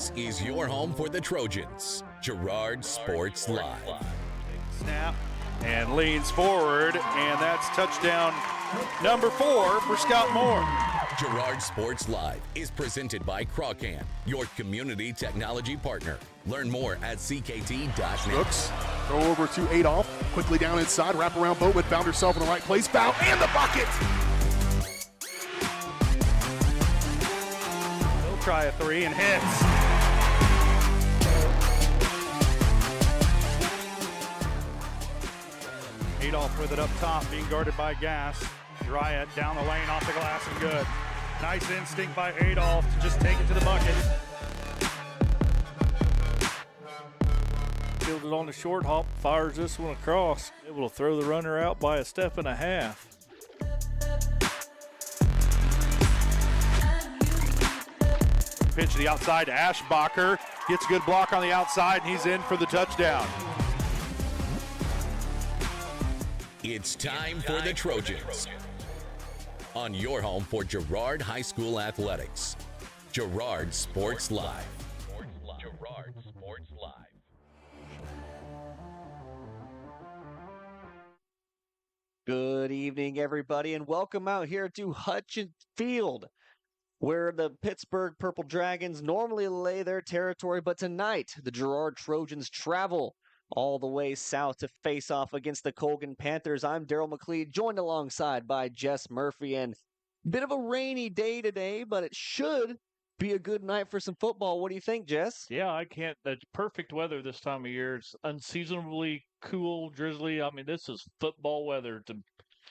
This is your home for the Trojans. Girard Sports Live. Snap and leans forward, and that's touchdown number 4 for Scott Moore. Girard Sports Live is presented by Colgan, your community technology partner. Learn more at ckt.net. Looks, throw over to Adolph, quickly down inside, wrap around Boatman, found herself in the right place, foul, and the bucket! He'll try a 3 and hits. Adolph with it up top, being guarded by Gass. Girard down the lane, off the glass, and good. Nice instinct by Adolph to just take it to the bucket. Fielded on the short hop, fires this one across. Able to throw the runner out by a step and a half. Pitch to the outside to Ashbacher. Gets a good block on the outside, and he's in for the touchdown. It's time for the Trojans. On your home for Girard High School Athletics. Girard Sports Live. Girard Sports Live. Good evening, everybody, and welcome out here to Hutchins Field, where the Pittsburgh Purple Dragons normally lay their territory, but tonight the Girard Trojans travel all the way south to face off against the Colgan Panthers. I'm Daryl McLeod, joined alongside by Jess Murphy, and a bit of a rainy day today, but it should be a good night for some football. What do you think, Jess? Yeah, I can't. That's perfect weather this time of year. It's unseasonably cool, drizzly. I mean, this is football weather to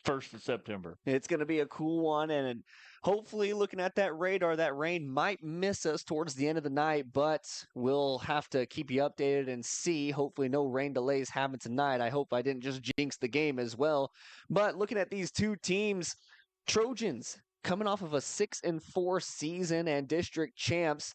1st of September. It's going to be a cool one, and hopefully, looking at that radar, that rain might miss us towards the end of the night, but we'll have to keep you updated and see. Hopefully, no rain delays happen tonight. I hope I didn't just jinx the game as well. But looking at these two teams, Trojans coming off of a 6-4 season and district champs.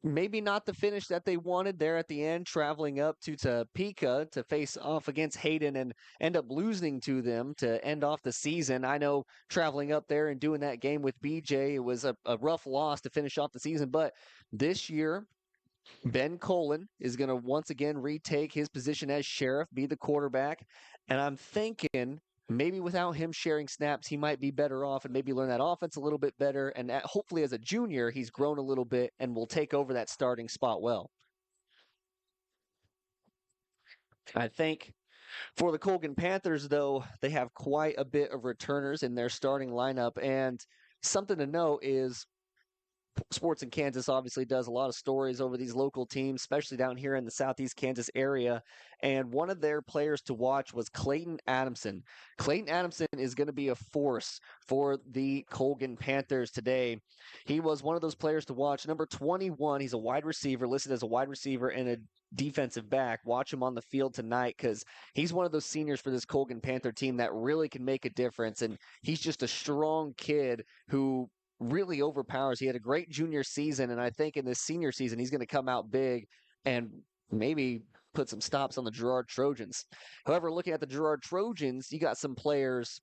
Maybe not the finish that they wanted there at the end, traveling up to Topeka to face off against Hayden and end up losing to them to end off the season. I know traveling up there and doing that game with BJ, it was a rough loss to finish off the season. But this year, Ben Colgan is going to once again retake his position as sheriff, be the quarterback. And I'm thinking maybe without him sharing snaps, he might be better off and maybe learn that offense a little bit better. And hopefully as a junior, he's grown a little bit and will take over that starting spot well. I think for the Colgan Panthers, though, they have quite a bit of returners in their starting lineup. And something to note is Sports in Kansas obviously does a lot of stories over these local teams, especially down here in the Southeast Kansas area. And one of their players to watch was Clayton Adamson. Clayton Adamson is going to be a force for the Colgan Panthers today. He was one of those players to watch. Number 21, he's a wide receiver, listed as a wide receiver and a defensive back. Watch him on the field tonight because he's one of those seniors for this Colgan Panther team that really can make a difference. And he's just a strong kid who really overpowers. He had a great junior season, and I think in this senior season, he's going to come out big and maybe put some stops on the Girard Trojans. However, looking at the Girard Trojans, you got some players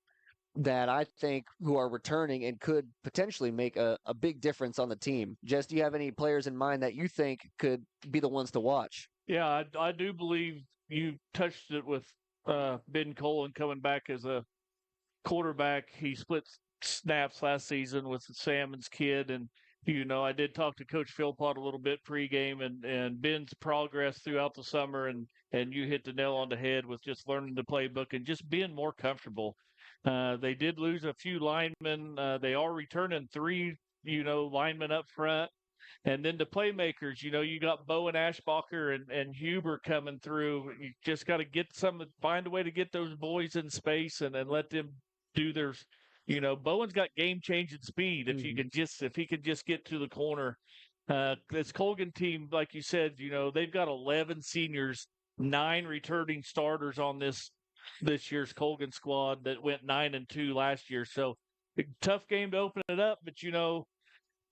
that I think who are returning and could potentially make a big difference on the team. Jess, do you have any players in mind that you think could be the ones to watch? Yeah, I do believe you touched it with Ben Colgan coming back as a quarterback. He split snaps last season with Salmon's kid, and I did talk to Coach Philpott a little bit pregame, and Ben's progress throughout the summer, and you hit the nail on the head with just learning the playbook and just being more comfortable. They did lose a few linemen. They are returning 3 linemen up front, and then the playmakers. You got Bo and Ashbacher and Huber coming through. You just got to find a way to get those boys in space and let them do their. Bowen's got game-changing speed. If he can just get to the corner, this Colgan team, like you said, they've got 11 seniors, 9 returning starters on this year's Colgan squad that went 9-2 last year. So tough game to open it up, but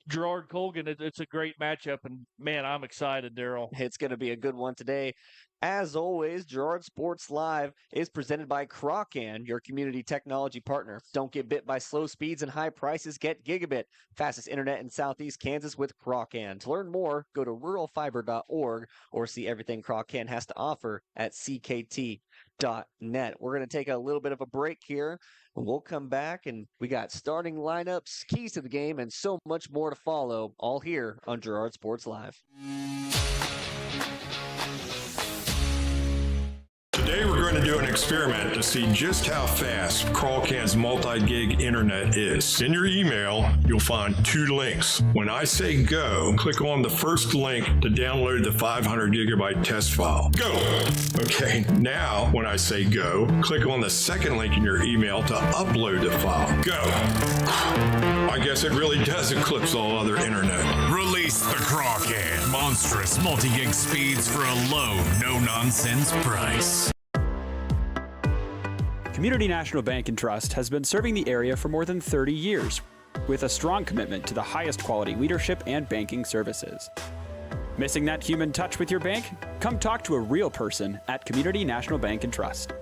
Girard Colgan, it's a great matchup, and man, I'm excited, Daryl. It's going to be a good one today. As always, Girard Sports Live is presented by Croccan, your community technology partner. Don't get bit by slow speeds and high prices. Get gigabit. Fastest internet in Southeast Kansas with Croccan. To learn more, go to ruralfiber.org or see everything Croccan has to offer at ckt.net. We're going to take a little bit of a break here. We'll come back, and we got starting lineups, keys to the game, and so much more to follow, all here on Girard Sports Live. Today we're going to do an experiment to see just how fast Crawlcan's multi-gig internet is. In your email, you'll find 2 links. When I say go, click on the first link to download the 500 gigabyte test file. Go! Okay, now when I say go, click on the second link in your email to upload the file. Go! I guess it really does eclipse all other internet. Release the Crawcan. Monstrous multi-gig speeds for a low, no-nonsense price. Community National Bank and Trust has been serving the area for more than 30 years with a strong commitment to the highest quality leadership and banking services. Missing that human touch with your bank? Come talk to a real person at Community National Bank and Trust.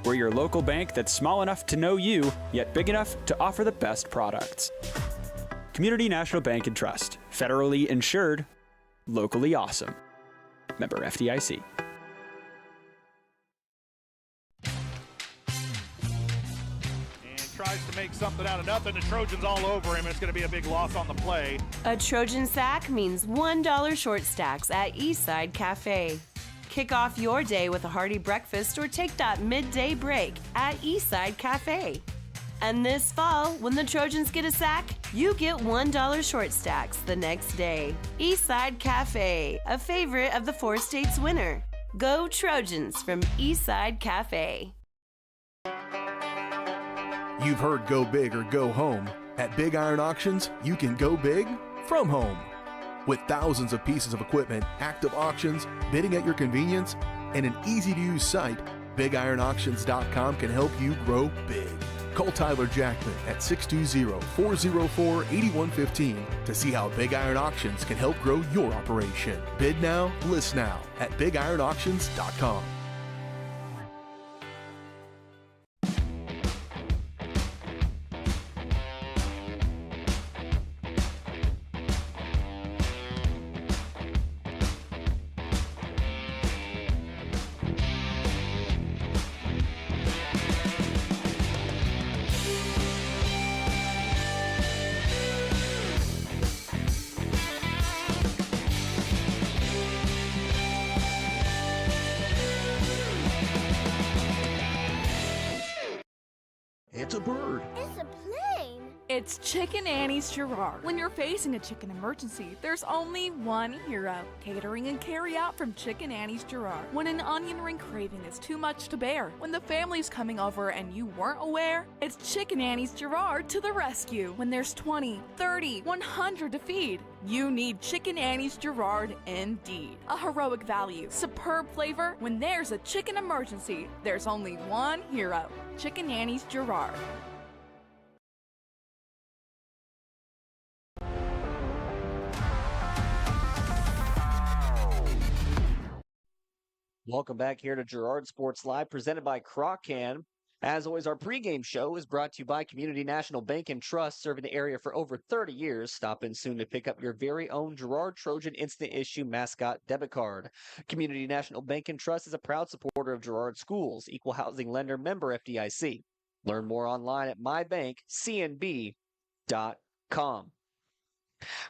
We're your local bank that's small enough to know you, yet big enough to offer the best products. Community National Bank and Trust. Federally insured, locally awesome. Member FDIC. Tries to make something out of nothing. The Trojans all over him. It's going to be a big loss on the play. A Trojan sack means $1 short stacks at Eastside Cafe. Kick off your day with a hearty breakfast or take that midday break at Eastside Cafe. And this fall, when the Trojans get a sack, you get $1 short stacks the next day. Eastside Cafe, a favorite of the 4 states winner. Go Trojans from Eastside Cafe. You've heard go big or go home. At Big Iron Auctions, you can go big from home. With thousands of pieces of equipment, active auctions, bidding at your convenience, and an easy-to-use site, BigIronAuctions.com can help you grow big. Call Tyler Jackman at 620-404-8115 to see how Big Iron Auctions can help grow your operation. Bid now, list now at BigIronAuctions.com. It's a bird. It's a plane. It's Chicken Annie's Girard. When you're facing a chicken emergency, there's only one hero. Catering and carry out from Chicken Annie's Girard. When an onion ring craving is too much to bear, when the family's coming over and you weren't aware, it's Chicken Annie's Girard to the rescue. When there's 20, 30, 100 to feed, you need Chicken Annie's Girard indeed. A heroic value, superb flavor. When there's a chicken emergency, there's only one hero. Chicken Annie's Girard. Welcome back here to Girard Sports Live, presented by Croccan. As always, our pregame show is brought to you by Community National Bank and Trust, serving the area for over 30 years. Stop in soon to pick up your very own Girard Trojan Instant Issue Mascot Debit Card. Community National Bank and Trust is a proud supporter of Girard Schools, equal housing lender, member FDIC. Learn more online at mybankcnb.com.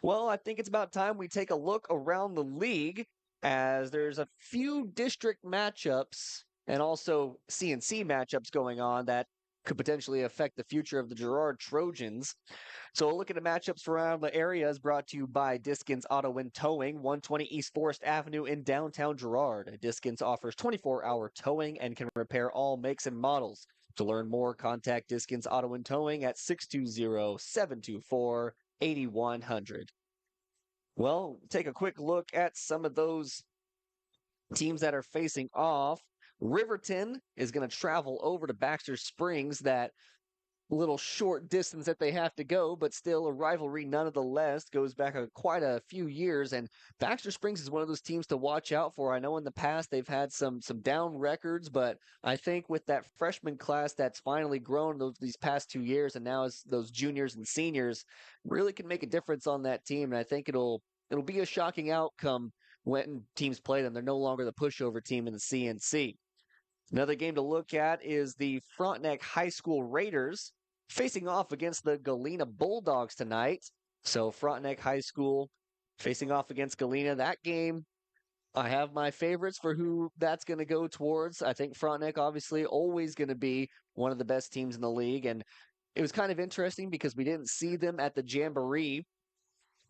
Well, I think it's about time we take a look around the league, as there's a few district matchups and also CNC matchups going on that could potentially affect the future of the Girard Trojans. So a look at the matchups around the area is brought to you by Diskins Auto and Towing, 120 East Forest Avenue in downtown Girard. Diskins offers 24-hour towing and can repair all makes and models. To learn more, contact Diskins Auto and Towing at 620-724-8100. Well, take a quick look at some of those teams that are facing off. Riverton is going to travel over to Baxter Springs, that little short distance that they have to go, but still a rivalry nonetheless. Goes back quite a few years, and Baxter Springs is one of those teams to watch out for. I know in the past they've had some down records, but I think with that freshman class that's finally grown these past 2 years, and now as those juniors and seniors really can make a difference on that team. And I think it'll be a shocking outcome when teams play them. They're no longer the pushover team in the CNC. Another game to look at is the Frontenac High School Raiders facing off against the Galena Bulldogs tonight. So Frontenac High School facing off against Galena. That game, I have my favorites for who that's going to go towards. I think Frontenac obviously always going to be one of the best teams in the league. And it was kind of interesting because we didn't see them at the Jamboree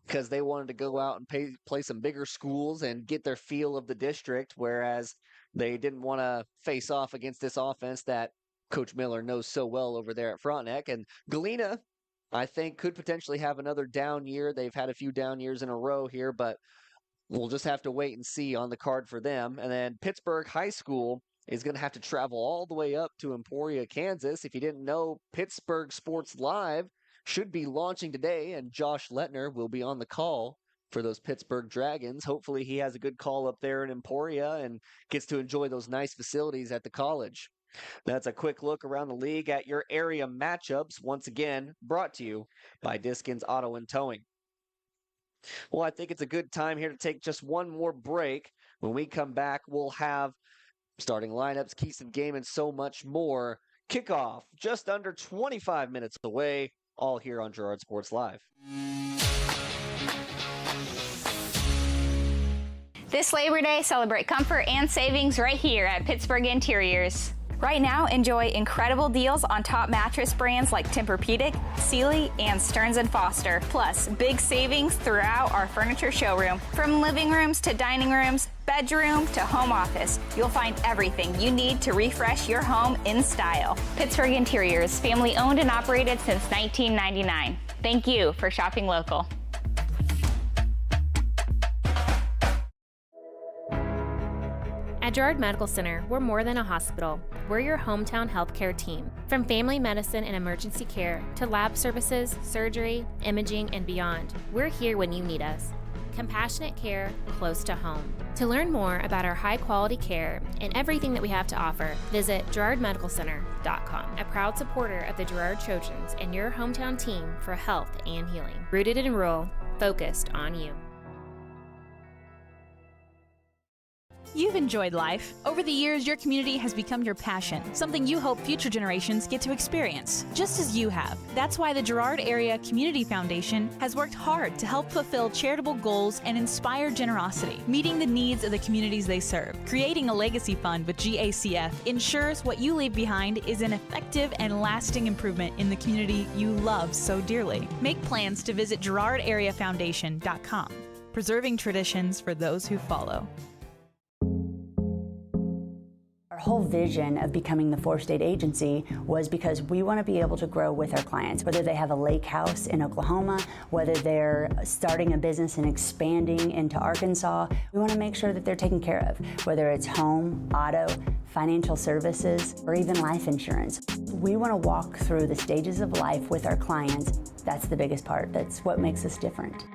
because they wanted to go out and play some bigger schools and get their feel of the district, whereas they didn't want to face off against this offense that Coach Miller knows so well over there at Frontenac. And Galena, I think, could potentially have another down year. They've had a few down years in a row here, but we'll just have to wait and see on the card for them. And then Pittsburgh High School is going to have to travel all the way up to Emporia, Kansas. If you didn't know, Pittsburgh Sports Live should be launching today, and Josh Lettner will be on the call for those Pittsburgh Dragons. Hopefully he has a good call up there in Emporia and gets to enjoy those nice facilities at the college. That's a quick look around the league at your area matchups, once again brought to you by Diskins Auto and Towing. Well, I think it's a good time here to take just one more break. When we come back, we'll have starting lineups, keys of game, and so much more. Kickoff just under 25 minutes away, all here on Girard Sports Live. This Labor Day, celebrate comfort and savings right here at Pittsburgh Interiors. Right now, enjoy incredible deals on top mattress brands like Tempur-Pedic, Sealy, and Stearns & Foster. Plus, big savings throughout our furniture showroom. From living rooms to dining rooms, bedroom to home office, you'll find everything you need to refresh your home in style. Pittsburgh Interiors, family owned and operated since 1999. Thank you for shopping local. At Girard Medical Center, we're more than a hospital. We're your hometown healthcare team. From family medicine and emergency care to lab services, surgery, imaging, and beyond, we're here when you need us. Compassionate care close to home. To learn more about our high-quality care and everything that we have to offer, visit GirardMedicalCenter.com, a proud supporter of the Girard Trojans and your hometown team for health and healing. Rooted in rural, focused on you. You've enjoyed life. Over the years, your community has become your passion, something you hope future generations get to experience, just as you have. That's why the Girard Area Community Foundation has worked hard to help fulfill charitable goals and inspire generosity, meeting the needs of the communities they serve. Creating a legacy fund with GACF ensures what you leave behind is an effective and lasting improvement in the community you love so dearly. Make plans to visit GirardAreaFoundation.com, preserving traditions for those who follow. Our whole vision of becoming the four-state agency was because we want to be able to grow with our clients, whether they have a lake house in Oklahoma, whether they're starting a business and expanding into Arkansas. We want to make sure that they're taken care of, whether it's home, auto, financial services, or even life insurance. We want to walk through the stages of life with our clients. That's the biggest part. That's what makes us different.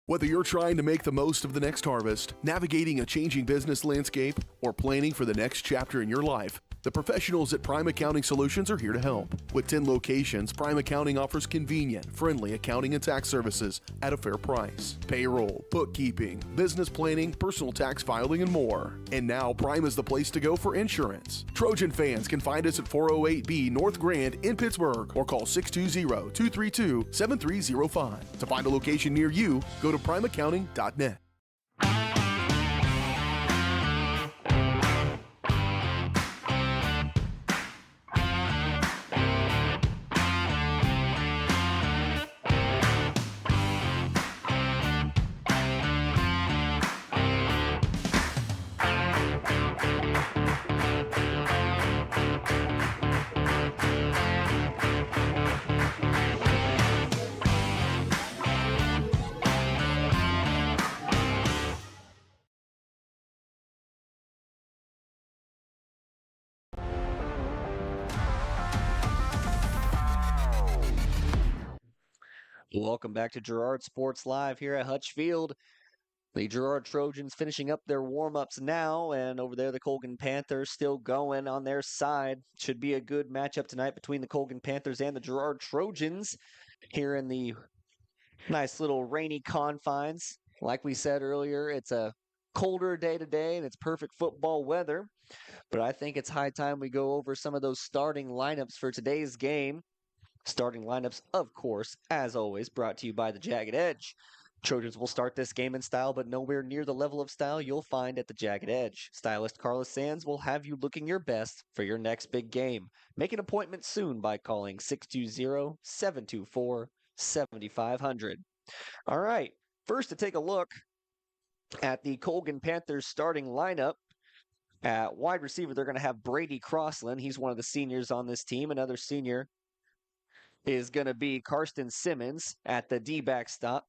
Whether you're trying to make the most of the next harvest, navigating a changing business landscape, or planning for the next chapter in your life, the professionals at Prime Accounting Solutions are here to help. With 10 locations, Prime Accounting offers convenient, friendly accounting and tax services at a fair price. Payroll, bookkeeping, business planning, personal tax filing, and more. And now Prime is the place to go for insurance. Trojan fans can find us at 408B North Grand in Pittsburgh or call 620-232-7305. To find a location near you, go to primeaccounting.net. Welcome back to Girard Sports Live here at Hutch Field. The Girard Trojans finishing up their warm-ups now, and over there the Colgan Panthers still going on their side. Should be a good matchup tonight between the Colgan Panthers and the Girard Trojans here in the nice little rainy confines. Like we said earlier, it's a colder day today, and it's perfect football weather. But I think it's high time we go over some of those starting lineups for today's game. Starting lineups, of course, as always, brought to you by the Jagged Edge. Trojans will start this game in style, but nowhere near the level of style you'll find at the Jagged Edge. Stylist Carlos Sands will have you looking your best for your next big game. Make an appointment soon by calling 620-724-7500. All right, first to take a look at the Colgan Panthers starting lineup. At wide receiver, they're going to have Brady Crossland. He's one of the seniors on this team. Another senior is going to be Karsten Simmons at the D-back spot.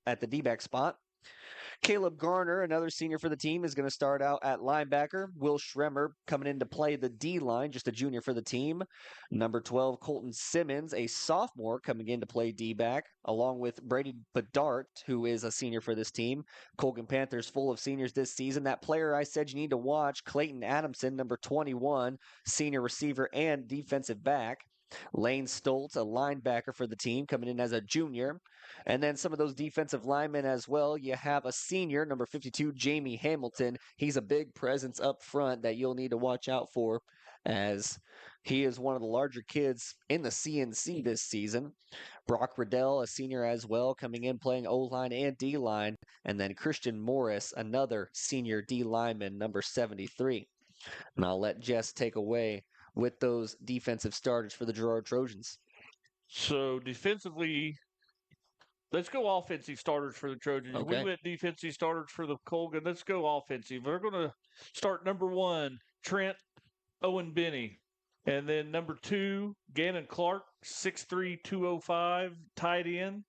Caleb Garner, another senior for the team, is going to start out at linebacker. Will Schremer coming in to play the D-line, just a junior for the team. Number 12, Colton Simmons, a sophomore, coming in to play D-back, along with Brady Bedart, who is a senior for this team. Colgan Panthers full of seniors this season. That player I said you need to watch, Clayton Adamson, number 21, senior receiver and defensive back. Lane Stoltz, a linebacker for the team, coming in as a junior. And then some of those defensive linemen as well. You have a senior, number 52, Jamie Hamilton. He's a big presence up front that you'll need to watch out for, as he is one of the larger kids in the CNC this season. Brock Riddell, a senior as well, coming in playing O-line and D-line. And then Christian Morris, another senior D-lineman, number 73. And I'll let Jess take away with those defensive starters for the Girard Trojans. So defensively, let's go offensive starters for the Trojans. Okay. We went defensive starters for the Colgan. Let's go offensive. We're going to start number 1, Trent Owen Benny. And then number 2, Gannon Clark, 6'3", 205, tight end.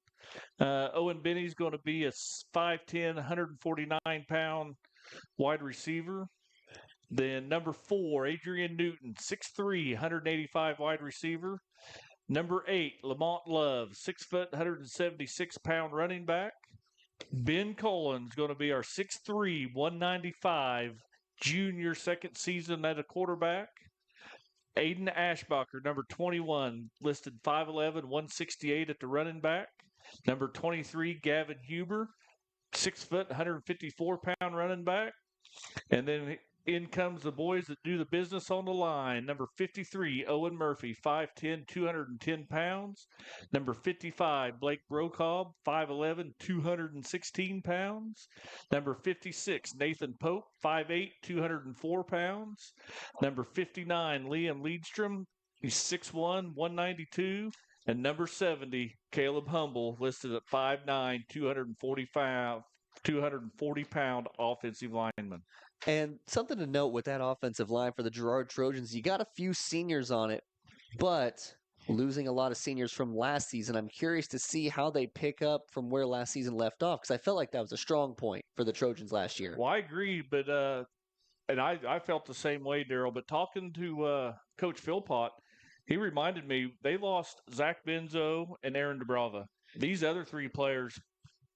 Owen Benny's going to be a 5'10", 149-pound wide receiver. Then number 4, Adrian Newton, 6'3", 185 wide receiver. Number 8, Lamont Love, 6 foot, 176-pound running back. Ben Colin's going to be our 6'3", 195 junior, second season at a quarterback. Aiden Ashbacher, number 21, listed 5'11", 168 at the running back. Number 23, Gavin Huber, 6 foot, 154-pound running back. And then in comes the boys that do the business on the line. Number 53, Owen Murphy, 5'10", 210 pounds. Number 55, Blake Brokaw, 5'11", 216 pounds. Number 56, Nathan Pope, 5'8", 204 pounds. Number 59, Liam Liedstrom, he's 6'1", 192. And number 70, Caleb Humble, listed at 5'9", 240-pound offensive lineman. And something to note with that offensive line for the Girard Trojans, you got a few seniors on it, but losing a lot of seniors from last season. I'm curious to see how they pick up from where last season left off, because I felt like that was a strong point for the Trojans last year. Well, I agree, but and I felt the same way, Daryl. But talking to Coach Philpott, he reminded me they lost Zach Benzo and Aaron DeBrava. These other 3 players,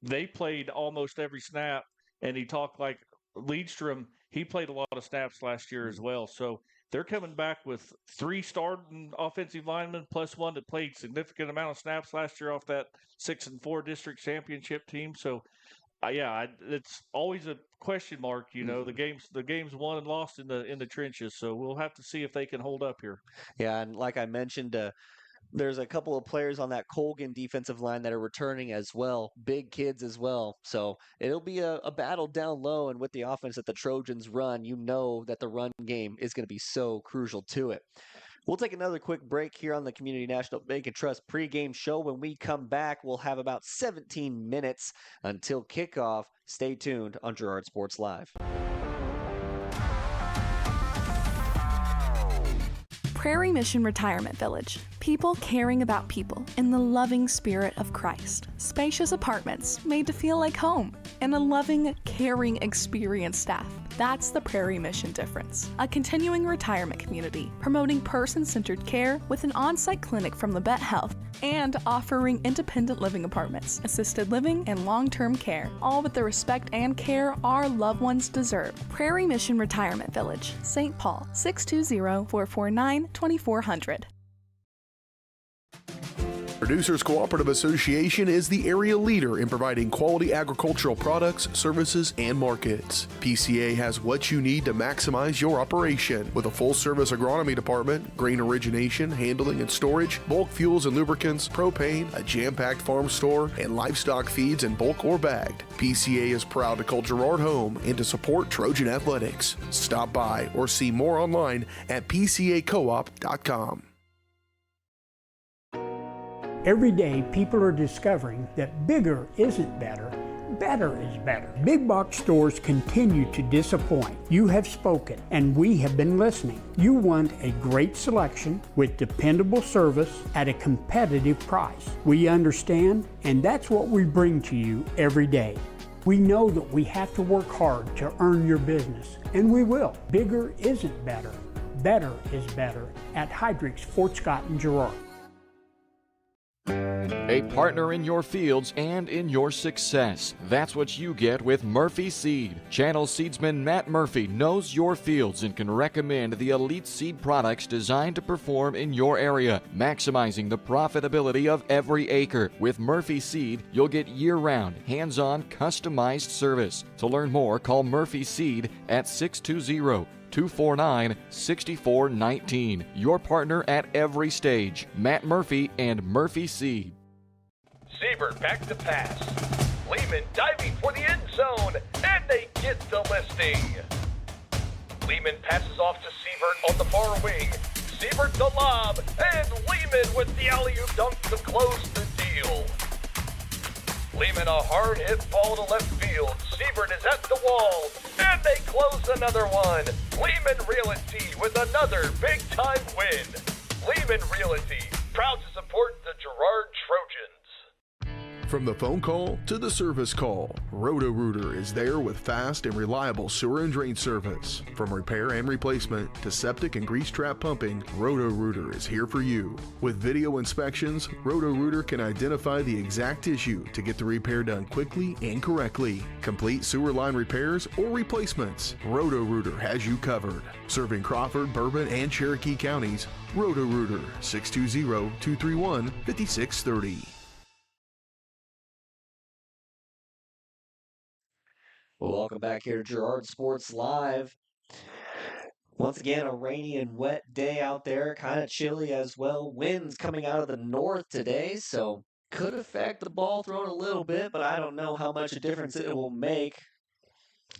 they played almost every snap, and he talked like Liedstrom, he played a lot of snaps last year as well. So they're coming back with 3 starting offensive linemen plus 1 that played significant amount of snaps last year off that 6-4 district championship team. So, it's always a question mark. You know, the game's won and lost in the trenches. So we'll have to see if they can hold up here. Yeah, and like I mentioned, there's a couple of players on that Colgan defensive line that are returning as well, big kids as well. So it'll be a battle down low, and with the offense that the Trojans run, you know that the run game is going to be so crucial to it. We'll take another quick break here on the Community National Bank and Trust pregame show. When we come back, we'll have about 17 minutes until kickoff. Stay tuned on Girard Sports Live. Prairie Mission Retirement Village. People caring about people in the loving spirit of Christ. Spacious apartments made to feel like home, and a loving, caring, experienced staff. That's the Prairie Mission difference. A continuing retirement community, promoting person-centered care with an on-site clinic from Labette Health, and offering independent living apartments, assisted living, and long-term care, all with the respect and care our loved ones deserve. Prairie Mission Retirement Village, St. Paul, 620-449-2400. Producers Cooperative Association is the area leader in providing quality agricultural products, services, and markets. PCA has what you need to maximize your operation with a full-service agronomy department, grain origination, handling and storage, bulk fuels and lubricants, propane, a jam-packed farm store, and livestock feeds in bulk or bagged. PCA is proud to call Girard home and to support Trojan athletics. Stop by or see more online at pcacoop.com. Every day, people are discovering that bigger isn't better, better is better. Big box stores continue to disappoint. You have spoken, and we have been listening. You want a great selection with dependable service at a competitive price. We understand, and that's what we bring to you every day. We know that we have to work hard to earn your business, and we will. Bigger isn't better, better is better at Heidrick's, Fort Scott, and Girard. A partner in your fields and in your success. That's what you get with Murphy Seed. Channel seedsman Matt Murphy knows your fields and can recommend the elite seed products designed to perform in your area, maximizing the profitability of every acre. With Murphy Seed, you'll get year-round, hands-on, customized service. To learn more, call Murphy Seed at 620-249-6419. Your partner at every stage. Matt Murphy and Murphy Seed. Siebert back to pass. Lehman diving for the end zone, and they get the listing. Lehman passes off to Siebert on the far wing. Siebert the lob, and Lehman with the alley-oop dunk to close the deal. Lehman a hard hit ball to left field. Siebert is at the wall, and they close another one. Lehman Realty with another big-time win. Lehman Realty, proud to support the Girard Trojans. From the phone call to the service call, Roto-Rooter is there with fast and reliable sewer and drain service. From repair and replacement to septic and grease trap pumping, Roto-Rooter is here for you. With video inspections, Roto-Rooter can identify the exact issue to get the repair done quickly and correctly. Complete sewer line repairs or replacements, Roto-Rooter has you covered. Serving Crawford, Bourbon, and Cherokee counties, Roto-Rooter, 620-231-5630. Well, welcome back here to Girard Sports Live. Once again, a rainy and wet day out there, kind of chilly as well. Winds coming out of the north today, so could affect the ball thrown a little bit, but I don't know how much a difference it will make.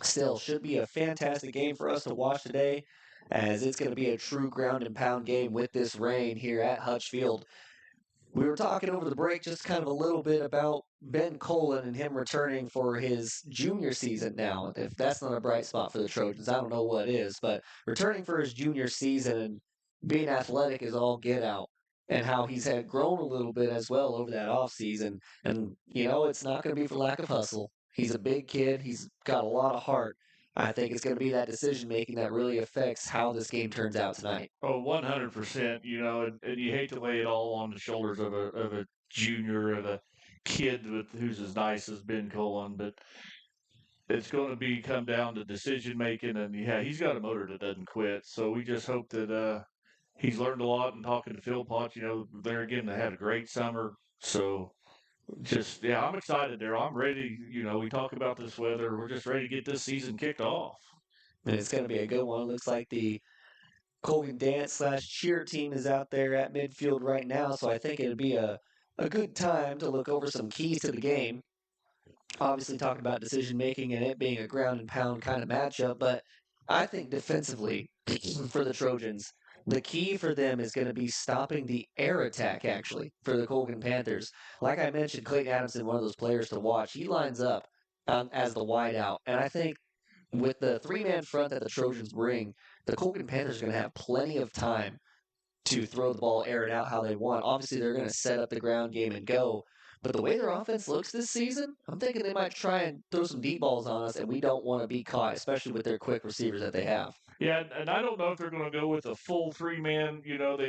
Still, should be a fantastic game for us to watch today, as it's going to be a true ground and pound game with this rain here at Hutch Field. We were talking over the break just kind of a little bit about Ben Colgan and him returning for his junior season now. If that's not a bright spot for the Trojans, I don't know what is. But returning for his junior season and being athletic is all get out. And how he's had grown a little bit as well over that offseason. And, you know, it's not going to be for lack of hustle. He's a big kid. He's got a lot of heart. I think it's going to be that decision-making that really affects how this game turns out tonight. Oh, 100%, you know, and you hate to lay it all on the shoulders of a junior, of a kid who's as nice as Ben Colgan, but it's going to come down to decision-making, and, yeah, he's got a motor that doesn't quit, so we just hope that he's learned a lot, and talking to Phil Potts, you know, there again, they had a great summer, so just, yeah, I'm excited there. I'm ready. You know, we talk about this weather. We're just ready to get this season kicked off. And it's going to be a good one. It looks like the Colgan dance/cheer team is out there at midfield right now, so I think it'll be a good time to look over some keys to the game. Obviously talking about decision-making and it being a ground and pound kind of matchup, but I think defensively for the Trojans, the key for them is going to be stopping the air attack, actually, for the Colgan Panthers. Like I mentioned, Clayton Adamson, one of those players to watch. He lines up as the wideout. And I think with the three-man front that the Trojans bring, the Colgan Panthers are going to have plenty of time to throw the ball, air it out how they want. Obviously, they're going to set up the ground game and go. But the way their offense looks this season, I'm thinking they might try and throw some deep balls on us, and we don't want to be caught, especially with their quick receivers that they have. Yeah, and I don't know if they're going to go with a full 3-man.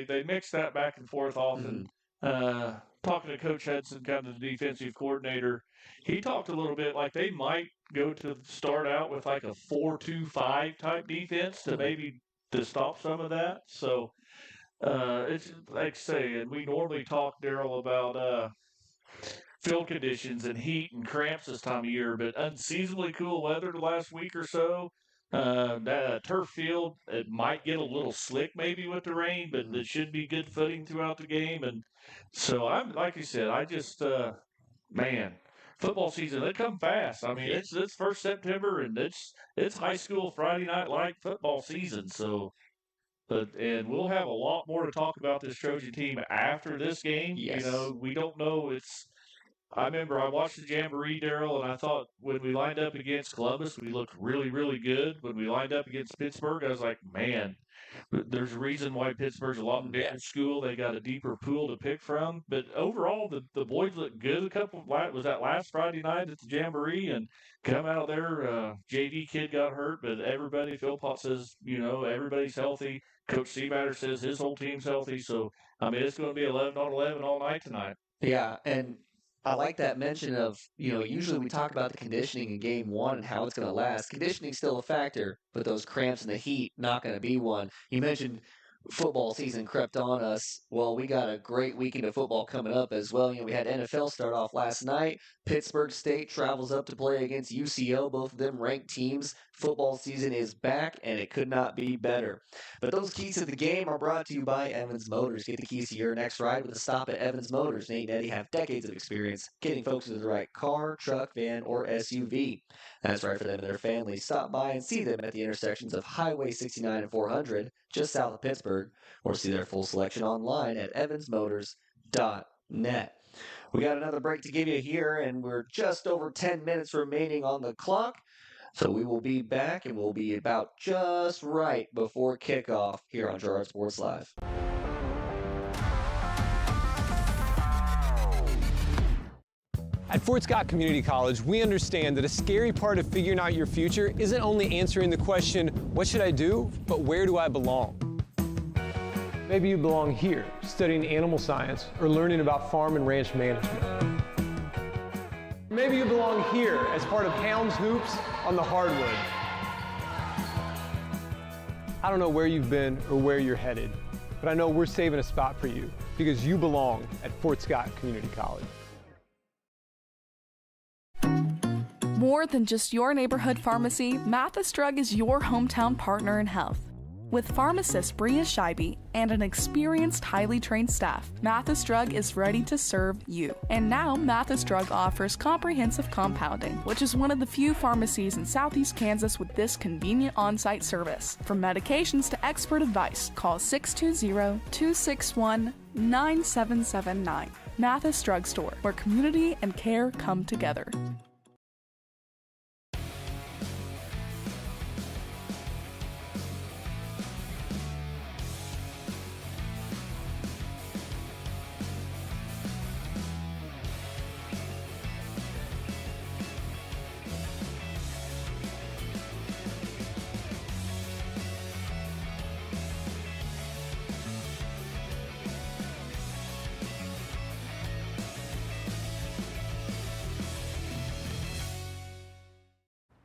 They mix that back and forth often. Talking to Coach Hudson, kind of the defensive coordinator, he talked a little bit like they might go to start out with like a 4-2-5 type defense to stop some of that. So it's like I say, and we normally talk, Daryl, about field conditions and heat and cramps this time of year, but unseasonably cool weather the last week or so. That turf field, it might get a little slick maybe with the rain, but it should be good footing throughout the game. And so I'm like you said, I just football season, it come fast. I mean, it's 1st September and it's high school Friday night like football season. So and we'll have a lot more to talk about this Trojan team after this game. Yes. We don't know. I remember I watched the Jamboree, Daryl, and I thought when we lined up against Columbus, we looked really, really good. When we lined up against Pittsburgh, I was like, man, there's a reason why Pittsburgh's a lot bigger school. They got a deeper pool to pick from. But overall, the boys looked good. Was that last Friday night at the Jamboree, and come out there, JV kid got hurt, but everybody, Phil Potts says, everybody's healthy. Coach Seabatter says his whole team's healthy. So, I mean, it's going to be 11 on 11 all night tonight. Yeah, and I like that mention of, usually we talk about the conditioning in game one and how it's going to last. Conditioning's still a factor, but those cramps and the heat, not going to be one. You mentioned football season crept on us. Well, we got a great weekend of football coming up as well. We had NFL start off last night. Pittsburgh State travels up to play against UCO, both of them ranked teams. Football season is back, and it could not be better. But those keys to the game are brought to you by Evans Motors. Get the keys to your next ride with a stop at Evans Motors. Nate and Eddie have decades of experience getting folks into the right car, truck, van, or SUV. That's right for them and their families. Stop by and see them at the intersections of Highway 69 and 400, just south of Pittsburgh, or see their full selection online at evansmotors.net. We got another break to give you here, and we're just over 10 minutes remaining on the clock. So we will be back, and we'll be about just right before kickoff here on Girard Sports Live. At Fort Scott Community College, we understand that a scary part of figuring out your future isn't only answering the question, what should I do, but where do I belong? Maybe you belong here, studying animal science or learning about farm and ranch management. Maybe you belong here as part of Helms Hoops on the hardwood. I don't know where you've been or where you're headed, but I know we're saving a spot for you because you belong at Fort Scott Community College. More than just your neighborhood pharmacy, Mathis Drug is your hometown partner in health. With pharmacist Bria Scheibe and an experienced, highly trained staff, Mathis Drug is ready to serve you. And now, Mathis Drug offers comprehensive compounding, which is one of the few pharmacies in Southeast Kansas with this convenient on-site service. From medications to expert advice, call 620-261-9779. Mathis Drug Store, where community and care come together.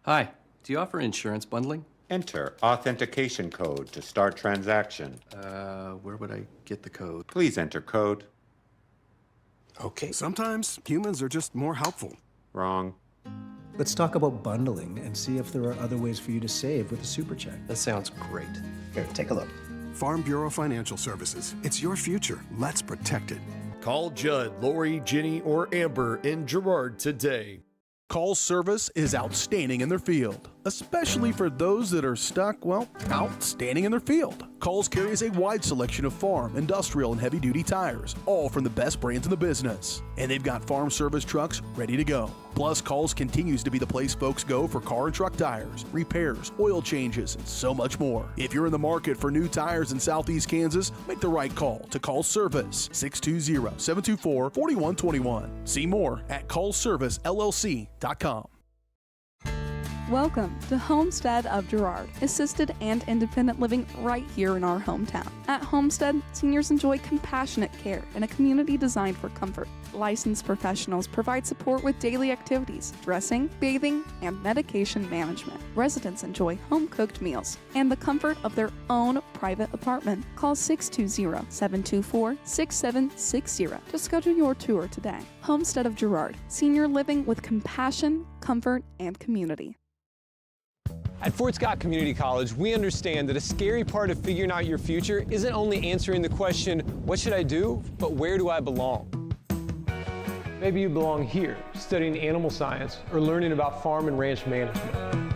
Hi, do you offer insurance bundling? Enter authentication code to start transaction. Where would I get the code? Please enter code. Okay. Sometimes humans are just more helpful. Wrong. Let's talk about bundling and see if there are other ways for you to save with a super check. That sounds great. Here, take a look. Farm Bureau Financial Services. It's your future. Let's protect it. Call Judd, Lori, Ginny, or Amber in Girard today. Call service is outstanding in their field. especially for those that are stuck, well, out standing in their field. Coles carries a wide selection of farm, industrial, and heavy-duty tires, all from the best brands in the business. And they've got farm service trucks ready to go. Plus, Coles continues to be the place folks go for car and truck tires, repairs, oil changes, and so much more. If you're in the market for new tires in Southeast Kansas, make the right call to Coles Service, 620-724-4121. See more at colesservicellc.com. Welcome to Homestead of Girard, assisted and independent living right here in our hometown. At Homestead, seniors enjoy compassionate care in a community designed for comfort. Licensed professionals provide support with daily activities, dressing, bathing, and medication management. Residents enjoy home-cooked meals and the comfort of their own private apartment. Call 620-724-6760 to schedule your tour today. Homestead of Girard, senior living with compassion, comfort, and community. At Fort Scott Community College, we understand that a scary part of figuring out your future isn't only answering the question, what should I do, but where do I belong? Maybe you belong here, studying animal science or learning about farm and ranch management.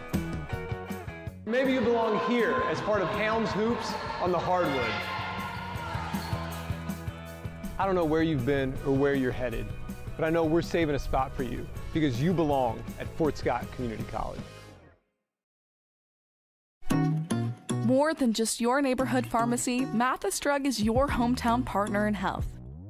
Maybe you belong here as part of Hounds Hoops on the hardwood. I don't know where you've been or where you're headed, but I know we're saving a spot for you because you belong at Fort Scott Community College. More than just your neighborhood pharmacy, Mathis Drug is your hometown partner in health.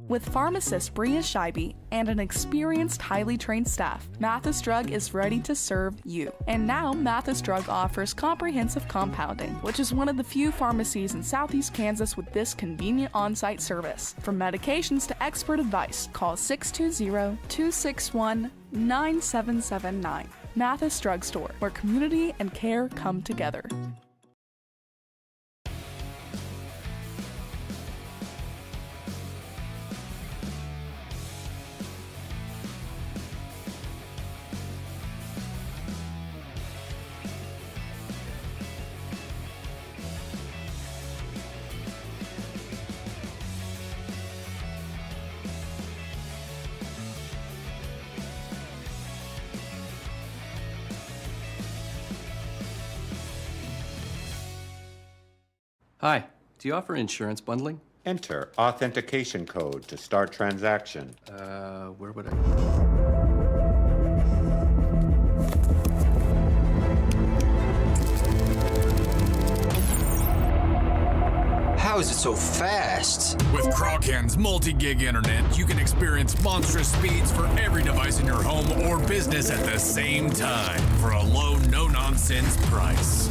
With pharmacist Bria Scheibe and an experienced, highly trained staff, Mathis Drug is ready to serve you. And now, Mathis Drug offers comprehensive compounding, which is one of the few pharmacies in Southeast Kansas with this convenient on-site service. From medications to expert advice, call 620-261-9779. Mathis Drug Store, where community and care come together. Hi, do you offer insurance bundling? Enter authentication code to start transaction. Where would I... How is it so fast? With Colgan's multi-gig internet, you can experience monstrous speeds for every device in your home or business at the same time for a low, no-nonsense price.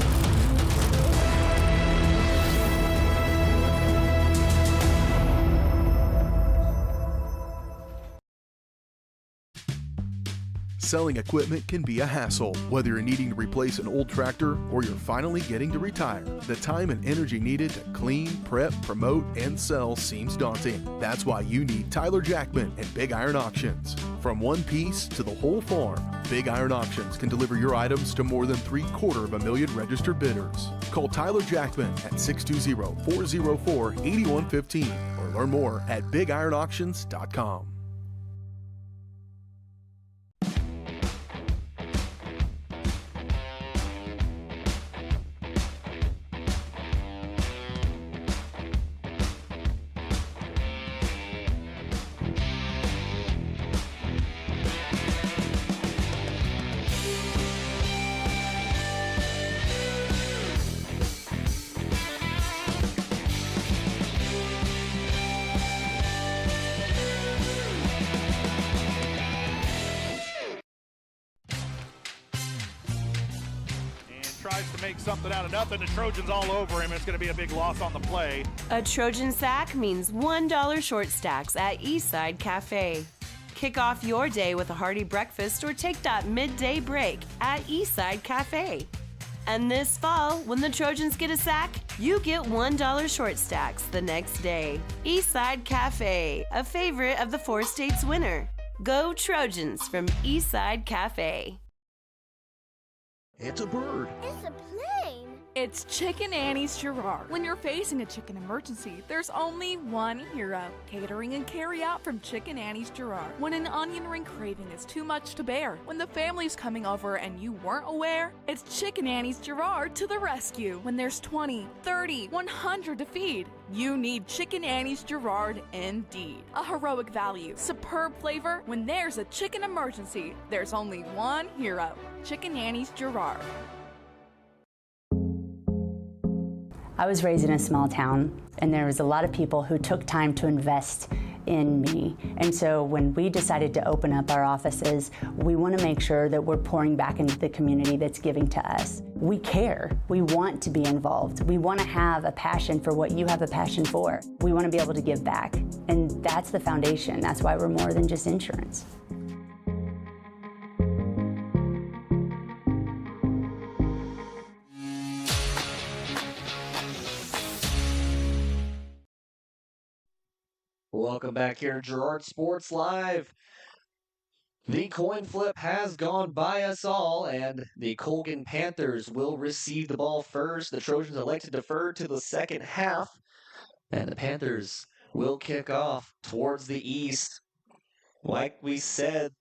Selling equipment can be a hassle, whether you're needing to replace an old tractor or you're finally getting to retire. The time and energy needed to clean, prep, promote, and sell seems daunting. That's why you need Tyler Jackman and Big Iron Auctions. From one piece to the whole farm, Big Iron Auctions can deliver your items to more than 750,000 registered bidders. Call Tyler Jackman at 620-404-8115 or learn more at BigIronAuctions.com. Tries to make something out of nothing. The Trojans all over him. It's going to be a big loss on the play. A Trojan sack means $1 short stacks at Eastside Cafe. Kick off your day with a hearty breakfast or take that midday break at Eastside Cafe. And this fall, when the Trojans get a sack, you get $1 short stacks the next day. Eastside Cafe, a favorite of the 4 states winner. Go Trojans from Eastside Cafe. It's a bird. It's a plane. It's Chicken Annie's Girard. When you're facing a chicken emergency, there's only one hero. Catering and carry out from Chicken Annie's Girard. When an onion ring craving is too much to bear, when the family's coming over and you weren't aware, it's Chicken Annie's Girard to the rescue. When there's 20, 30, 100 to feed, you need Chicken Annie's Girard indeed. A heroic value, superb flavor. When there's a chicken emergency, there's only one hero. Chicken Annie's Girard. I was raised in a small town, and there was a lot of people who took time to invest in me. And so when we decided to open up our offices, we want to make sure that we're pouring back into the community that's giving to us. We care. We want to be involved. We want to have a passion for what you have a passion for. We want to be able to give back. And that's the foundation. That's why we're more than just insurance. Welcome back here to Girard Sports Live. The coin flip has gone by us all, and the Colgan Panthers will receive the ball first. The Trojans elect to defer to the second half, and the Panthers will kick off towards the east. Like we said,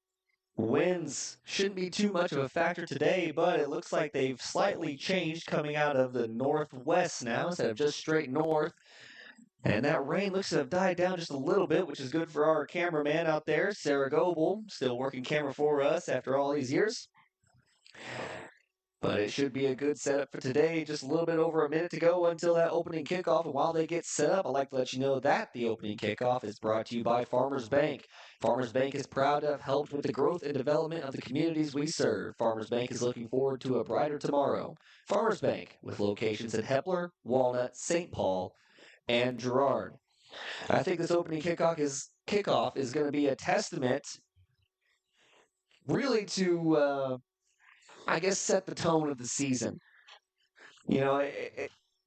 winds shouldn't be too much of a factor today, but it looks like they've slightly changed coming out of the northwest now instead of just straight north. And that rain looks to have died down just a little bit, which is good for our cameraman out there, Sarah Goebel, still working camera for us after all these years. But it should be a good setup for today. Just a little bit over a minute to go until that opening kickoff. And while they get set up, I'd like to let you know that the opening kickoff is brought to you by Farmers Bank. Farmers Bank is proud to have helped with the growth and development of the communities we serve. Farmers Bank is looking forward to a brighter tomorrow. Farmers Bank, with locations in Hepler, Walnut, St. Paul, and Girard. I think this opening kickoff is going to be a testament really to, I guess, set the tone of the season. You know,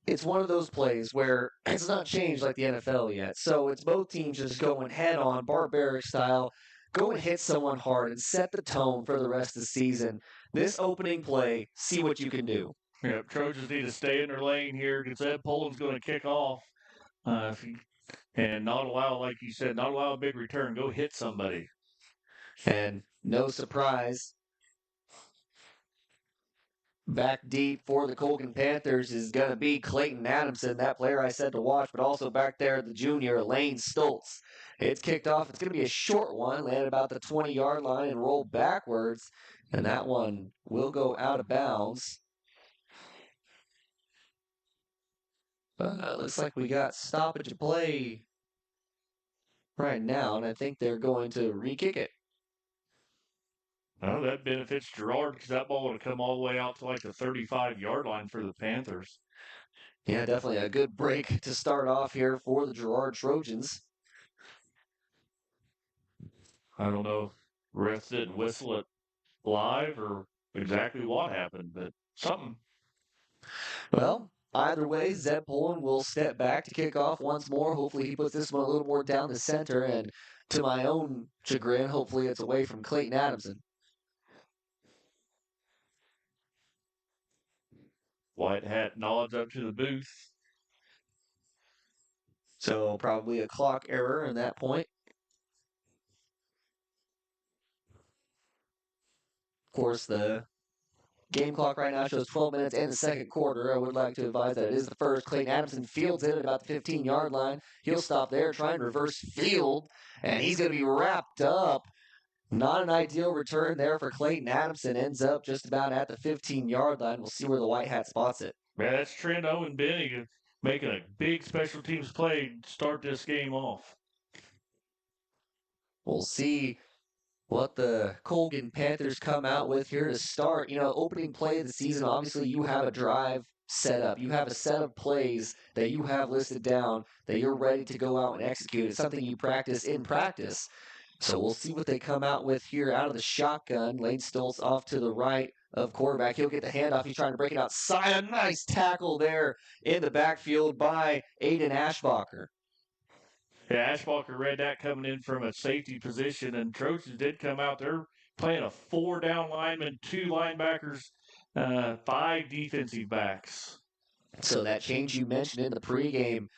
it's one of those plays where it's not changed like the NFL yet. So it's both teams just going head on, barbaric style, go and hit someone hard and set the tone for the rest of the season. This opening play, see what you can do. Yeah, Trojans need to stay in their lane here because Ed Poland's going to kick off. And not allow, like you said, not allow a big return. Go hit somebody. And no surprise, back deep for the Colgan Panthers is going to be Clayton Adamson, that player I said to watch, but also back there, the junior, Lane Stoltz. It's kicked off. It's going to be a short one, landed about the 20-yard line and roll backwards. And that one will go out of bounds. But looks like we got stoppage of play right now, and I think they're going to re-kick it. Well, that benefits Girard because that ball would have come all the way out to like the 35-yard line for the Panthers. Yeah, definitely a good break to start off here for the Girard Trojans. I don't know if refs didn't whistle it live or exactly what happened, but something. Well, either way, Zeb Poland will step back to kick off once more. Hopefully he puts this one a little more down the center, and to my own chagrin, hopefully it's away from Clayton Adamson. White hat nods up to the booth. So probably a clock error in that point. Of course, the game clock right now shows 12 minutes in the second quarter. I would like to advise that it is the first. Clayton Adamson fields it at about the 15-yard line. He'll stop there, try and reverse field, and he's going to be wrapped up. Not an ideal return there for Clayton Adamson. Ends up just about at the 15-yard line. We'll see where the white hat spots it. Man, that's Trent Owen Benning making a big special teams play to start this game off. We'll see what the Colgan Panthers come out with here to start. You know, opening play of the season, obviously you have a drive set up. You have a set of plays that you have listed down that you're ready to go out and execute. It's something you practice in practice. So we'll see what they come out with here out of the shotgun. Lane Stoltz off to the right of quarterback. He'll get the handoff. He's trying to break it outside. A nice tackle there in the backfield by Aiden Ashbacher. Yeah, Ashbacher read that coming in from a safety position, and Trojans did come out there playing a 4-down lineman, 2 linebackers, 5 defensive backs. So that change you mentioned in the pregame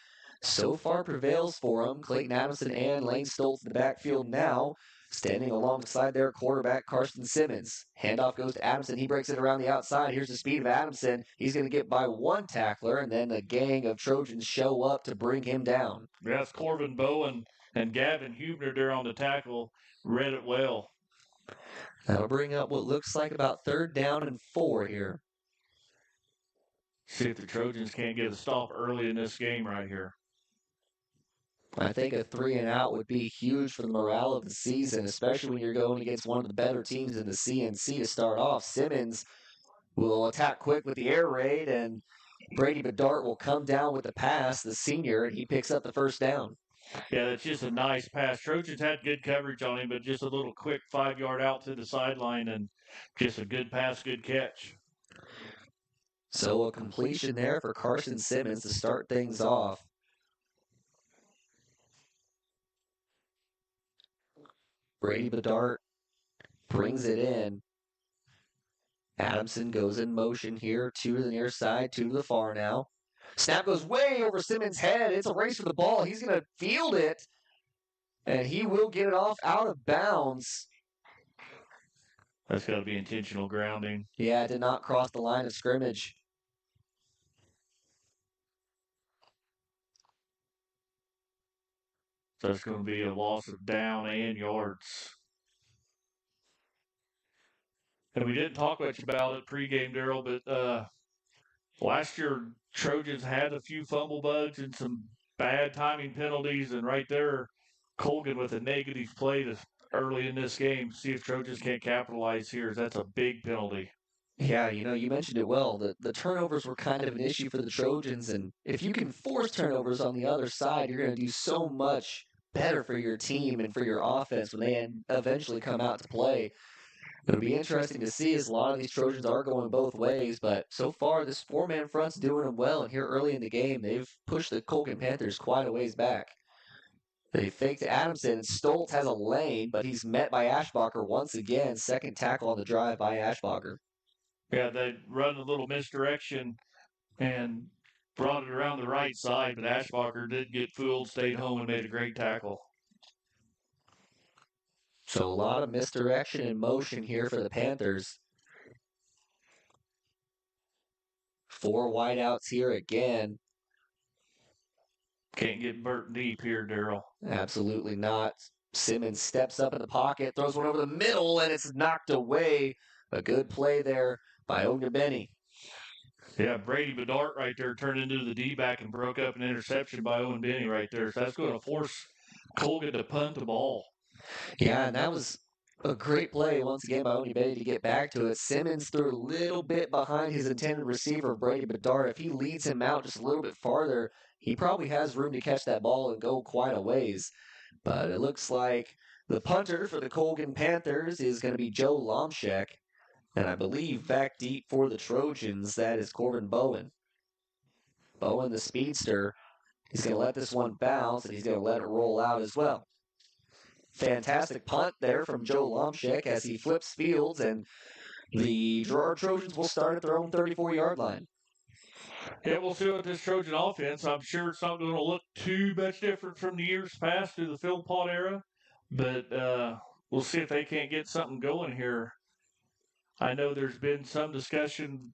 so far prevails for him. Clayton Adamson and Lane Stoltz in the backfield now, standing alongside their quarterback, Carson Simmons. Handoff goes to Adamson. He breaks it around the outside. Here's the speed of Adamson. He's going to get by one tackler, and then a gang of Trojans show up to bring him down. Yes, Corbin Bowen and Gavin Hubner there on the tackle read it well. That'll bring up what looks like about 3rd down and 4 here. See if the Trojans can't get a stop early in this game right here. I think a 3-and-out would be huge for the morale of the season, especially when you're going against one of the better teams in the CNC to start off. Simmons will attack quick with the air raid, and Brady Bedard will come down with the pass, the senior, and he picks up the 1st down. Yeah, that's just a nice pass. Trojans had good coverage on him, but just a little quick 5-yard out to the sideline, and just a good pass, good catch. So a completion there for Carson Simmons to start things off. Brady Bedard brings it in. Adamson goes in motion here, 2 to the near side, 2 to the far now. Snap goes way over Simmons' head. It's a race for the ball. He's going to field it, and he will get it off out of bounds. That's got to be intentional grounding. Yeah, it did not cross the line of scrimmage. So it's going to be a loss of down and yards. And we didn't talk much about it pregame, Daryl, but last year Trojans had a few fumble bugs and some bad timing penalties, and right there, Colgan with a negative play early in this game. See if Trojans can't capitalize here. That's a big penalty. Yeah, you mentioned it well. The turnovers were kind of an issue for the Trojans, and if you can force turnovers on the other side, you're going to do so much better for your team and for your offense when they eventually come out to play. It'll be interesting to see as a lot of these Trojans are going both ways, but so far this 4-man front's doing them well, and here early in the game, they've pushed the Colgan Panthers quite a ways back. They fake to Adamson. Stoltz has a lane, but he's met by Ashbacher once again. 2nd tackle on the drive by Ashbacher. Yeah, they run a little misdirection and brought it around the right side, but Ashbacher did get fooled, stayed home, and made a great tackle. So a lot of misdirection and motion here for the Panthers. 4 wideouts here again. Can't get burnt deep here, Daryl. Absolutely not. Simmons steps up in the pocket, throws one over the middle, and it's knocked away. A good play there by Ognabeni. Yeah, Brady Bedard right there turned into the D-back and broke up an interception by Owen Benny right there. So that's going to force Colgan to punt the ball. Yeah, and that was a great play once again by Ognabeni to get back to it. Simmons threw a little bit behind his intended receiver, Brady Bedard. If he leads him out just a little bit farther, he probably has room to catch that ball and go quite a ways. But it looks like the punter for the Colgan Panthers is going to be Joe Lomshek. And I believe back deep for the Trojans, that is Corbin Bowen. Bowen, the speedster, he's going to let this one bounce, and he's going to let it roll out as well. Fantastic punt there from Joe Lomshek as he flips fields, and the Girard Trojans will start at their own 34-yard line. Yeah, we'll see what this Trojan offense. I'm sure it's not going to look too much different from the years past through the Philpott era, but we'll see if they can't get something going here. I know there's been some discussion,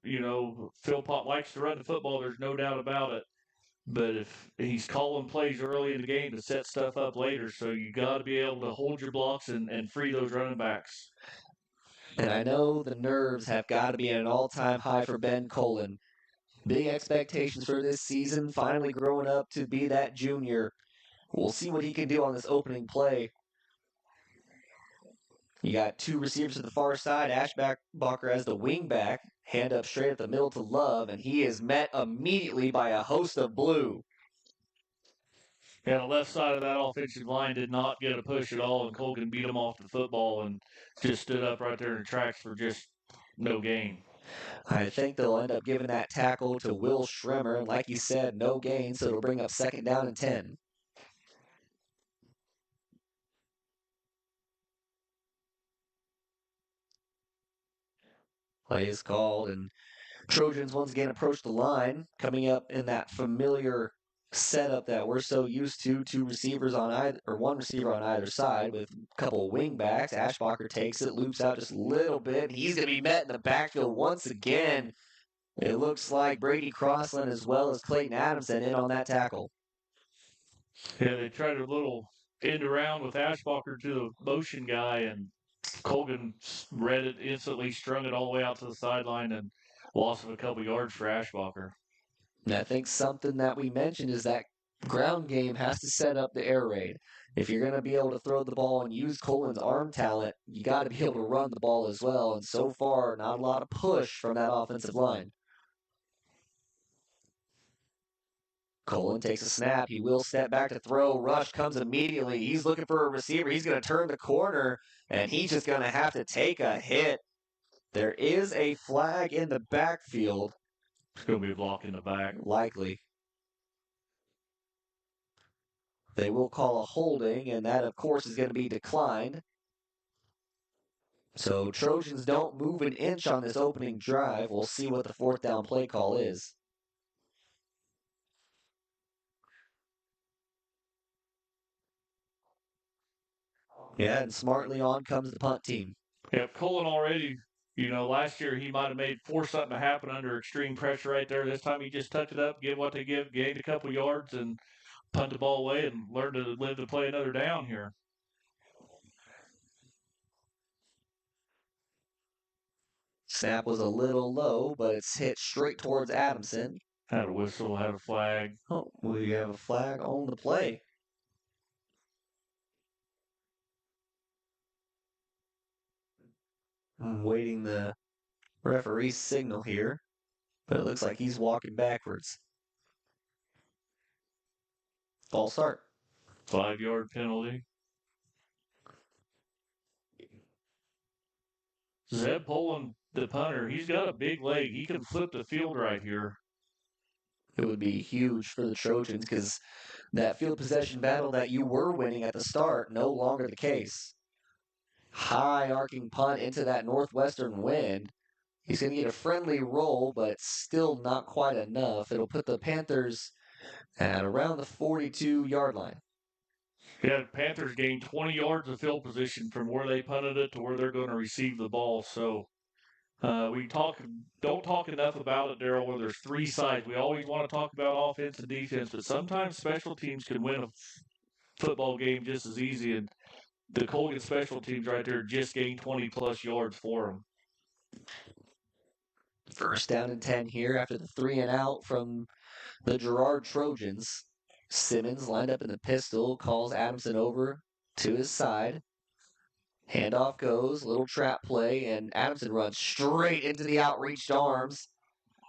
Philpott likes to run the football, there's no doubt about it. But if he's calling plays early in the game to set stuff up later, so you got to be able to hold your blocks and free those running backs. And I know the nerves have got to be at an all-time high for Ben Colon. Big expectations for this season, finally growing up to be that junior. We'll see what he can do on this opening play. You got 2 receivers to the far side. Ashbacher as the wingback. Hand up straight at the middle to Love, and he is met immediately by a host of blue. Yeah, the left side of that offensive line did not get a push at all, and Colgan beat him off the football and just stood up right there in the tracks for just no gain. I think they'll end up giving that tackle to Will Schremer, and like you said, no gain, so it'll bring up 2nd down and 10. Play is called, and Trojans once again approach the line, coming up in that familiar setup that we're so used to. Two receivers on either, or one receiver on either side with a couple of wing backs. Ashbacher takes it, loops out just a little bit. He's going to be met in the backfield once again. It looks like Brady Crossland as well as Clayton Adamson in on that tackle. Yeah, they tried a little end around with Ashbacher to the motion guy, and Colgan read it instantly, strung it all the way out to the sideline, and loss of a couple yards for Ashbacher. And I think something that we mentioned is that ground game has to set up the air raid. If you're going to be able to throw the ball and use Colgan's arm talent, you got to be able to run the ball as well. And so far, not a lot of push from that offensive line. Colgan takes a snap. He will step back to throw. Rush comes immediately. He's looking for a receiver. He's going to turn the corner, and he's just going to have to take a hit. There is a flag in the backfield. It's going to be a block in the back. Likely. They will call a holding, and that, of course, is going to be declined. So Trojans don't move an inch on this opening drive. We'll see what the fourth down play call is. Yeah, and smartly on comes the punt team. Yeah, Colgan already, last year he might have forced something to happen under extreme pressure right there. This time he just tucked it up, give what they give, gained a couple yards, and punt the ball away and learn to live to play another down here. Snap was a little low, but it's hit straight towards Adamson. Had a whistle, had a flag. Oh, we have a flag on the play. I'm waiting the referee's signal here, but it looks like he's walking backwards. False start. 5-yard penalty. Zeb Poland, the punter, he's got a big leg. He can flip the field right here. It would be huge for the Trojans because that field possession battle that you were winning at the start, no longer the case. High arcing punt into that northwestern wind. He's going to get a friendly roll, but still not quite enough. It'll put the Panthers at around the 42-yard line. Yeah, Panthers gained 20 yards of field position from where they punted it to where they're going to receive the ball. So we don't talk enough about it, Daryl, where there's three sides. We always want to talk about offense and defense, but sometimes special teams can win a football game just as easy. And the Colgan special teams right there just gained 20-plus yards for them. First down and 10 here after the 3 and out from the Girard Trojans. Simmons lined up in the pistol, calls Adamson over to his side. Handoff goes, little trap play, and Adamson runs straight into the outreached arms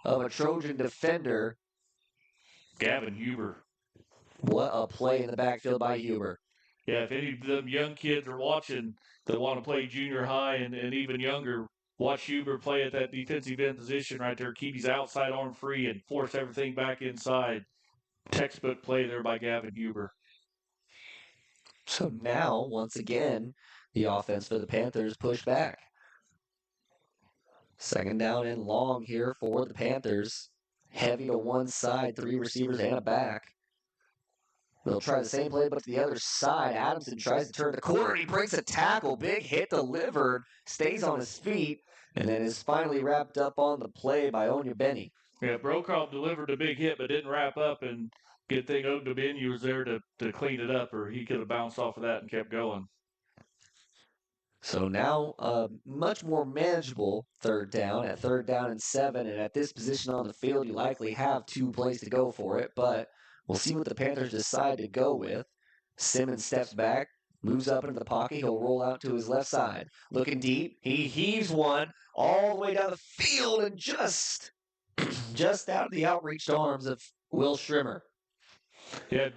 of a Trojan defender. Gavin Huber. What a play in the backfield by Huber. Yeah, if any of them young kids are watching that want to play junior high and even younger, watch Huber play at that defensive end position right there. Keep his outside arm free and force everything back inside. Textbook play there by Gavin Huber. So now, once again, the offense for the Panthers pushed back. Second down and long here for the Panthers. Heavy to one side, 3 receivers and a back. They'll try the same play, but to the other side. Adamson tries to turn the corner. He breaks a tackle. Big hit delivered. Stays on his feet, and then is finally wrapped up on the play by Onya Benny. Yeah, Brokaw delivered a big hit, but didn't wrap up, and good thing Ogbeni was there to clean it up, or he could have bounced off of that and kept going. So now a much more manageable third down at 3rd down and 7, and at this position on the field, you likely have 2 plays to go for it, but we'll see what the Panthers decide to go with. Simmons steps back, moves up into the pocket. He'll roll out to his left side. Looking deep. He heaves one all the way down the field and just out of the outreached arms of Will Schrimmer. Yeah,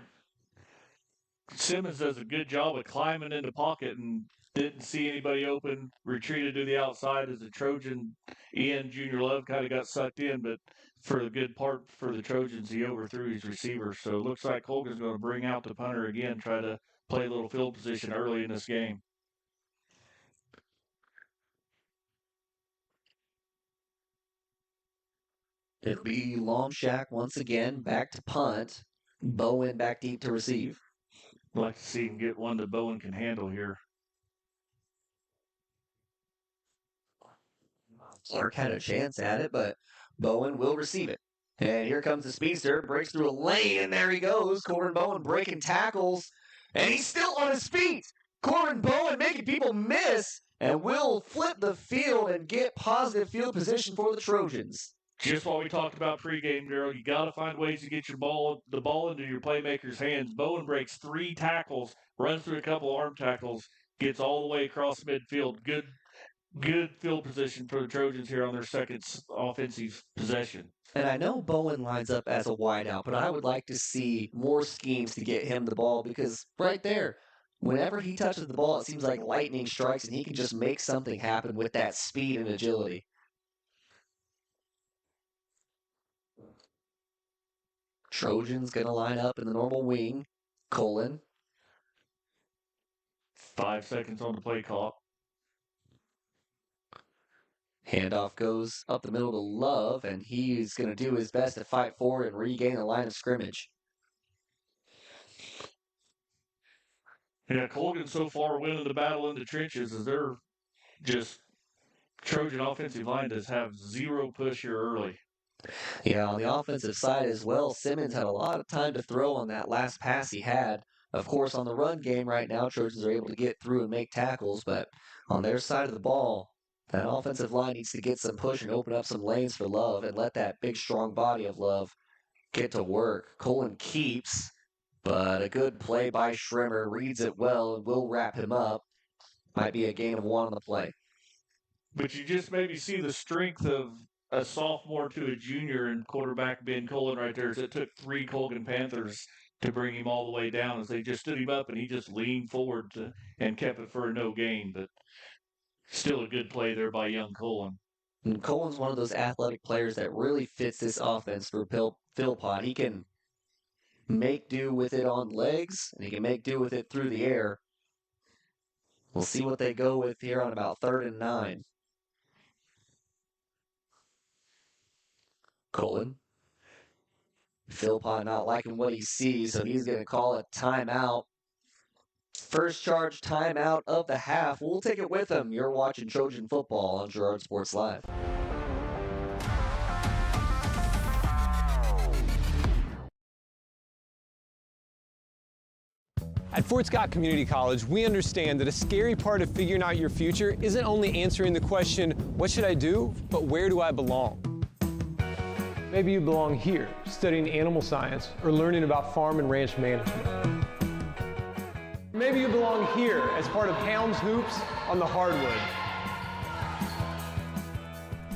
Simmons does a good job of climbing in the pocket and didn't see anybody open, retreated to the outside as the Trojan Ian Junior Love kind of got sucked in, but for the good part for the Trojans, he overthrew his receiver. So it looks like Colgan's going to bring out the punter again, try to play a little field position early in this game. It'll be Lomshak once again, back to punt. Bowen back deep to receive. I'd like to see him get one that Bowen can handle here. Clark had a chance at it, but Bowen will receive it. And here comes the speedster, breaks through a lane, and there he goes. Corbin Bowen breaking tackles, and he's still on his feet. Corbin Bowen making people miss, and will flip the field and get positive field position for the Trojans. Just what we talked about pregame, Daryl. You got to find ways to get the ball into your playmaker's hands. Bowen breaks 3 tackles, runs through a couple arm tackles, gets all the way across midfield. Good field position for the Trojans here on their second offensive possession. And I know Bowen lines up as a wideout, but I would like to see more schemes to get him the ball, because right there, whenever he touches the ball, it seems like lightning strikes, and he can just make something happen with that speed and agility. Trojans going to line up in the normal wing. Colgan. 5 seconds on the play clock. Handoff goes up the middle to Love, and he's going to do his best to fight forward and regain the line of scrimmage. Yeah, Colgan so far winning the battle in the trenches as they're just Trojan offensive line does have 0 push here early. Yeah, on the offensive side as well, Simmons had a lot of time to throw on that last pass he had. Of course, on the run game right now, Trojans are able to get through and make tackles, but on their side of the ball, that offensive line needs to get some push and open up some lanes for Love and let that big, strong body of Love get to work. Colgan keeps, but a good play by Schrimmer, reads it well and will wrap him up. Might be a gain of 1 on the play. But you just maybe see the strength of a sophomore to a junior in quarterback Ben Colgan right there. So it took 3 Colgan Panthers to bring him all the way down as they just stood him up and he just leaned forward and kept it for a no gain. But still a good play there by young Colgan. And Colgan's one of those athletic players that really fits this offense for Philpott. He can make do with it on legs, and he can make do with it through the air. We'll see what they go with here on about 3rd and 9. Colgan. Philpott not liking what he sees, so he's going to call a timeout. First charge timeout of the half. We'll take it with him. You're watching Trojan football on Girard Sports Live. At Fort Scott Community College, we understand that a scary part of figuring out your future isn't only answering the question, what should I do, but where do I belong? Maybe you belong here, studying animal science or learning about farm and ranch management. Maybe you belong here as part of Helms Hoops on the hardwood.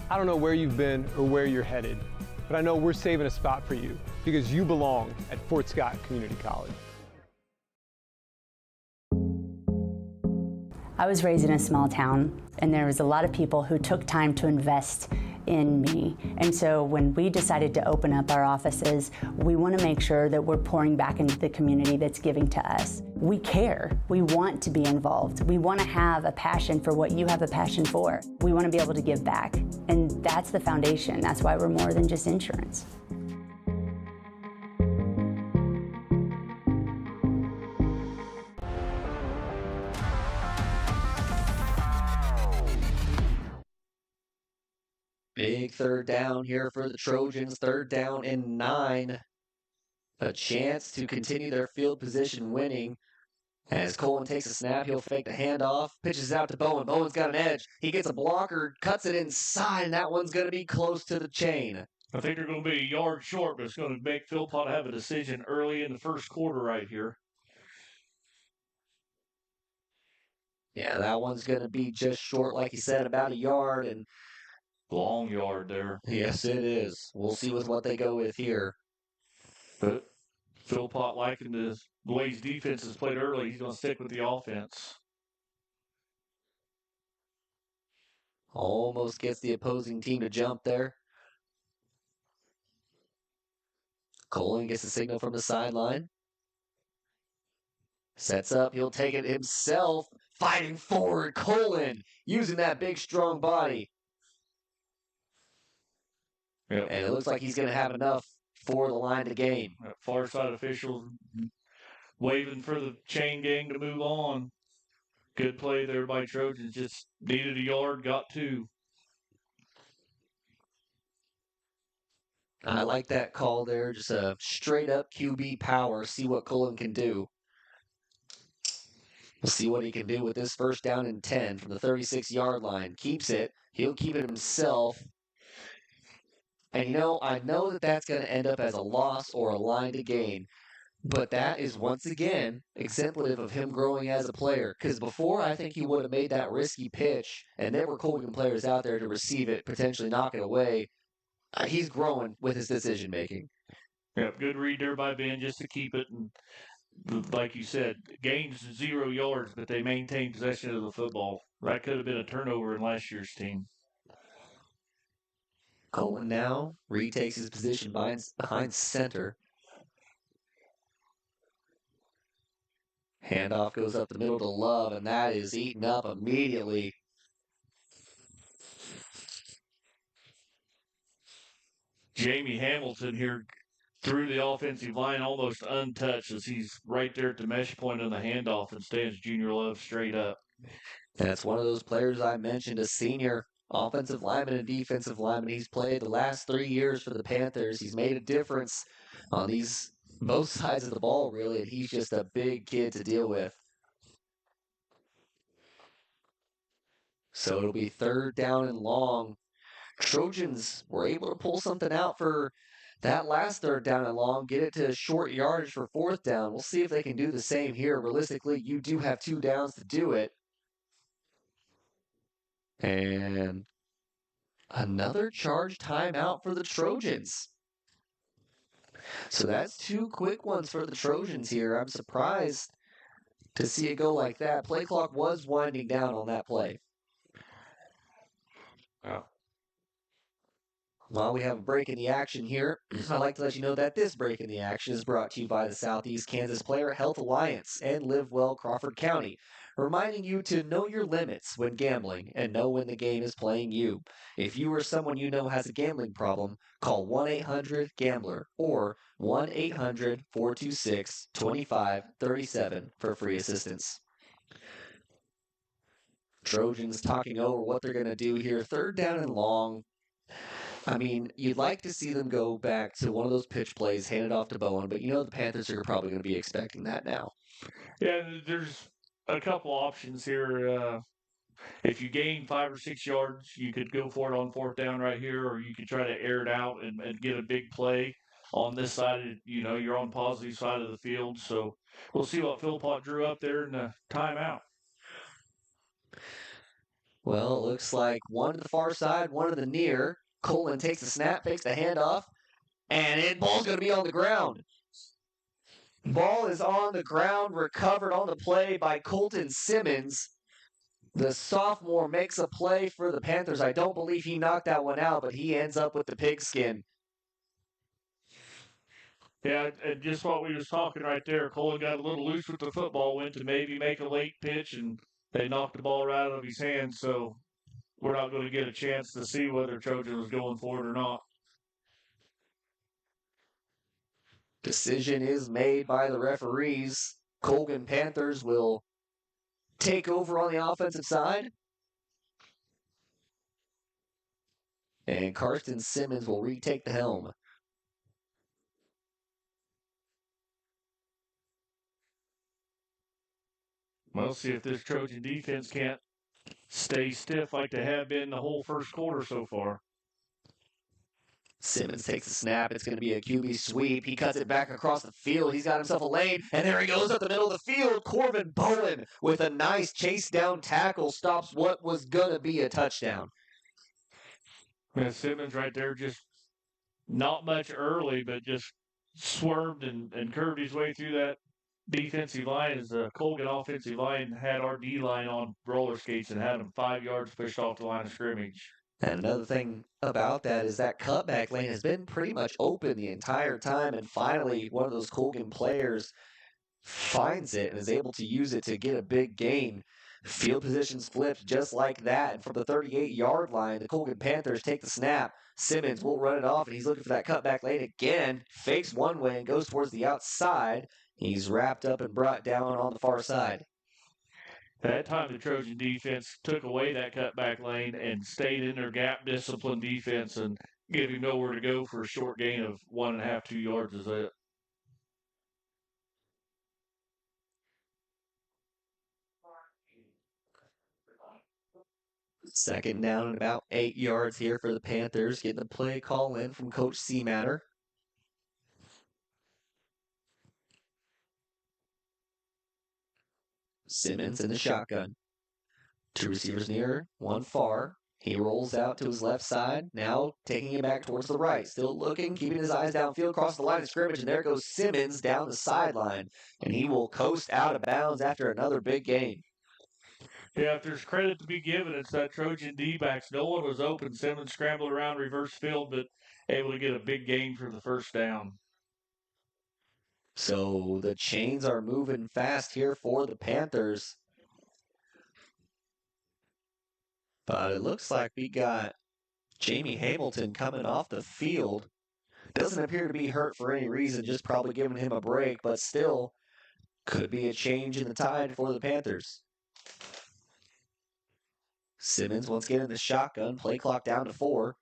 I don't know where you've been or where you're headed, but I know we're saving a spot for you because you belong at Fort Scott Community College. I was raised in a small town, and there was a lot of people who took time to invest in me. And so when we decided to open up our offices, we want to make sure that we're pouring back into the community that's giving to us. We care. We want to be involved. We want to have a passion for what you have a passion for. We want to be able to give back. And that's the foundation. That's why we're more than just insurance. Big 3rd down here for the Trojans. 3rd down and 9. A chance to continue their field position winning. As Colgan takes a snap, he'll fake the handoff. Pitches out to Bowen. Bowen's got an edge. He gets a blocker, cuts it inside, and that one's going to be close to the chain. I think they're going to be a yard short, but it's going to make Philpott have a decision early in the first quarter right here. Yeah, that one's going to be just short, like he said, about a yard. And long yard there. Yes, it is. We'll see with what they go with here. But Philpott liking the way his defense has played early, he's going to stick with the offense. Almost gets the opposing team to jump there. Colgan gets a signal from the sideline. Sets up, he'll take it himself. Fighting forward, Colgan using that big, strong body. Yep. And it looks like he's going to have enough for the line to gain. Far side officials waving for the chain gang to move on. Good play there by Trojans. Just needed a yard, got 2. I like that call there. Just a straight up QB power. See what Colgan can do. We'll see what he can do with this 1st down and 10 from the 36-yard line. Keeps it. He'll keep it himself. And, I know that that's going to end up as a loss or a line to gain. But that is, once again, exemplative of him growing as a player. Because before, I think he would have made that risky pitch, and there were Colgan players out there to receive it, potentially knock it away. He's growing with his decision-making. Yep, good read there by Ben just to keep it. And like you said, gains 0 yards, but they maintained possession of the football. That could have been a turnover in last year's team. Colgan now retakes his position behind center. Handoff goes up the middle to Love, and that is eaten up immediately. Jamie Hamilton here through the offensive line almost untouched as he's right there at the mesh point on the handoff and stands Junior Love straight up. That's one of those players I mentioned, a senior offensive lineman and defensive lineman. He's played the last 3 years for the Panthers. He's made a difference on both sides of the ball, really, and he's just a big kid to deal with. So it'll be 3rd down and long. Trojans were able to pull something out for that last 3rd down and long, get it to short yardage for 4th down. We'll see if they can do the same here. Realistically, you do have 2 downs to do it. And another charge timeout for the Trojans. So that's 2 quick ones for the Trojans here. I'm surprised to see it go like that. Play clock was winding down on that play. Wow. While we have a break in the action here, I'd like to let you know that this break in the action is brought to you by the Southeast Kansas Player Health Alliance and Live Well Crawford County, reminding you to know your limits when gambling and know when the game is playing you. If you or someone you know has a gambling problem, call 1-800-GAMBLER or 1-800-426-2537 for free assistance. Trojans talking over what they're going to do here. 3rd down and long. I mean, you'd like to see them go back to one of those pitch plays, hand it off to Bowen, but the Panthers are probably going to be expecting that now. Yeah, there's a couple options here. If you gain 5 or 6 yards, you could go for it on 4th down right here, or you could try to air it out and get a big play on this side. You're on positive side of the field, so we'll see what Philpott drew up there in the timeout. Well, it looks like one to the far side, one to the near. Colgan takes the snap, takes the handoff, and ball's going to be on the ground. Ball is on the ground, recovered on the play by Colton Simmons. The sophomore makes a play for the Panthers. I don't believe he knocked that one out, but he ends up with the pigskin. Yeah, and just what we was talking right there, Colgan got a little loose with the football, went to maybe make a late pitch, and they knocked the ball right out of his hands, so we're not going to get a chance to see whether Trojan was going for it or not. Decision is made by the referees. Colgan Panthers will take over on the offensive side. And Karsten Simmons will retake the helm. We'll see if this Trojan defense can't stay stiff like they have been the whole first quarter so far. Simmons takes the snap. It's going to be a QB sweep. He cuts it back across the field. He's got himself a lane, and there he goes up the middle of the field. Corbin Bowen with a nice chase down tackle stops what was going to be a touchdown. Yeah, Simmons right there, just not much early, but just swerved and curved his way through that defensive line as the Colgan offensive line had our D-line on roller skates and had them 5 yards pushed off the line of scrimmage. And another thing about that is that cutback lane has been pretty much open the entire time, and finally one of those Colgan players finds it and is able to use it to get a big gain. Field positions flipped just like that. And from the 38-yard line, the Colgan Panthers take the snap. Simmons will run it off, and he's looking for that cutback lane again. Fakes one way and goes towards the outside. He's wrapped up and brought down on the far side. That time, the Trojan defense took away that cutback lane and stayed in their gap discipline defense and gave him nowhere to go for a short gain of 1.5, 2 yards is it. Second down and about 8 yards here for the Panthers. Getting the play call in from Coach Seamatter. Simmons in the shotgun. 2 receivers near, 1 far. He rolls out to his left side, now taking it back towards the right. Still looking, keeping his eyes downfield, across the line of scrimmage, and there goes Simmons down the sideline. And he will coast out of bounds after another big gain. Yeah, if there's credit to be given, it's that Trojan D-backs. No one was open. Simmons scrambled around reverse field, but able to get a big gain for the first down. So the chains are moving fast here for the Panthers. But it looks like we got Jamie Hamilton coming off the field. Doesn't appear to be hurt for any reason, just probably giving him a break, but still could be a change in the tide for the Panthers. Simmons once again in the shotgun, play clock down to 4.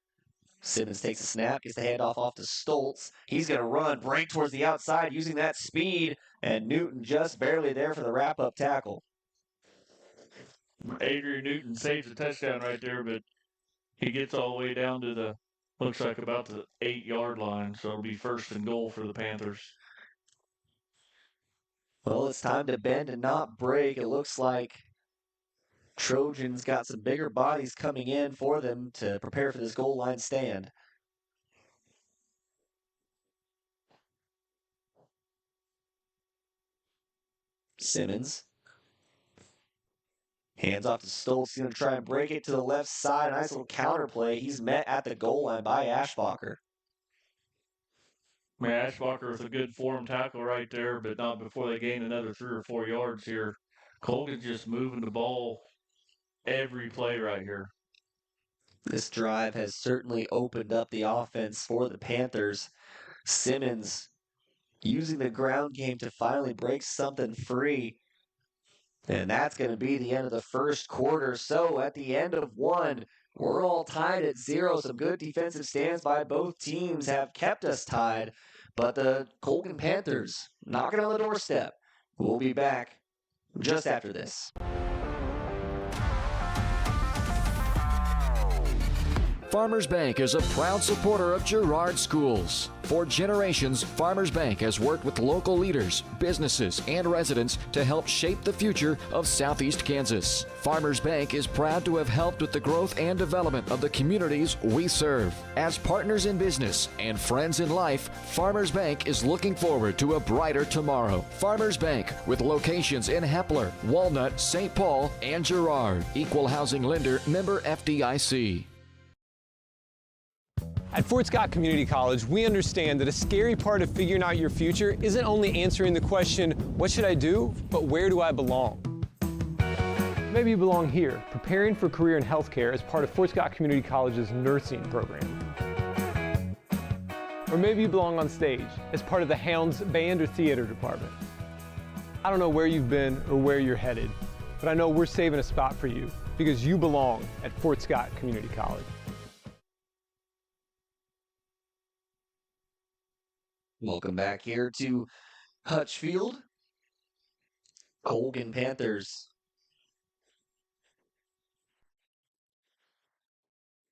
Simmons takes a snap, gets the handoff off to Stoltz. He's going to run, break towards the outside using that speed, and Newton just barely there for the wrap-up tackle. Adrian Newton saves a touchdown right there, but he gets all the way down to the, looks like about the 8-yard line, so it'll be 1st and goal for the Panthers. Well, it's time to bend and not break. It looks like Trojans got some bigger bodies coming in for them to prepare for this goal line stand. Simmons. Hands off to Stoltz. He's going to try and break it to the left side. Nice little counter play. He's met at the goal line by Ashbacher. Ashbacher with a good form tackle right there, but not before they gain another 3 or 4 yards here. Colgan's just moving the ball every play right here. This drive has certainly opened up the offense for the Panthers. Simmons using the ground game to finally break something free. And that's going to be the end of the first quarter. So at the end of 1, we're all tied at 0. Some good defensive stands by both teams have kept us tied. But the Colgan Panthers knocking on the doorstep. We'll be back just after this. Farmers Bank is a proud supporter of Girard schools. For generations, Farmers Bank has worked with local leaders, businesses, and residents to help shape the future of Southeast Kansas. Farmers Bank is proud to have helped with the growth and development of the communities we serve. As partners in business and friends in life, Farmers Bank is looking forward to a brighter tomorrow. Farmers Bank, with locations in Hepler, Walnut, St. Paul, and Girard. Equal housing lender, member FDIC. At Fort Scott Community College, we understand that a scary part of figuring out your future isn't only answering the question, what should I do, but where do I belong? Maybe you belong here, preparing for a career in healthcare as part of Fort Scott Community College's nursing program. Or maybe you belong on stage as part of the Hounds band or theater department. I don't know where you've been or where you're headed, but I know we're saving a spot for you because you belong at Fort Scott Community College. Welcome back here to Hutchfield. Colgan Panthers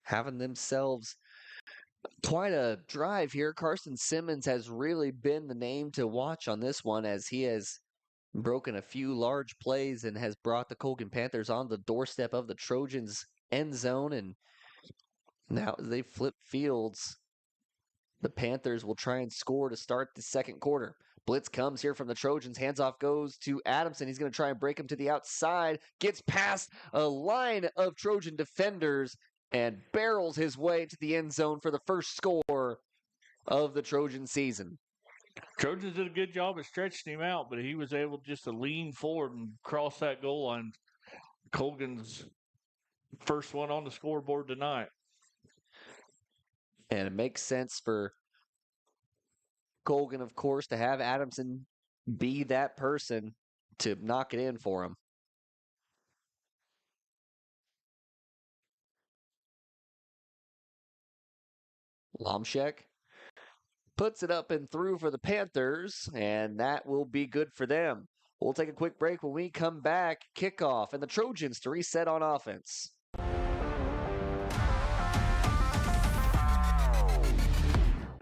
having themselves quite a drive here. Carson Simmons has really been the name to watch on this one as he has broken a few large plays and has brought the Colgan Panthers on the doorstep of the Trojans' end zone. And now as they flip fields, the Panthers will try and score to start the second quarter. Blitz comes here from the Trojans. Hands-off goes to Adamson. He's going to try and break him to the outside. Gets past a line of Trojan defenders and barrels his way to the end zone for the first score of the Trojan season. Trojans did a good job of stretching him out, but he was able just to lean forward and cross that goal line. Colgan's first one on the scoreboard tonight. And it makes sense for Colgan, of course, to have Adamson be that person to knock it in for him. Lomshek puts it up and through for the Panthers, and that will be good for them. We'll take a quick break. When we come back, kickoff and the Trojans to reset on offense.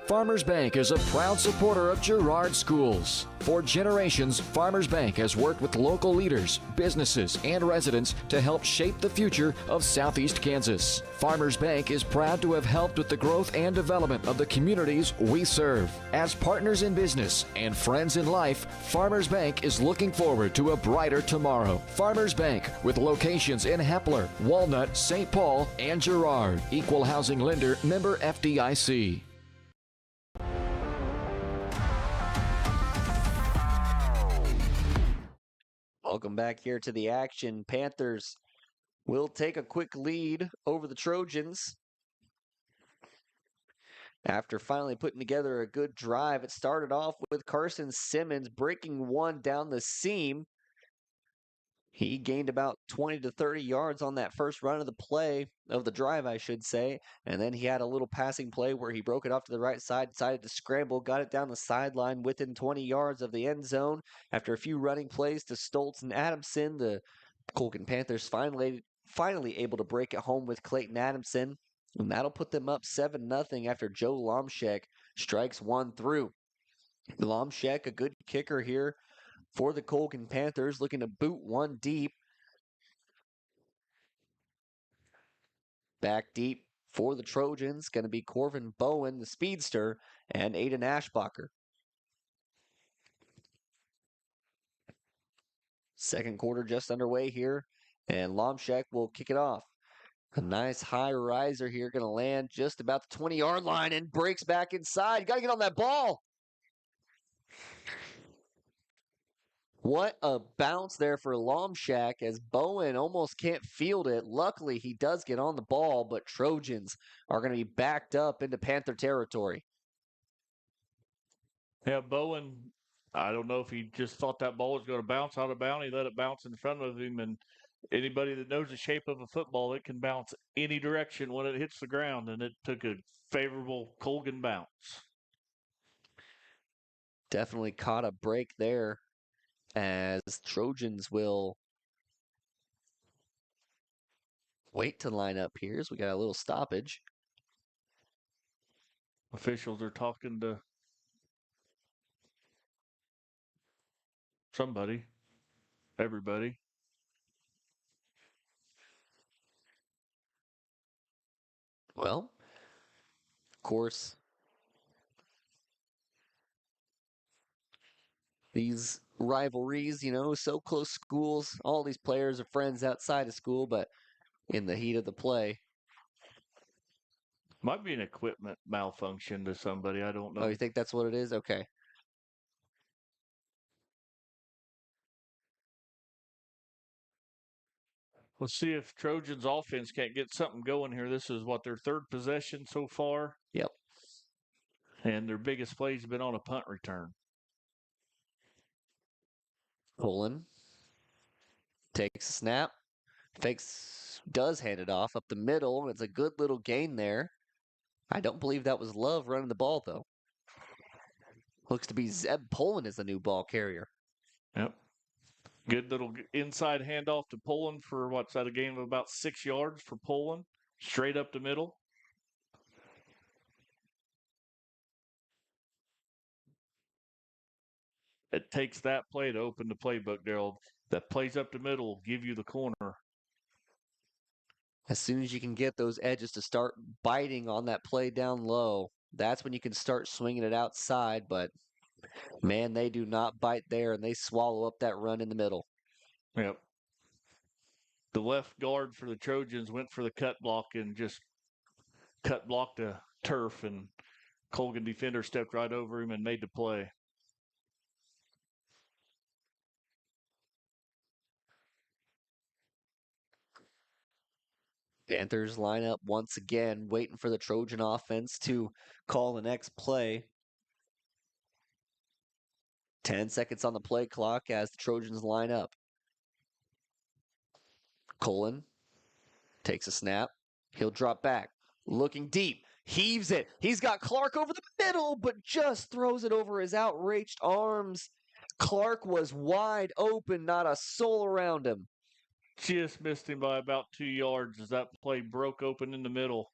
Farmers Bank is a proud supporter of Girard schools. For generations, Farmers Bank has worked with local leaders, businesses, and residents to help shape the future of Southeast Kansas. Farmers Bank is proud to have helped with the growth and development of the communities we serve. As partners in business and friends in life, Farmers Bank is looking forward to a brighter tomorrow. Farmers Bank, with locations in Hepler, Walnut, St. Paul, and Girard. Equal housing lender, member FDIC. Welcome back here to the action. Panthers will take a quick lead over the Trojans. After finally putting together a good drive, it started off with Carson Simmons breaking one down the seam. He gained about 20 to 30 yards on that first run of the play, of the drive, I should say. And then he had a little passing play where he broke it off to the right side, decided to scramble, got it down the sideline within 20 yards of the end zone. After a few running plays to Stoltz and Adamson, the Colgan Panthers finally able to break it home with Clayton Adamson. And that'll put them up 7-0 after Joe Lomshek strikes one through. Lomshek, a good kicker here for the Colgan Panthers, looking to boot one deep. Back deep for the Trojans, going to be Corvin Bowen, the speedster, and Aiden Ashbacher. Second quarter just underway here, and Lomshek will kick it off. A nice high riser here, going to land just about the 20-yard line and breaks back inside. You got to get on that ball. What a bounce there for Lomshek as Bowen almost can't field it. Luckily, he does get on the ball, but Trojans are going to be backed up into Panther territory. Yeah, Bowen, I don't know if he just thought that ball was going to bounce out of bounds. He let it bounce in front of him, and anybody that knows the shape of a football, it can bounce any direction when it hits the ground, and it took a favorable Colgan bounce. Definitely caught a break there as Trojans will wait to line up here as we got a little stoppage. Officials are talking to somebody, everybody. Well, of course, these rivalries, so close schools, all these players are friends outside of school, but in the heat of the play. Might be an equipment malfunction to somebody. I don't know. Oh, you think that's what it is? Okay. Let's see if Trojans offense can't get something going here. This is their third possession so far. Yep. And their biggest plays have been on a punt return. Pullen takes a snap, does hand it off up the middle. It's a good little gain there. I don't believe that was Love running the ball, though. Looks to be Zeb Pullen is the new ball carrier. Yep. Good little inside handoff to Pullen for what's that, a gain of about 6 yards for Pullen, straight up the middle. It takes that play to open the playbook, Daryl. That plays up the middle will give you the corner. As soon as you can get those edges to start biting on that play down low, that's when you can start swinging it outside. But, man, they do not bite there, and they swallow up that run in the middle. Yep. The left guard for the Trojans went for the cut block and just cut blocked the turf, and Colgan defender stepped right over him and made the play. Panthers line up once again, waiting for the Trojan offense to call the next play. 10 seconds on the play clock as the Trojans line up. Colgan takes a snap. He'll drop back. Looking deep. Heaves it. He's got Clark over the middle, but just throws it over his outreached arms. Clark was wide open, not a soul around him. Just missed him by about 2 yards as that play broke open in the middle.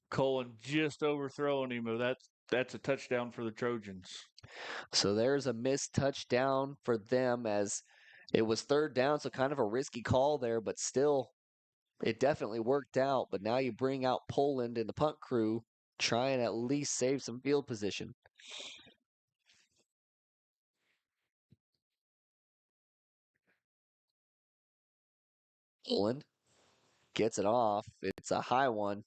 Colgan just overthrowing him. That's a touchdown for the Trojans. So there's a missed touchdown for them as it was 3rd down, so kind of a risky call there, but still, it definitely worked out. But now you bring out Poland and the punt crew, try and at least save some field position. Poland gets it off. It's a high one.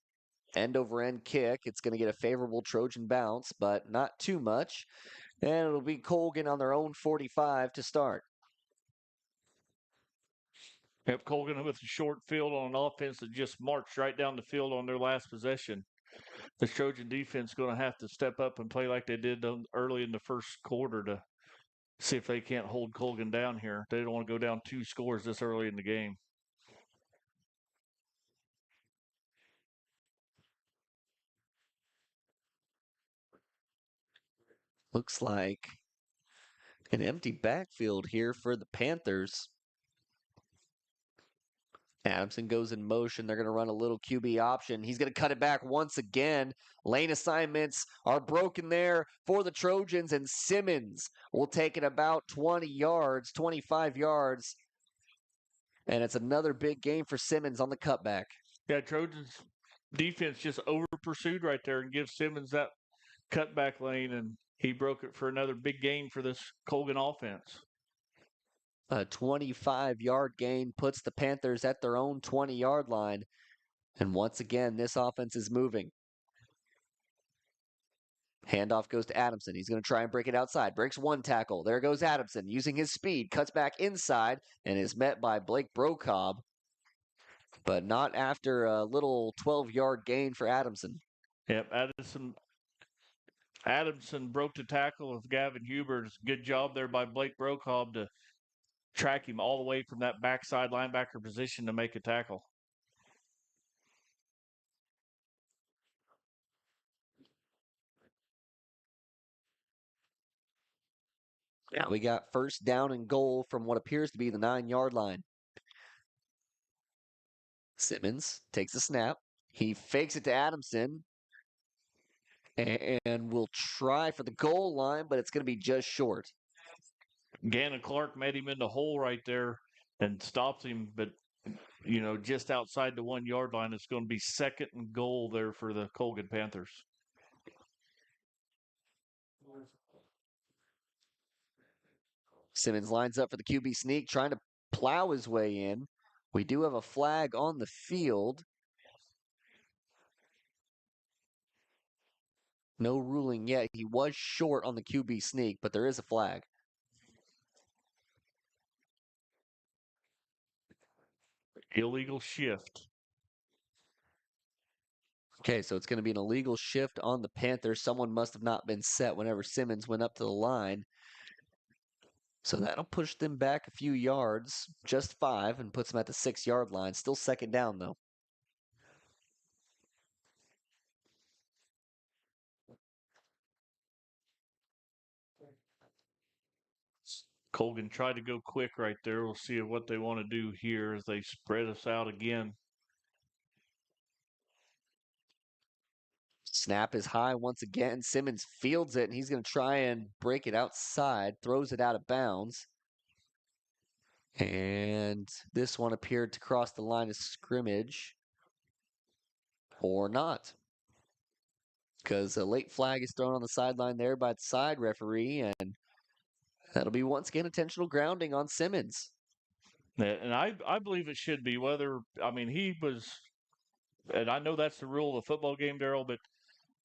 End over end kick. It's going to get a favorable Trojan bounce, but not too much. And it'll be Colgan on their own 45 to start. Yep, Colgan with a short field on an offense that just marched right down the field on their last possession. The Trojan defense is going to have to step up and play like they did early in the first quarter to see if they can't hold Colgan down here. They don't want to go down 2 scores this early in the game. Looks like an empty backfield here for the Panthers. Adamson goes in motion. They're going to run a little QB option. He's going to cut it back once again. Lane assignments are broken there for the Trojans, and Simmons will take it about 20 yards, 25 yards. And it's another big game for Simmons on the cutback. Yeah, Trojans defense just over pursued right there and gives Simmons that cutback lane, and he broke it for another big gain for this Colgan offense. A 25-yard gain puts the Panthers at their own 20-yard line. And once again, this offense is moving. Handoff goes to Adamson. He's going to try and break it outside. Breaks 1 tackle. There goes Adamson using his speed. Cuts back inside and is met by Blake Brocobb. But not after a little 12-yard gain for Adamson. Yep, Adamson broke the tackle of Gavin Hubert. Good job there by Blake Brocobb to track him all the way from that backside linebacker position to make a tackle. Yeah, we got 1st down and goal from what appears to be the 9-yard line. Simmons takes a snap. He fakes it to Adamson and will try for the goal line, but it's going to be just short. Gannon Clark met him in the hole right there and stopped him, but, just outside the 1-yard line. It's going to be 2nd and goal there for the Colgan Panthers. Simmons lines up for the QB sneak, trying to plow his way in. We do have a flag on the field. No ruling yet. He was short on the QB sneak, but there is a flag. Illegal shift. Okay, so it's going to be an illegal shift on the Panthers. Someone must have not been set whenever Simmons went up to the line. So that'll push them back a few yards, just 5, and puts them at the 6-yard line. Still 2nd down, though. Colgan tried to go quick right there. We'll see what they want to do here as they spread us out again. Snap is high once again. Simmons fields it, and he's going to try and break it outside. Throws it out of bounds. And this one appeared to cross the line of scrimmage. Or not. Because a late flag is thrown on the sideline there by the side referee, and that'll be once again intentional grounding on Simmons. Yeah, and I believe it should be. He was, and I know that's the rule of the football game, Daryl, but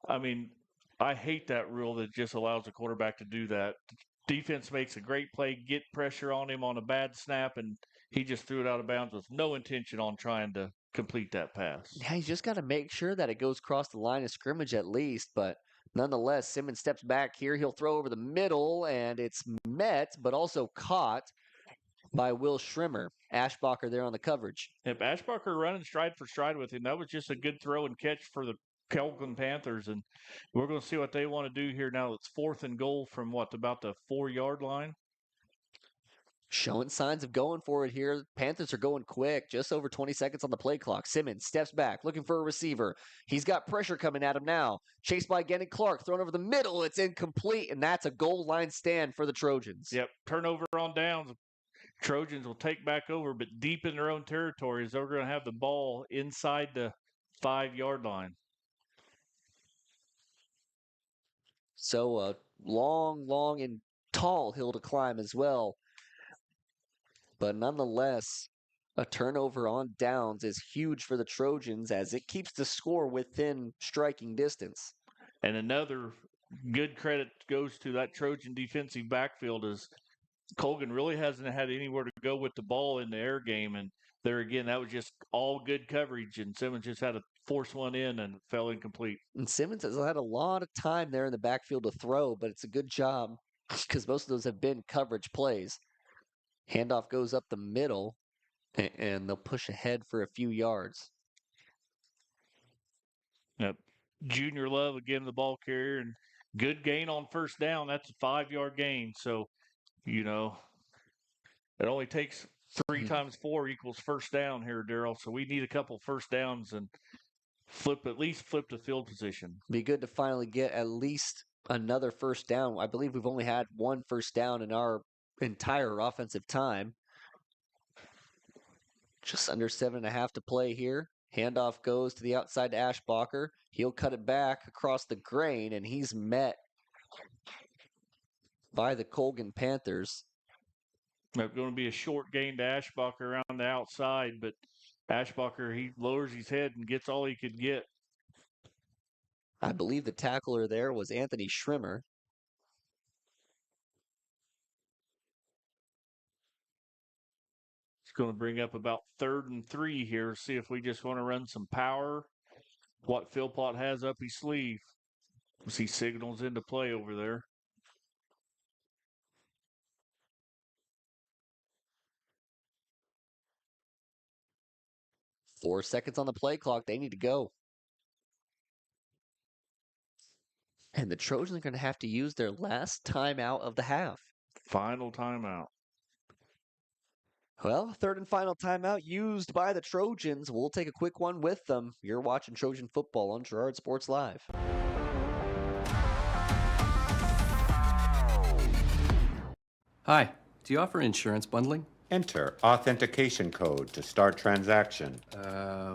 I hate that rule that just allows the quarterback to do that. Defense makes a great play, get pressure on him on a bad snap, and he just threw it out of bounds with no intention on trying to complete that pass. Yeah, he's just got to make sure that it goes across the line of scrimmage at least. But nonetheless, Simmons steps back here. He'll throw over the middle, and it's met, but also caught by Will Schrimmer. Ashbacher there on the coverage. If Ashbacher running stride for stride with him, that was just a good throw and catch for the Colgan Panthers. And we're going to see what they want to do here now. It's 4th and goal from about the 4-yard line. Showing signs of going for it here. Panthers are going quick. Just over 20 seconds on the play clock. Simmons steps back, looking for a receiver. He's got pressure coming at him now. Chased by Gannon Clark, thrown over the middle. It's incomplete, and that's a goal line stand for the Trojans. Yep, turnover on downs. Trojans will take back over, but deep in their own territory as they're going to have the ball inside the 5-yard line. So a long and tall hill to climb as well. But nonetheless, a turnover on downs is huge for the Trojans as it keeps the score within striking distance. And another good credit goes to that Trojan defensive backfield as Colgan really hasn't had anywhere to go with the ball in the air game. And there again, that was just all good coverage. And Simmons just had to force one in and fell incomplete. And Simmons has had a lot of time there in the backfield to throw, but it's a good job because most of those have been coverage plays. Handoff goes up the middle, and they'll push ahead for a few yards. Yep. Junior Love, again, the ball carrier, and good gain on first down. That's a 5-yard gain. So, it only takes 3 times 4 equals first down here, Daryl. So we need a couple first downs and at least flip the field position. Be good to finally get at least another first down. I believe we've only had 1 first down in our entire offensive time. Just under 7.5 to play here. Handoff goes to the outside to Ashbacher. He'll cut it back across the grain, and he's met by the Colgan Panthers. It's going to be a short gain to Ashbacher around the outside, but Ashbacher, he lowers his head and gets all he could get. I believe the tackler there was Anthony Schrimmer. It's going to bring up about 3rd and 3 here. See if we just want to run some power. What Philpott has up his sleeve. We see signals into play over there. Four seconds on the play clock. They need to go. And the Trojans are going to have to use their last timeout of the half. Final timeout. Well, 3rd and final timeout used by the Trojans. We'll take a quick one with them. You're watching Trojan Football on Girard Sports Live. Hi, do you offer insurance bundling? Enter authentication code to start transaction.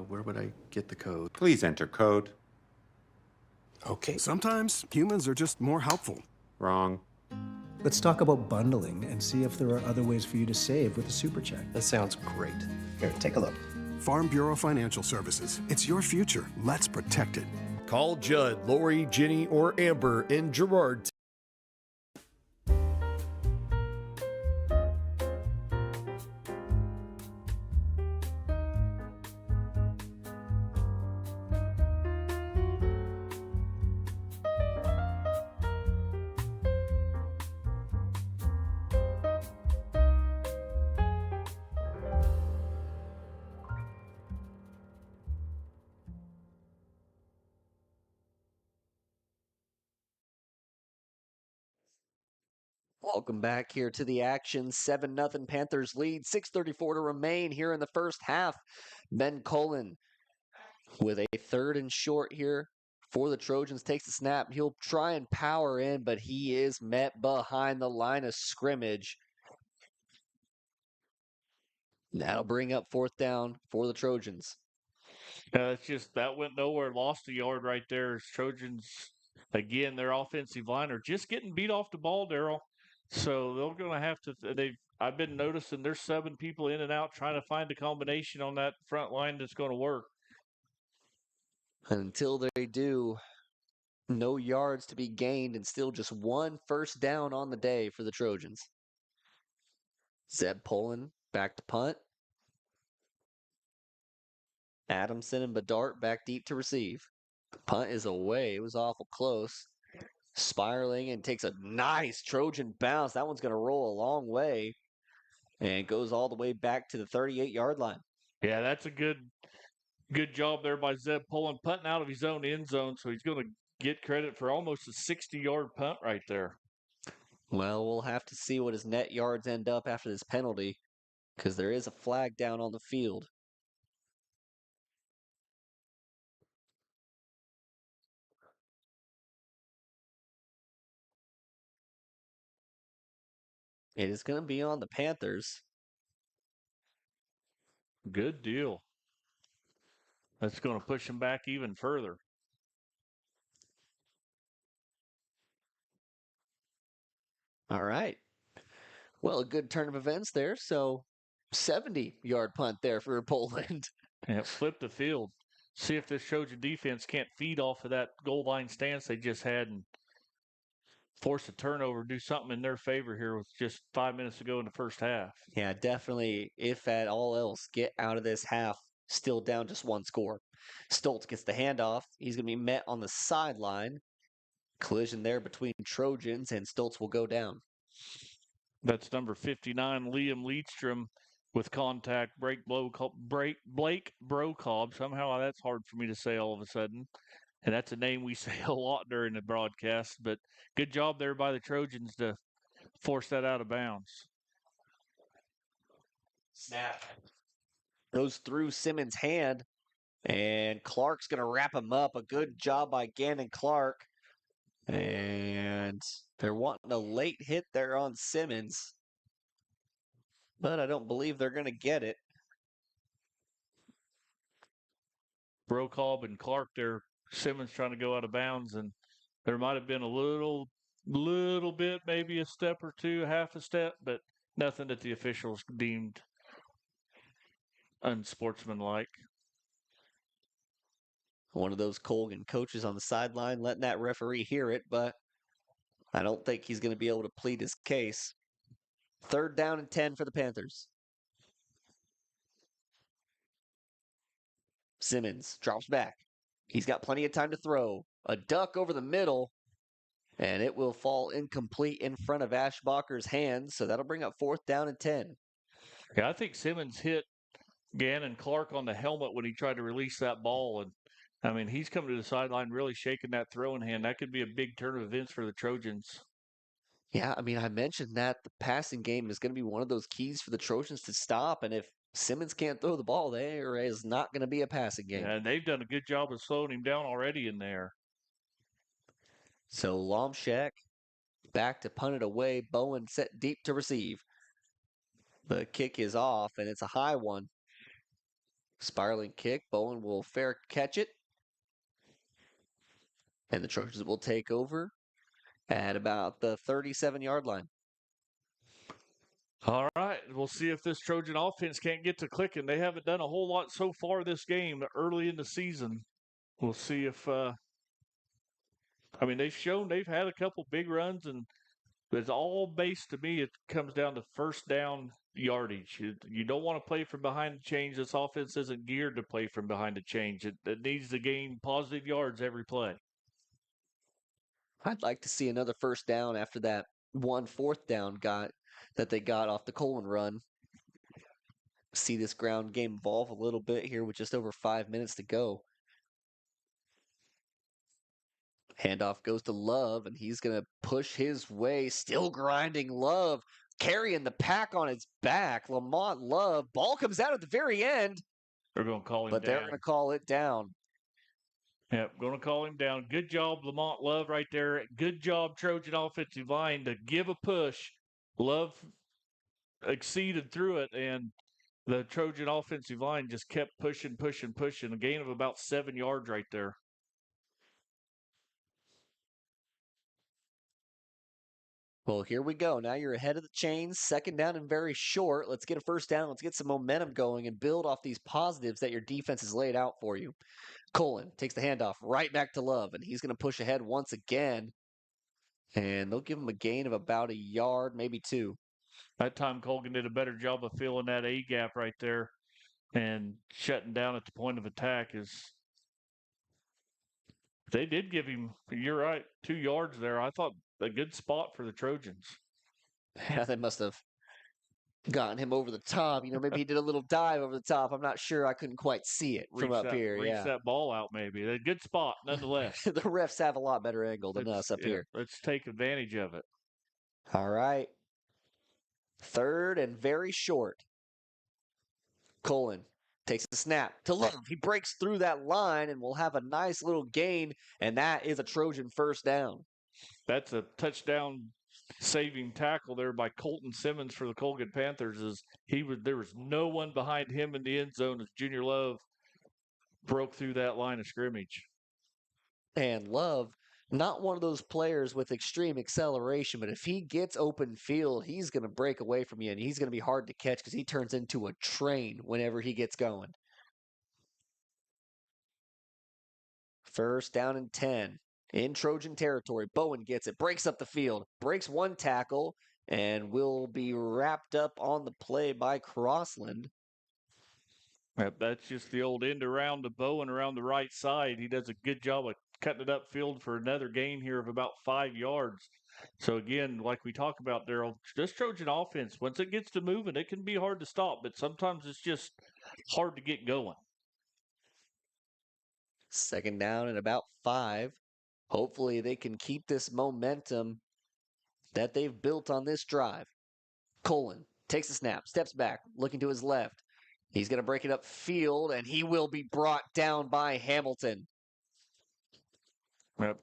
Where would I get the code? Please enter code. Okay. Sometimes humans are just more helpful. Wrong. Let's talk about bundling and see if there are other ways for you to save with a super check. That sounds great. Here, take a look. Farm Bureau Financial Services. It's your future. Let's protect it. Call Judd, Lori, Ginny, or Amber in Girard. Welcome back here to the action. 7-0 Panthers lead. 6:34 to remain here in the first half. Ben Colgan with a 3rd and short here for the Trojans. Takes the snap. He'll try and power in, but he is met behind the line of scrimmage. That'll bring up 4th down for the Trojans. It's just that went nowhere. Lost a yard right there. Trojans, again, their offensive line are just getting beat off the ball, Daryl. So they're going to have to. I've been noticing there's 7 people in and out trying to find a combination on that front line that's going to work. Until they do, no yards to be gained and still just 1 first down on the day for the Trojans. Zeb Poland back to punt. Adamson and Bedart back deep to receive. The punt is away. It was awful close. Spiraling and takes a nice Trojan bounce. That one's going to roll a long way and goes all the way back to the 38-yard line. Yeah, that's a good job there by Zeb Pullen, punting out of his own end zone, so he's going to get credit for almost a 60-yard punt right there. Well, we'll have to see what his net yards end up after this penalty, because there is a flag down on the field. It is going to be on the Panthers. Good deal. That's going to push him back even further. All right. Well, a good turn of events there. So 70-yard punt there for Poland. Yeah, flip the field. See if this Trojan defense can't feed off of that goal line stance they just had and force a turnover, do something in their favor here with just 5 minutes to go in the first half. Yeah, definitely, if at all else, get out of this half still down just one score. Stoltz gets the handoff. He's going to be met on the sideline. Collision there between Trojans, and Stoltz will go down. That's number 59, Liam Leedstrom, with contact. Blake Brocob. Somehow that's hard for me to say all of a sudden. And that's a name we say a lot during the broadcast. But good job there by the Trojans to force that out of bounds. Snap. Goes through Simmons' hand, and Clark's going to wrap him up. A good job by Gannon Clark. And they're wanting a late hit there on Simmons. But I don't believe they're going to get it. Brocob and Clark there. Simmons trying to go out of bounds, and there might have been a little bit, maybe a step or two, half a step, but nothing that the officials deemed unsportsmanlike. One of those Colgan coaches on the sideline letting that referee hear it, but I don't think he's going to be able to plead his case. 3rd down and 10 for the Panthers. Simmons drops back. He's got plenty of time to throw. A duck over the middle, and it will fall incomplete in front of Ashbacher's hands, so that'll bring up 4th down and 10. Yeah, I think Simmons hit Gannon Clark on the helmet when he tried to release that ball, and I mean, he's coming to the sideline really shaking that throwing hand. That could be a big turn of events for the Trojans. Yeah, I mean, I mentioned that the passing game is going to be one of those keys for the Trojans to stop, and if Simmons can't throw the ball, there is not going to be a passing game. Yeah, and they've done a good job of slowing him down already in there. So Lomshek back to punt it away. Bowen set deep to receive. The kick is off, and it's a high one. Spiraling kick. Bowen will fair catch it. And the Trojans will take over at about the 37-yard line. All right, we'll see if this Trojan offense can't get to clicking. They haven't done a whole lot so far this game early in the season. We'll see if, I mean, they've shown they've had a couple big runs, and it's all based, to me, it comes down to first down yardage. You don't want to play from behind the change. This offense isn't geared to play from behind the change. It needs to gain positive yards every play. I'd like to see another first down after that 1 4th down that they got off the Colgan run. See this ground game evolve a little bit here with just over 5 minutes to go. Handoff goes to Love, and he's going to push his way. Still grinding Love, carrying the pack on his back. Lamont Love. Ball comes out at the very end. They're going to call him but down. They're going to call it down. Yep, going to call him down. Good job, Lamont Love, right there. Good job, Trojan offensive line, to give a push. Love exceeded through it, and the Trojan offensive line just kept pushing. A gain of about 7 yards right there. Well, here we go. Now you're ahead of the chains. 2nd down and very short. Let's get a first down. Let's get some momentum going and build off these positives that your defense has laid out for you. Colin takes the handoff right back to Love, and he's going to push ahead once again. And they'll give him a gain of about a yard, maybe 2. That time Colgan did a better job of filling that A gap right there And shutting down at the point of attack is – they did give him, you're right, 2 yards there. I thought a good spot for the Trojans. Yeah, they must have gotten him over the top. Maybe he did a little dive over the top. I'm not sure. I couldn't quite see it from up here. Reach that ball out maybe. A good spot nonetheless. The refs have a lot better angle than us up here. Let's take advantage of it. All right. 3rd and very short. Colgan takes the snap to Love. He breaks through that line and will have a nice little gain, and that is a Trojan first down. That's a touchdown saving tackle there by Colton Simmons for the Colgan Panthers. There was no one behind him in the end zone as Junior Love broke through that line of scrimmage. And Love, not one of those players with extreme acceleration, but if he gets open field, he's going to break away from you, and he's going to be hard to catch because he turns into a train whenever he gets going. 1st down and 10. In Trojan territory, Bowen gets it, breaks up the field, breaks one tackle, and will be wrapped up on the play by Crossland. Yep, that's just the old end around to Bowen around the right side. He does a good job of cutting it upfield for another gain here of about 5 yards. So again, like we talk about, Daryl, this Trojan offense, once it gets to moving, it can be hard to stop, but sometimes it's just hard to get going. 2nd down and about 5. Hopefully they can keep this momentum that they've built on this drive. Colgan takes the snap, steps back, looking to his left. He's going to break it up field, and he will be brought down by Hamilton. Yep.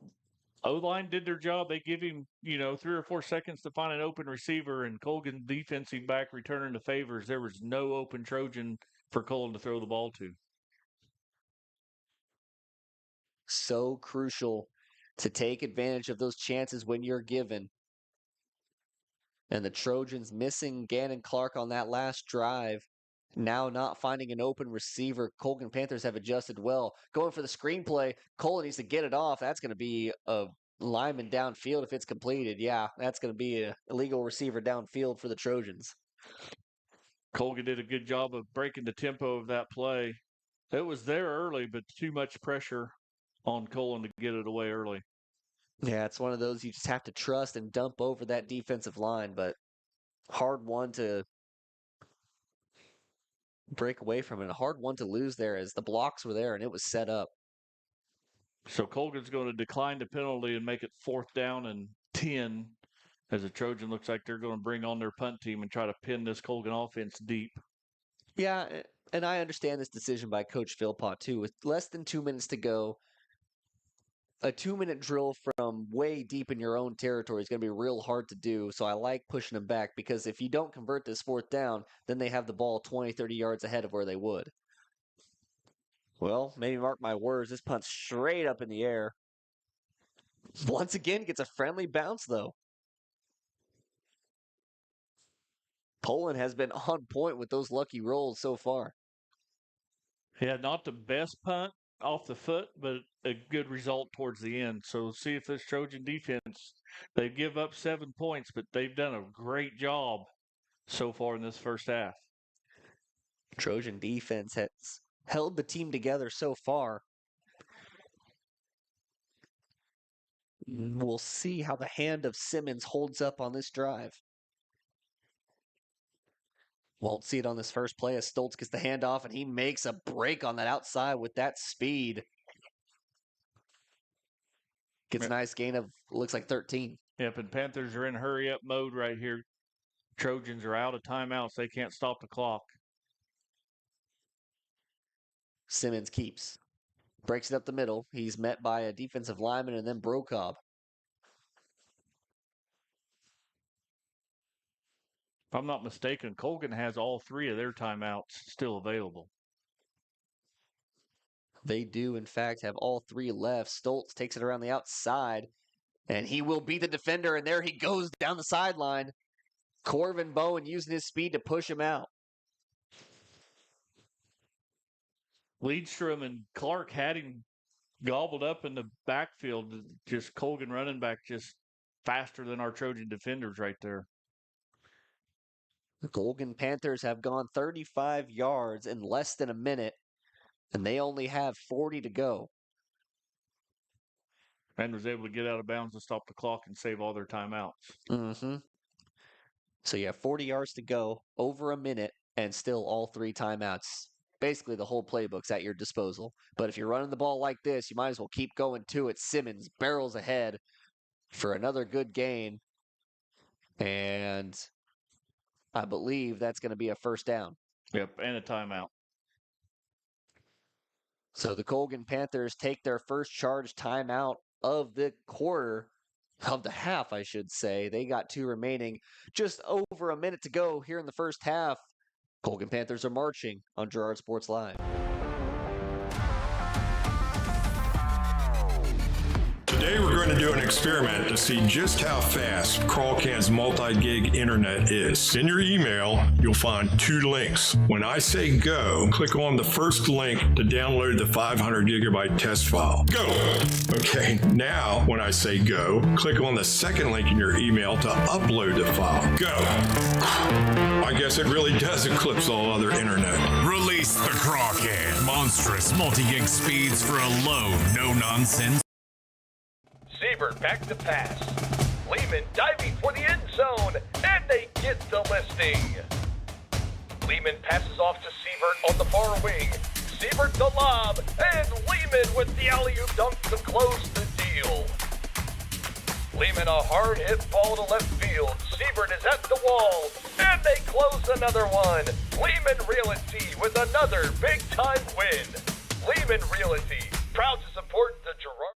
O-line did their job. They give him, 3 or 4 seconds to find an open receiver, and Colgan defensive back returning the favors. There was no open Trojan for Colgan to throw the ball to. So crucial to take advantage of those chances when you're given. And the Trojans missing Gannon Clark on that last drive. Now not finding an open receiver. Colgan Panthers have adjusted well. Going for the screenplay. Colgan needs to get it off. That's going to be a lineman downfield if it's completed. Yeah, that's going to be an illegal receiver downfield for the Trojans. Colgan did a good job of breaking the tempo of that play. It was there early, but too much pressure on Colgan to get it away early. Yeah, it's one of those you just have to trust and dump over that defensive line, but hard one to break away from it. A hard one to lose there as the blocks were there and it was set up. So Colgan's going to decline the penalty and make it 4th down and 10 as the Trojan looks like they're going to bring on their punt team and try to pin this Colgan offense deep. Yeah, and I understand this decision by Coach Philpott too. With less than 2 minutes to go, a 2-minute drill from way deep in your own territory is going to be real hard to do. So I like pushing them back because if you don't convert this 4th down, then they have the ball 20, 30 yards ahead of where they would. Well, maybe mark my words. This punt's straight up in the air. Once again, gets a friendly bounce, though. Poland has been on point with those lucky rolls so far. Yeah, not the best punt off the foot, but a good result towards the end. So see if this Trojan defense, they give up 7 points, but they've done a great job so far in this first half. Trojan defense has held the team together so far. We'll see how the hand of Simmons holds up on this drive. Won't see it on this first play as Stoltz gets the handoff and he makes a break on that outside with that speed. Gets a nice gain of, looks like 13. Yep, and Panthers are in hurry-up mode right here. Trojans are out of timeouts. They can't stop the clock. Simmons keeps. Breaks it up the middle. He's met by a defensive lineman and then Brocob. If I'm not mistaken, Colgan has all 3 of their timeouts still available. They do, in fact, have all 3 left. Stoltz takes it around the outside, and he will beat the defender, and there he goes down the sideline. Corvin Bowen using his speed to push him out. Liedstrom and Clark had him gobbled up in the backfield. Just Colgan running back just faster than our Trojan defenders right there. The Colgan Panthers have gone 35 yards in less than a minute, and they only have 40 to go. And was able to get out of bounds and stop the clock and save all their timeouts. Mm-hmm. So you have 40 yards to go, over a minute, and still all 3 timeouts. Basically, the whole playbook's at your disposal. But if you're running the ball like this, you might as well keep going to it. Simmons barrels ahead for another good gain. And I believe that's going to be a first down. Yep, and a timeout. So the Colgan Panthers take their first charge timeout of the quarter, of the half, I should say. They got 2 remaining. Just over a minute to go here in the first half. Colgan Panthers are marching on Girard Sports Live. Today we're going to do an experiment to see just how fast Colgan's multi-gig internet is. In your email, you'll find 2 links. When I say go, click on the first link to download the 500 gigabyte test file. Go! Okay, now when I say go, click on the second link in your email to upload the file. Go! I guess it really does eclipse all other internet. Release the Colgan. Monstrous multi-gig speeds for a low, no-nonsense. Siebert back to pass. Lehman diving for the end zone, and they get the listing. Lehman passes off to Siebert on the far wing. Siebert the lob, and Lehman with the alley-oop dunk to close the deal. Lehman a hard hit ball to left field. Siebert is at the wall, and they close another one. Lehman Realty with another big-time win. Lehman Realty, proud to support the Girard.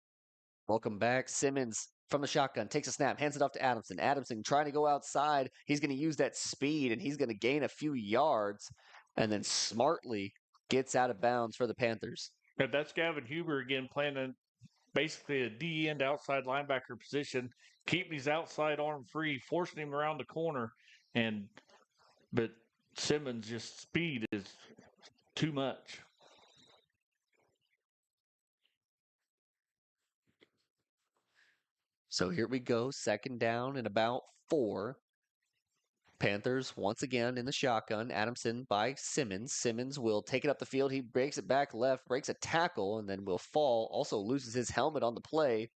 Welcome back. Simmons from the shotgun takes a snap, hands it off to Adamson. Adamson trying to go outside. He's going to use that speed, and he's going to gain a few yards, and then smartly gets out of bounds for the Panthers. Yeah, that's Gavin Huber again playing basically a D-end outside linebacker position, keeping his outside arm free, forcing him around the corner. But Simmons' just speed is too much. So here we go, second down and about 4. Panthers once again in the shotgun. Adamson by Simmons. Simmons will take it up the field. He breaks it back left, breaks a tackle, and then will fall. Also loses his helmet on the play.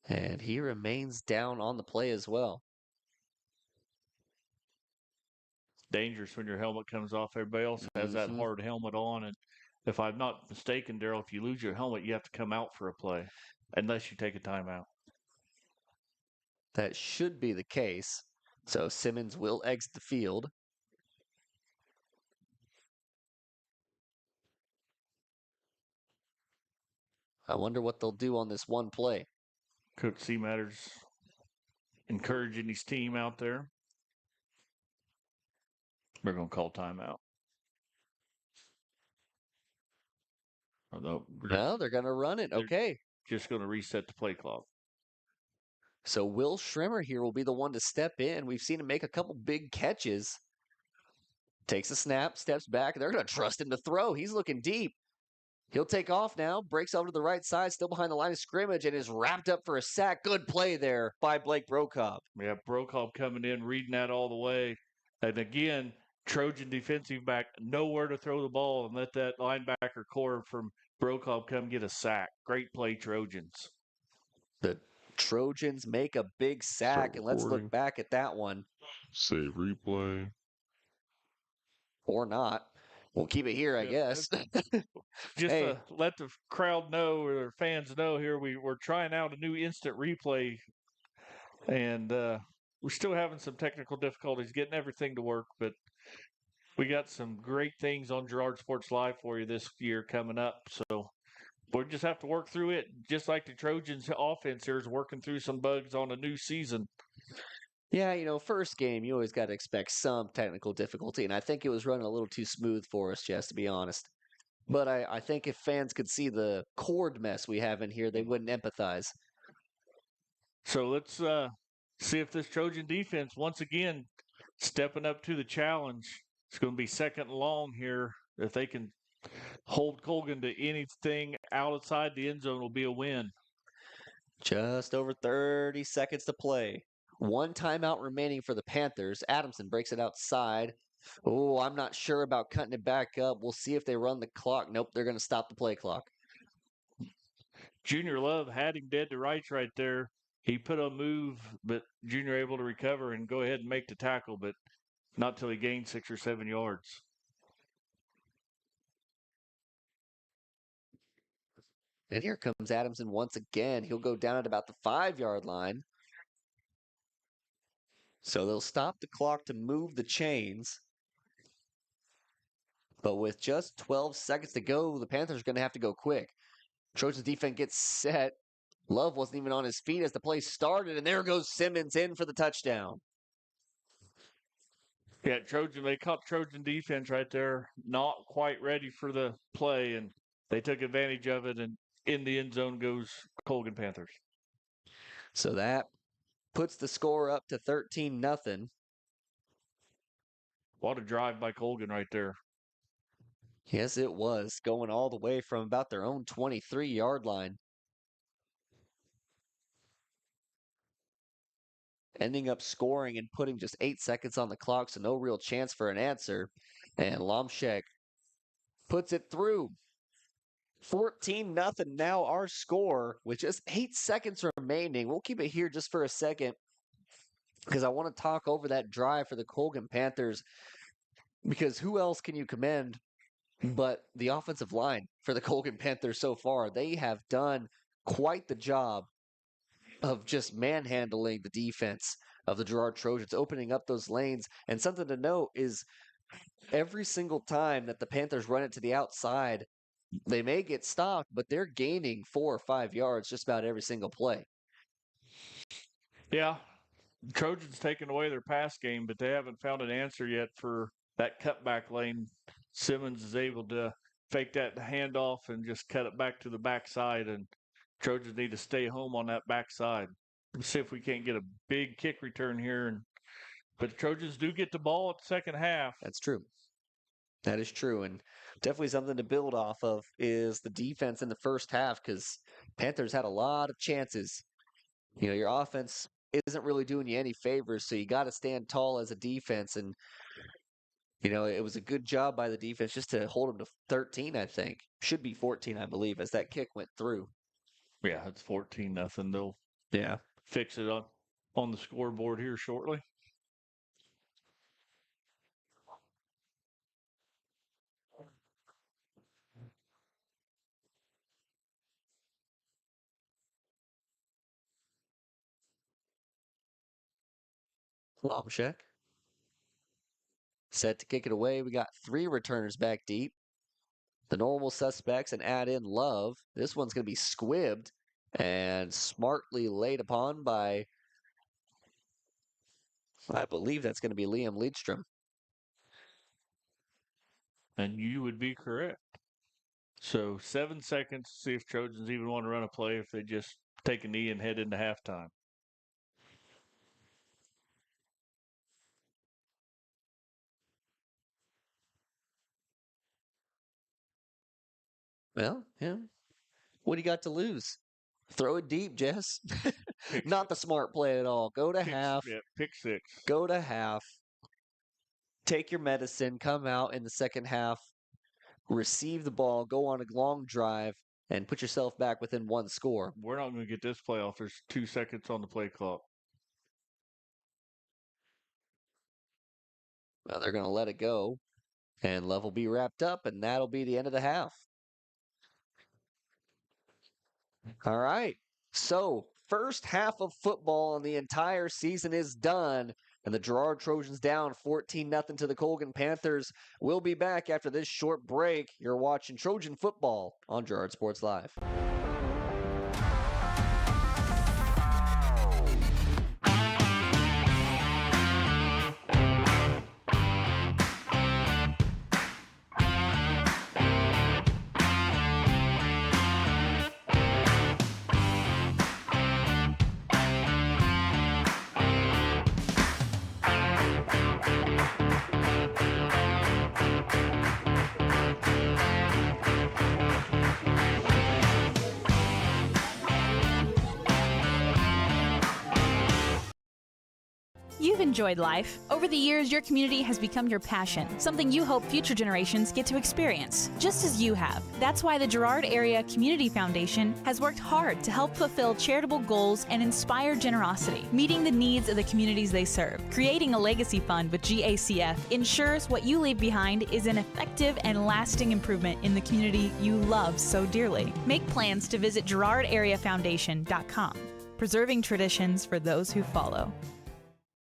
And he remains down on the play as well. Dangerous when your helmet comes off. Everybody else has that hard helmet on. And if I'm not mistaken, Daryl, if you lose your helmet, you have to come out for a play. Unless you take a timeout. That should be the case. So Simmons will exit the field. I wonder what they'll do on this one play. Coach C. Matters encouraging his team out there. We're going to call timeout. No, they're going to run it. Okay. Just going to reset the play clock. So Will Schrimmer here will be the one to step in. We've seen him make a couple big catches. Takes a snap, steps back. They're going to trust him to throw. He's looking deep. He'll take off now, breaks over to the right side, still behind the line of scrimmage, and is wrapped up for a sack. Good play there by Blake Brokob. Yeah, Brokob coming in, reading that all the way. And again, Trojan defensive back, nowhere to throw the ball and let that linebacker core from Brokob come get a sack. Great play, Trojans. The Trojans make a big sack, and let's look back at that one. Say replay. Or not. We'll keep it here, I guess. Just to let the crowd know, or the fans know here, we're trying out a new instant replay, and we're still having some technical difficulties getting everything to work, but we got some great things on Girard Sports Live for you this year coming up, so we'll just have to work through it, just like the Trojans offense here is working through some bugs on a new season. Yeah, first game, you always got to expect some technical difficulty, and I think it was running a little too smooth for us, Jess, to be honest. But I think if fans could see the cord mess we have in here, they wouldn't empathize. So let's see if this Trojan defense, once again, stepping up to the challenge. It's going to be second and long here. If they can hold Colgan to anything outside the end zone, will be a win. Just over 30 seconds to play. One timeout remaining for the Panthers. Adamson breaks it outside. Oh, I'm not sure about cutting it back up. We'll see if they run the clock. Nope, they're going to stop the play clock. Junior Love had him dead to rights right there. He put a move, but Junior able to recover and go ahead and make the tackle, but not till he gained 6 or 7 yards. And here comes Adamson once again. He'll go down at about the 5-yard line. So they'll stop the clock to move the chains. But with just 12 seconds to go, the Panthers are going to have to go quick. Trojans defense gets set. Love wasn't even on his feet as the play started, and there goes Simmons in for the touchdown. Yeah, they caught Trojan defense right there, not quite ready for the play, and they took advantage of it, and in the end zone goes Colgan Panthers. So that puts the score up to 13-0. What a drive by Colgan right there. Yes, it was, going all the way from about their own 23-yard line. Ending up scoring and putting just 8 seconds on the clock, so no real chance for an answer. And Lomshek puts it through. 14-0 now our score with just 8 seconds remaining. We'll keep it here just for a second because I want to talk over that drive for the Colgan Panthers, because who else can you commend but the offensive line for the Colgan Panthers so far? They have done quite the job of just manhandling the defense of the Girard Trojans, opening up those lanes. And something to note is every single time that the Panthers run it to the outside, they may get stopped, but they're gaining 4 or 5 yards just about every single play. Yeah, Trojans taking away their pass game, but they haven't found an answer yet for that cutback lane. Simmons is able to fake that handoff and just cut it back to the backside, and Trojans need to stay home on that backside. Let's see if we can't get a big kick return here. But the Trojans do get the ball at the second half. That's true. That is true, and definitely something to build off of is the defense in the first half, because Panthers had a lot of chances. You know, your offense isn't really doing you any favors, so you got to stand tall as a defense. And, you know, it was a good job by the defense just to hold them to 13, I think. Should be 14, I believe, as that kick went through. Yeah, it's 14-0. They'll fix it on the scoreboard here shortly. Lomshek set to kick it away. We got 3 returners back deep. The normal suspects, and add in Love. This one's going to be squibbed and smartly laid upon by, I believe that's going to be Liam Liedstrom. And you would be correct. So 7 seconds to see if Trojans even want to run a play, if they just take a knee and head into halftime. Well, yeah. What do you got to lose? Throw it deep, Jess. Not the smart play at all. Go to half. Yeah, pick 6. Go to half. Take your medicine. Come out in the second half. Receive the ball. Go on a long drive. And put yourself back within 1 score. We're not going to get this play off. There's 2 seconds on the play clock. Well, they're going to let it go. And Love will be wrapped up. And that'll be the end of the half. All right. So, first half of football on the entire season is done. And the Girard Trojans down 14-0 to the Colgan Panthers. We'll be back after this short break. You're watching Trojan football on Girard Sports Live. enjoyed life. Over the years, your community has become your passion, something you hope future generations get to experience, just as you have. That's why the Girard Area Community Foundation has worked hard to help fulfill charitable goals and inspire generosity, meeting the needs of the communities they serve. Creating a legacy fund with GACF ensures what you leave behind is an effective and lasting improvement in the community you love so dearly. Make plans to visit GirardAreaFoundation.com, preserving traditions for those who follow.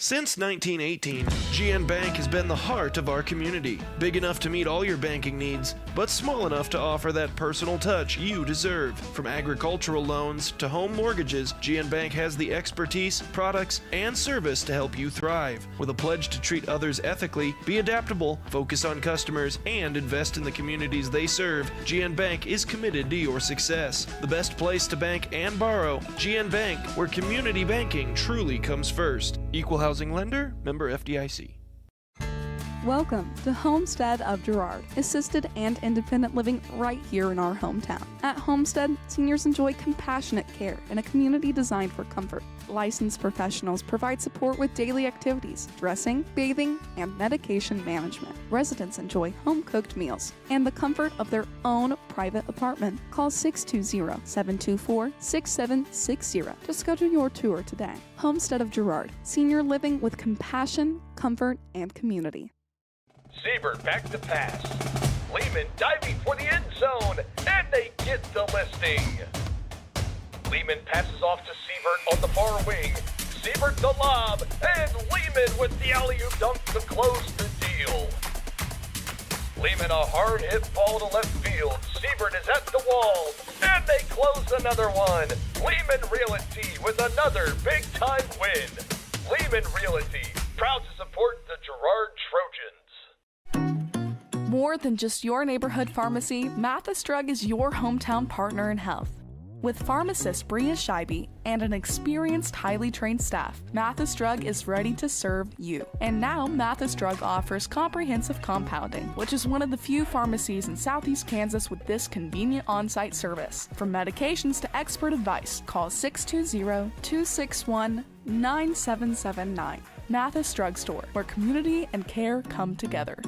Since 1918, GN Bank has been the heart of our community. Big enough to meet all your banking needs, but small enough to offer that personal touch you deserve. From agricultural loans to home mortgages, GN Bank has the expertise, products, and service to help you thrive. With a pledge to treat others ethically, be adaptable, focus on customers, and invest in the communities they serve, GN Bank is committed to your success. The best place to bank and borrow, GN Bank, where community banking truly comes first. Equal housing lender, member FDIC. Welcome to Homestead of Girard, assisted and independent living right here in our hometown. At Homestead, seniors enjoy compassionate care in a community designed for comfort. Licensed professionals provide support with daily activities, dressing, bathing, and medication management. Residents enjoy home-cooked meals and the comfort of their own private apartment. Call 620-724-6760 to schedule your tour today. Homestead of Girard, senior living with compassion, comfort, and community. Siebert back to pass. Lehman diving for the end zone, and they get the listing. Lehman passes off to Siebert on the far wing. Siebert the lob, and Lehman with the alley-oop dunk to close the deal. Lehman a hard hit ball to left field. Siebert is at the wall, and they close another one. Lehman Realty with another big-time win. Lehman Realty, proud to support the Girard Trojans. More than just your neighborhood pharmacy, Mathis Drug is your hometown partner in health. With pharmacist Bria Scheibe and an experienced, highly trained staff, Mathis Drug is ready to serve you. And now, Mathis Drug offers comprehensive compounding, which is one of the few pharmacies in Southeast Kansas with this convenient on-site service. From medications to expert advice, call 620-261-9779. Mathis Drug Store, where community and care come together.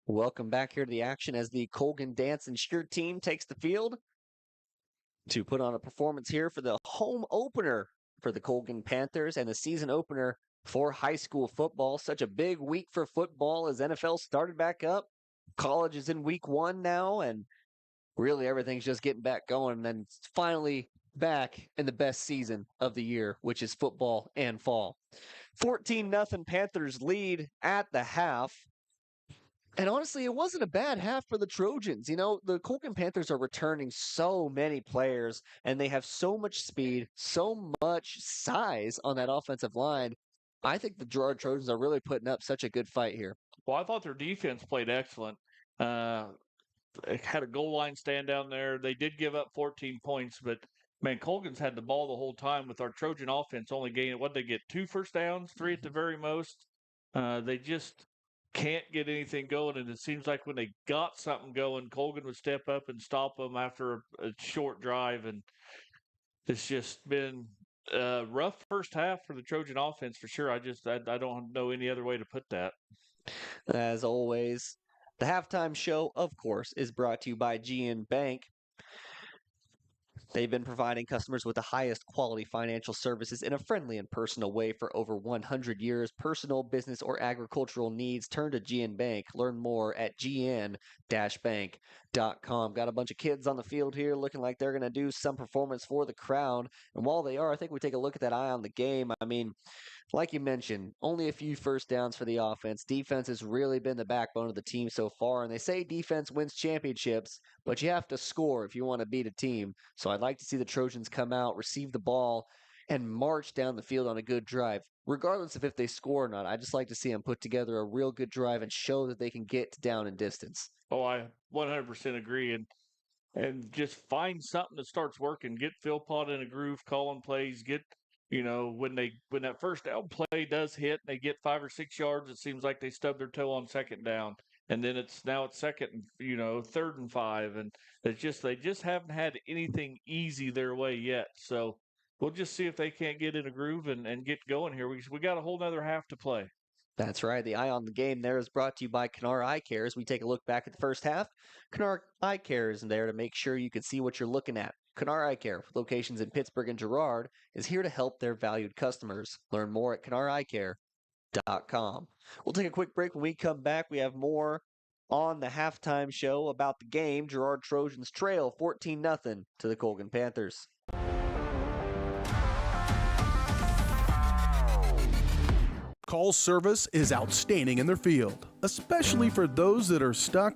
Welcome back here to the action as the Colgan Dance and Cheer team takes the field to put on a performance here for the home opener for the Colgan Panthers and the season opener for high school football. Such a big week for football as NFL started back up. College is in week 1 now, and really everything's just getting back going. And then it's finally back in the best season of the year, which is football and fall. 14-0 Panthers lead at the half. And honestly, it wasn't a bad half for the Trojans. You know, the Colgan Panthers are returning so many players, and they have so much speed, so much size on that offensive line. I think the Girard Trojans are really putting up such a good fight here. Well, I thought their defense played excellent. They had a goal line stand down there. They did give up 14 points, but, man, Colgan's had the ball the whole time with our Trojan offense only gaining, what, they get 2 first downs, 3 at the very most. They just can't get anything going, and it seems like when they got something going, Colgan would step up and stop them after a short drive, and it's just been a rough first half for the Trojan offense for sure. I don't know any other way to put that. As always, the halftime show, of course, is brought to you by GN Bank. They've been providing customers with the highest quality financial services in a friendly and personal way for over 100 years. Personal, business, or agricultural needs, turn to GN Bank. Learn more at gn-bank.com. Got a bunch of kids on the field here looking like they're going to do some performance for the crowd. And while they are, I think we take a look at that eye on the game. I mean, like you mentioned, only a few first downs for the offense. Defense has really been the backbone of the team so far. And they say defense wins championships, but you have to score if you want to beat a team. So I'd like to see the Trojans come out, receive the ball, and march down the field on a good drive, regardless of if they score or not. I just like to see them put together a real good drive and show that they can get down and distance. Oh, I 100% agree. And just find something that starts working. Get Philpott in a groove, calling plays. Get, when that first down play does hit, and they get 5 or 6 yards. It seems like they stub their toe on second down, and then it's second and 3rd and 5, and they just haven't had anything easy their way yet. So we'll just see if they can't get in a groove and get going here. We got a whole nother half to play. That's right. The Eye on the Game there is brought to you by Kennar Eye Care. As we take a look back at the first half, Kennar Eye Care is there to make sure you can see what you're looking at. Kennar Eye Care, with locations in Pittsburgh and Girard, is here to help their valued customers. Learn more at KennarEyeCare.com. We'll take a quick break. When we come back, we have more on the halftime show about the game. Girard Trojans trail 14-0 to the Colgan Panthers. Call's service is outstanding in their field, especially for those that are stuck,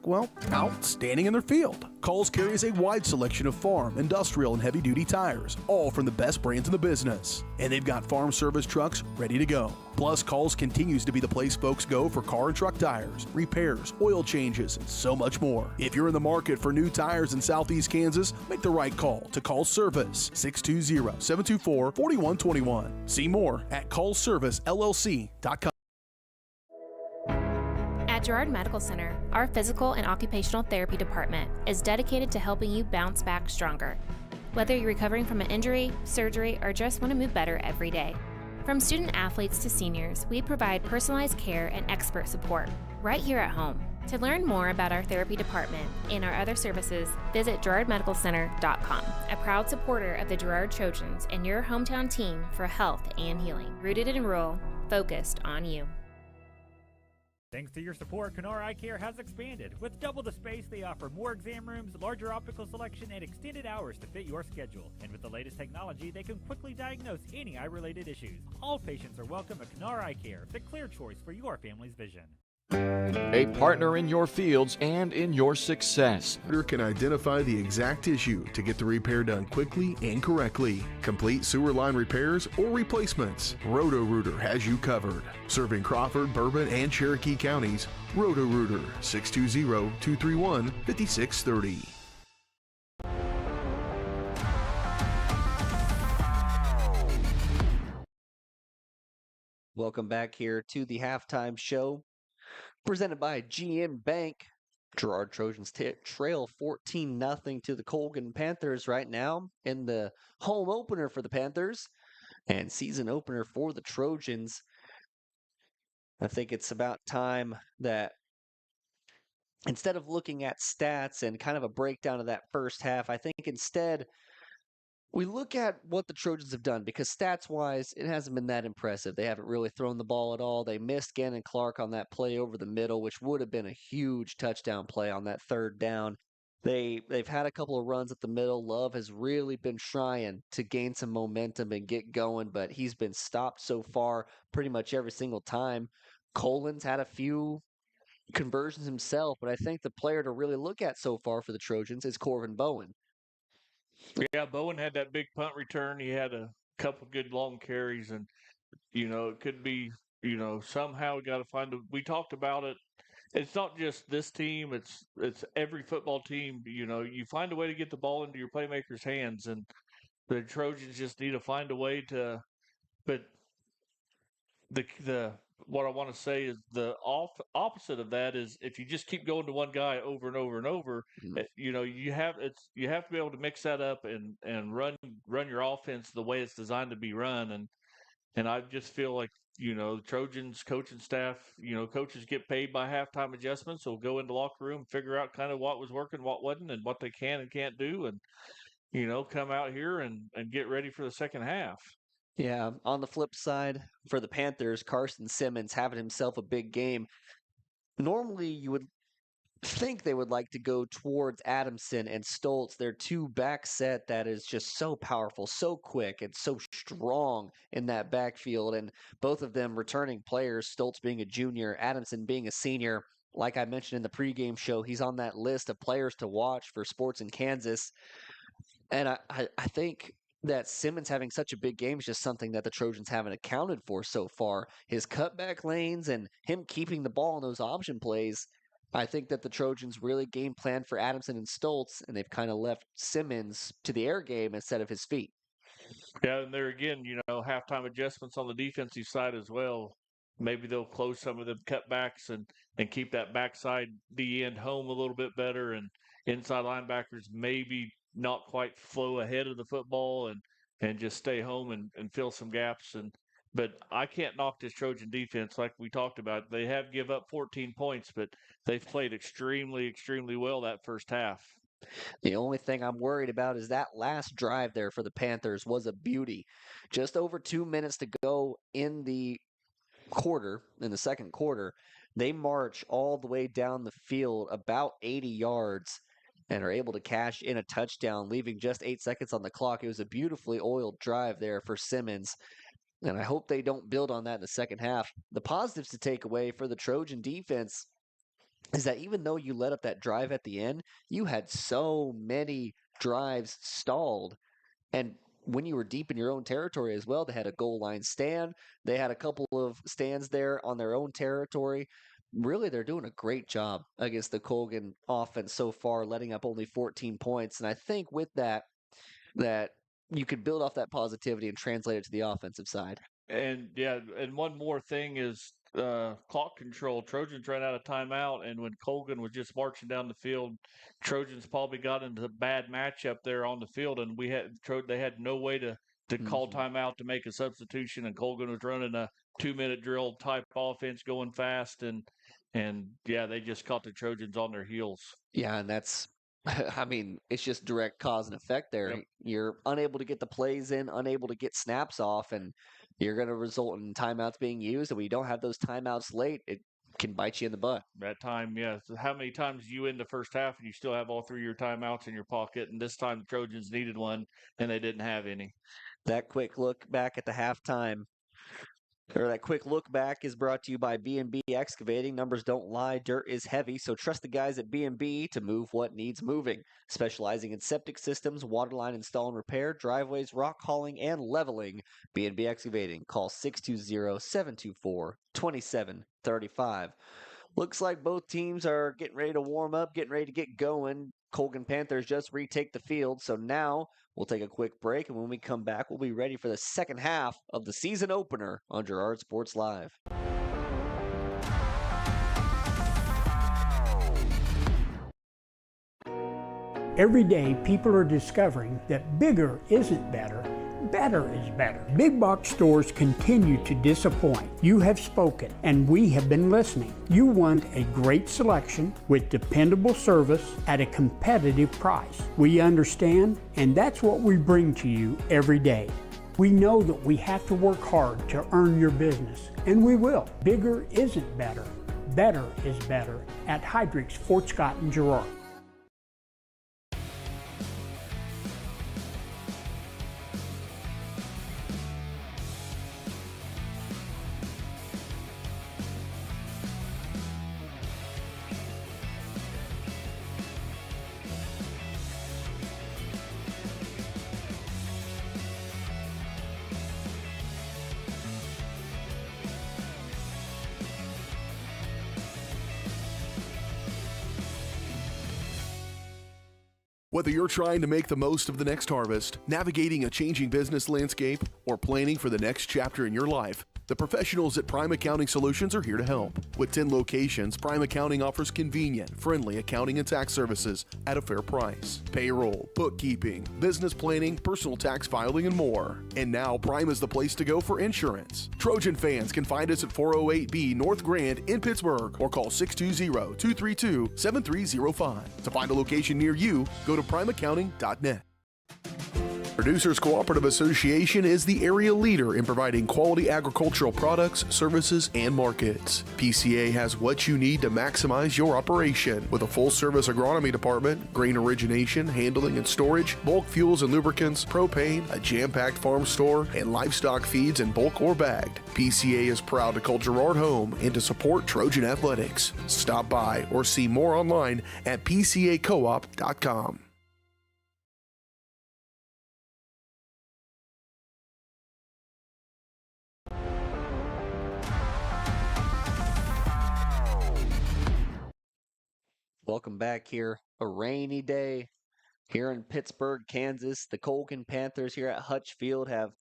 outstanding in their field. Call's carries a wide selection of farm, industrial, and heavy-duty tires, all from the best brands in the business. And they've got farm service trucks ready to go. Plus, Call's continues to be the place folks go for car and truck tires, repairs, oil changes, and so much more. If you're in the market for new tires in Southeast Kansas, make the right call to Call's Service, 620-724-4121. See more at callservicellc.com. At Girard Medical Center, our physical and occupational therapy department is dedicated to helping you bounce back stronger. Whether you're recovering from an injury, surgery, or just want to move better every day. From student athletes to seniors, we provide personalized care and expert support right here at home. To learn more about our therapy department and our other services, visit GirardMedicalCenter.com, a proud supporter of the Girard Trojans and your hometown team for health and healing. Rooted in rural, focused on you. Thanks to your support, Kennar Eye Care has expanded. With double the space, they offer more exam rooms, larger optical selection, and extended hours to fit your schedule. And with the latest technology, they can quickly diagnose any eye-related issues. All patients are welcome at Kennar Eye Care, the clear choice for your family's vision. A partner in your fields and in your success. Rooter can identify the exact issue to get the repair done quickly and correctly. Complete sewer line repairs or replacements. Roto-Rooter has you covered. Serving Crawford, Bourbon, and Cherokee counties. Roto-Rooter, 620-231-5630. Welcome back here to the halftime show. Presented by GM Bank. Girard Trojans trail 14-0 to the Colgan Panthers right now in the home opener for the Panthers and season opener for the Trojans. I think it's about time that instead of looking at stats and kind of a breakdown of that first half, I think instead we look at what the Trojans have done, because stats-wise, it hasn't been that impressive. They haven't really thrown the ball at all. They missed Gannon Clark on that play over the middle, which would have been a huge touchdown play on that third down. They've had a couple of runs at the middle. Love has really been trying to gain some momentum and get going, but he's been stopped so far pretty much every single time. Colin's had a few conversions himself, but I think the player to really look at so far for the Trojans is Corvin Bowen. Yeah, Bowen had that big punt return. He had a couple good long carries, and, it could be, somehow we got to find we talked about it. It's not just this team. It's every football team. You find a way to get the ball into your playmakers' hands, and the Trojans just need to find a way to, but the what I want to say is the opposite of that is if you just keep going to one guy over and over and over, you have to be able to mix that up and run your offense the way it's designed to be run. And I just feel like, the Trojans coaching staff, coaches get paid by halftime adjustments. So we'll go into the locker room, figure out kind of what was working, what wasn't, and what they can and can't do. And, come out here and get ready for the second half. Yeah, on the flip side, for the Panthers, Carson Simmons having himself a big game. Normally, you would think they would like to go towards Adamson and Stoltz, their two-back set that is just so powerful, so quick, and so strong in that backfield. And both of them returning players, Stoltz being a junior, Adamson being a senior. Like I mentioned in the pregame show, he's on that list of players to watch for sports in Kansas. And I think that Simmons having such a big game is just something that the Trojans haven't accounted for so far. His cutback lanes and him keeping the ball in those option plays, I think that the Trojans really game plan for Adamson and Stoltz, and they've kind of left Simmons to the air game instead of his feet. Yeah, and there again, halftime adjustments on the defensive side as well. Maybe they'll close some of them cutbacks and keep that backside D end home a little bit better, and inside linebackers maybe not quite flow ahead of the football and just stay home and fill some gaps. But I can't knock this Trojan defense like we talked about. They have give up 14 points, but they've played extremely, extremely well that first half. The only thing I'm worried about is that last drive there for the Panthers was a beauty. Just over 2 minutes to go in the second quarter. They march all the way down the field about 80 yards and are able to cash in a touchdown, leaving just 8 seconds on the clock. It was a beautifully oiled drive there for Simmons, and I hope they don't build on that in the second half. The positives to take away for the Trojan defense is that even though you let up that drive at the end, you had so many drives stalled. And when you were deep in your own territory as well, they had a goal line stand. They had a couple of stands there on their own territory. Really, they're doing a great job against the Colgan offense so far, letting up only 14 points. And I think with that you could build off that positivity and translate it to the offensive side. And one more thing is clock control. Trojans ran out of timeout, and when Colgan was just marching down the field, Trojans probably got into a bad matchup there on the field, and they had no way to call timeout to make a substitution, and Colgan was running a 2-minute drill type offense going fast, and they just caught the Trojans on their heels. Yeah, and that's it's just direct cause and effect there. Yep. You're unable to get the plays in, unable to get snaps off, and you're going to result in timeouts being used. And when you don't have those timeouts late, it can bite you in the butt. That time, yeah. So how many times you end the first half and you still have all 3 of your timeouts in your pocket? And this time the Trojans needed one, and they didn't have any. That quick look back at the halftime, or that quick look back, is brought to you by B&B Excavating. Numbers don't lie, dirt is heavy, so trust the guys at B&B to move what needs moving. Specializing in septic systems, waterline install and repair, driveways, rock hauling, and leveling. B&B Excavating. Call 620-724-2735. Looks like both teams are getting ready to warm up, getting ready to get going. Colgan Panthers just retake the field, so now we'll take a quick break, and when we come back, we'll be ready for the second half of the season opener on Girard Sports Live. Every day, people are discovering that bigger isn't better. Better is better. Big box stores continue to disappoint. You have spoken, and we have been listening. You want a great selection with dependable service at a competitive price. We understand, and that's what we bring to you every day. We know that we have to work hard to earn your business, and we will. Bigger isn't better. Better is better at Heidrick's, Fort Scott, and Girard. Whether you're trying to make the most of the next harvest, navigating a changing business landscape, or planning for the next chapter in your life, the professionals at Prime Accounting Solutions are here to help. With 10 locations, Prime Accounting offers convenient, friendly accounting and tax services at a fair price. Payroll, bookkeeping, business planning, personal tax filing, and more. And now Prime is the place to go for insurance. Trojan fans can find us at 408B North Grand in Pittsburgh or call 620-232-7305. To find a location near you, go to primeaccounting.net. Producers Cooperative Association is the area leader in providing quality agricultural products, services, and markets. PCA has what you need to maximize your operation with a full-service agronomy department, grain origination, handling and storage, bulk fuels and lubricants, propane, a jam-packed farm store, and livestock feeds in bulk or bagged. PCA is proud to call Girard home and to support Trojan athletics. Stop by or see more online at pcacoop.com. Welcome back here. A rainy day here in Pittsburgh, Kansas. The Colgan Panthers here at Hutch Field have